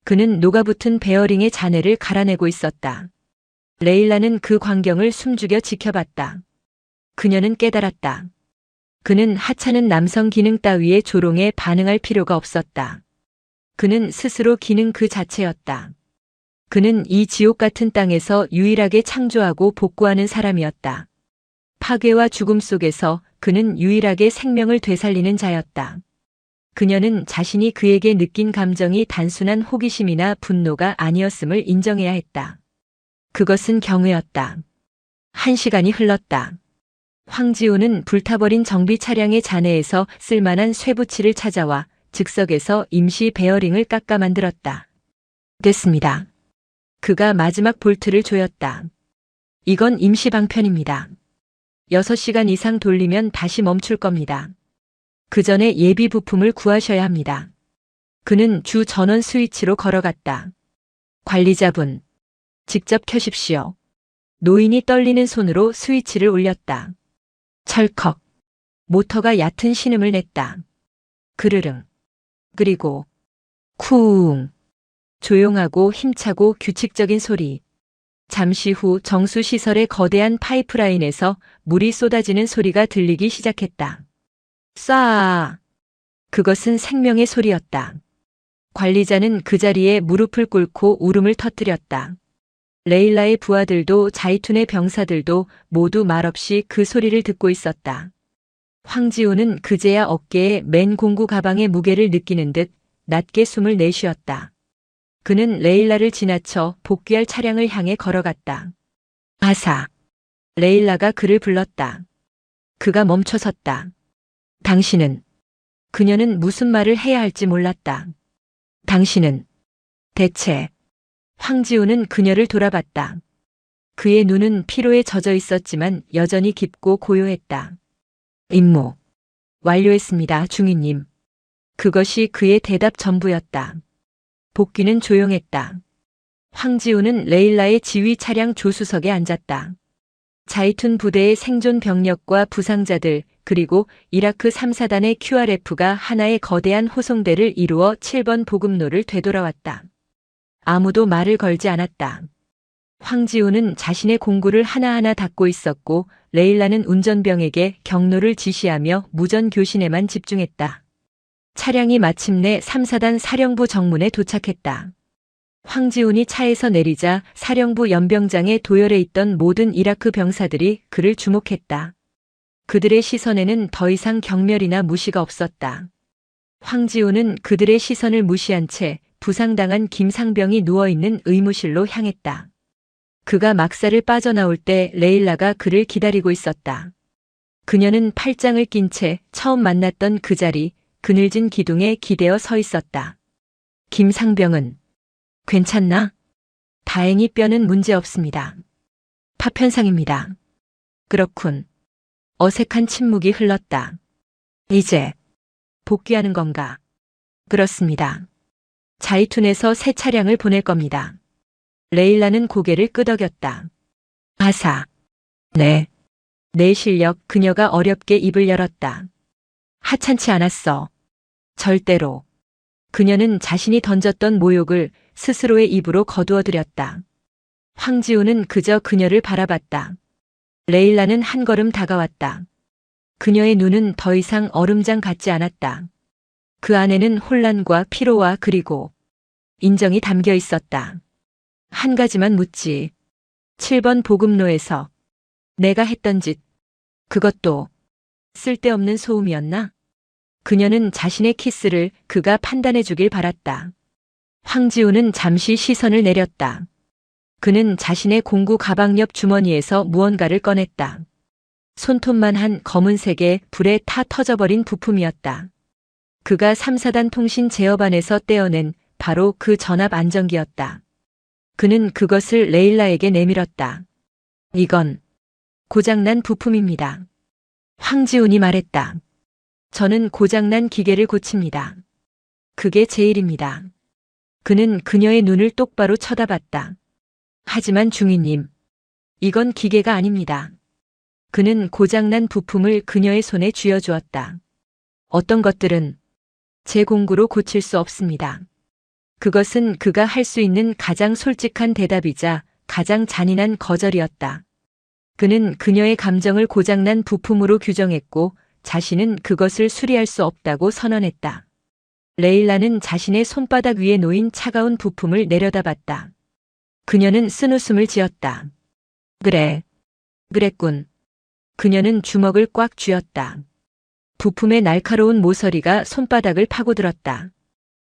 그는 녹아붙은 베어링의 잔해를 갈아내고 있었다. 레일라는 그 광경을 숨죽여 지켜봤다. 그녀는 깨달았다. 그는 하찮은 남성 기능 따위의 조롱에 반응할 필요가 없었다. 그는 스스로 기능 그 자체였다. 그는 이 지옥 같은 땅에서 유일하게 창조하고 복구하는 사람이었다. 파괴와 죽음 속에서 그는 유일하게 생명을 되살리는 자였다. 그녀는 자신이 그에게 느낀 감정이 단순한 호기심이나 분노가 아니었음을 인정해야 했다. 그것은 경외였다. 1시간이 흘렀다. 황지우는 불타버린 정비 차량의 잔해에서 쓸만한 쇠붙이를 찾아와 즉석에서 임시 베어링을 깎아 만들었다. 됐습니다. 그가 마지막 볼트를 조였다. 이건 임시 방편입니다. 6시간 이상 돌리면 다시 멈출 겁니다. 그 전에 예비 부품을 구하셔야 합니다. 그는 주 전원 스위치로 걸어갔다. 관리자분, 직접 켜십시오. 노인이 떨리는 손으로 스위치를 올렸다. 철컥. 모터가 얕은 신음을 냈다. 그르릉. 그리고 쿵. 조용하고 힘차고 규칙적인 소리. 잠시 후 정수시설의 거대한 파이프라인에서 물이 쏟아지는 소리가 들리기 시작했다. 쏴. 그것은 생명의 소리였다. 관리자는 그 자리에 무릎을 꿇고 울음을 터뜨렸다. 레일라의 부하들도 자이툰의 병사들도 모두 말없이 그 소리를 듣고 있었다. 황지우는 그제야 어깨에 맨 공구 가방의 무게를 느끼는 듯 낮게 숨을 내쉬었다. 그는 레일라를 지나쳐 복귀할 차량을 향해 걸어갔다. 아사. 레일라가 그를 불렀다. 그가 멈춰섰다. 당신은? 그녀는 무슨 말을 해야 할지 몰랐다. 당신은? 대체? 황지우는 그녀를 돌아봤다. 그의 눈은 피로에 젖어 있었지만 여전히 깊고 고요했다. 임무. 완료했습니다, 중위님. 그것이 그의 대답 전부였다. 복귀는 조용했다. 황지우는 레일라의 지휘 차량 조수석에 앉았다. 자이툰 부대의 생존 병력과 부상자들 그리고 이라크 3사단의 QRF가 하나의 거대한 호송대를 이루어 7번 보급로를 되돌아왔다. 아무도 말을 걸지 않았다. 황지우는 자신의 공구를 하나하나 닫고 있었고 레일라는 운전병에게 경로를 지시하며 무전 교신에만 집중했다. 차량이 마침내 3사단 사령부 정문에 도착했다. 황지훈이 차에서 내리자 사령부 연병장에 도열해 있던 모든 이라크 병사들이 그를 주목했다. 그들의 시선에는 더 이상 경멸이나 무시가 없었다. 황지훈은 그들의 시선을 무시한 채 부상당한 김상병이 누워있는 의무실로 향했다. 그가 막사를 빠져나올 때 레일라가 그를 기다리고 있었다. 그녀는 팔짱을 낀 채 처음 만났던 그 자리, 그늘진 기둥에 기대어 서 있었다. 김상병은 괜찮나? 다행히 뼈는 문제 없습니다. 파편상입니다. 그렇군. 어색한 침묵이 흘렀다. 이제 복귀하는 건가? 그렇습니다. 자이툰에서 새 차량을 보낼 겁니다. 레일라는 고개를 끄덕였다. 아사. 네. 내 실력. 그녀가 어렵게 입을 열었다. 하찮지 않았어. 절대로. 그녀는 자신이 던졌던 모욕을 스스로의 입으로 거두어들였다. 황지우는 그저 그녀를 바라봤다. 레일라는 한 걸음 다가왔다. 그녀의 눈은 더 이상 얼음장 같지 않았다. 그 안에는 혼란과 피로와 그리고 인정이 담겨 있었다. 한 가지만 묻지. 7번 보급로에서 내가 했던 짓, 그것도 쓸데없는 소음이었나? 그녀는 자신의 키스를 그가 판단해 주길 바랐다. 황지우는 잠시 시선을 내렸다. 그는 자신의 공구 가방 옆 주머니에서 무언가를 꺼냈다. 손톱만한 검은색의 불에 타 터져버린 부품이었다. 그가 3사단 통신 제어반에서 떼어낸 바로 그 전압 안정기였다. 그는 그것을 레일라에게 내밀었다. 이건 고장난 부품입니다. 황지훈이 말했다. 저는 고장난 기계를 고칩니다. 그게 제 일입니다. 그는 그녀의 눈을 똑바로 쳐다봤다. 하지만 중위님, 이건 기계가 아닙니다. 그는 고장난 부품을 그녀의 손에 쥐어주었다. 어떤 것들은 제 공구로 고칠 수 없습니다. 그것은 그가 할 수 있는 가장 솔직한 대답이자 가장 잔인한 거절이었다. 그는 그녀의 감정을 고장난 부품으로 규정했고 자신은 그것을 수리할 수 없다고 선언했다. 레일라는 자신의 손바닥 위에 놓인 차가운 부품을 내려다봤다. 그녀는 쓴웃음을 지었다. 그래. 그랬군. 그녀는 주먹을 꽉 쥐었다. 부품의 날카로운 모서리가 손바닥을 파고들었다.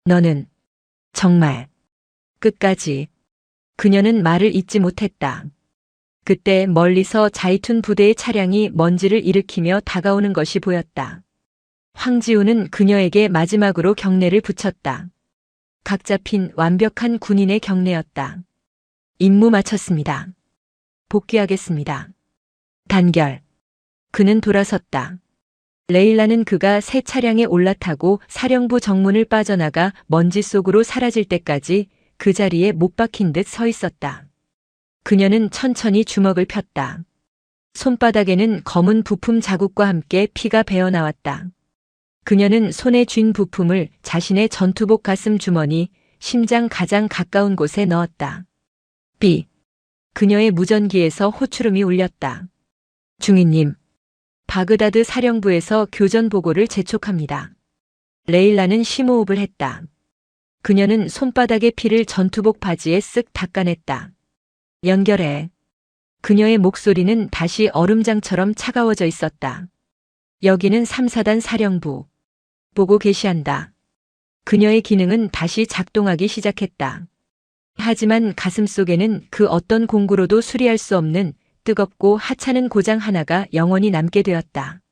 너는 정말 끝까지. 그녀는 말을 잇지 못했다. 그때 멀리서 자이툰 부대의 차량이 먼지를 일으키며 다가오는 것이 보였다. 황지우는 그녀에게 마지막으로 경례를 붙였다. 각 잡힌 완벽한 군인의 경례였다. 임무 마쳤습니다. 복귀하겠습니다. 단결. 그는 돌아섰다. 레일라는 그가 새 차량에 올라타고 사령부 정문을 빠져나가 먼지 속으로 사라질 때까지 그 자리에 못 박힌 듯 서 있었다. 그녀는 천천히 주먹을 폈다. 손바닥에는 검은 부품 자국과 함께 피가 배어나왔다. 그녀는 손에 쥔 부품을 자신의 전투복 가슴 주머니, 심장 가장 가까운 곳에 넣었다. 삐. 그녀의 무전기에서 호출음이 울렸다. 중위님, 바그다드 사령부에서 교전 보고를 재촉합니다. 레일라는 심호흡을 했다. 그녀는 손바닥의 피를 전투복 바지에 쓱 닦아냈다. 연결해. 그녀의 목소리는 다시 얼음장처럼 차가워져 있었다. 여기는 3사단 사령부. 보고 계시한다. 그녀의 기능은 다시 작동하기 시작했다. 하지만 가슴속에는 그 어떤 공구로도 수리할 수 없는 뜨겁고 하찮은 고장 하나가 영원히 남게 되었다.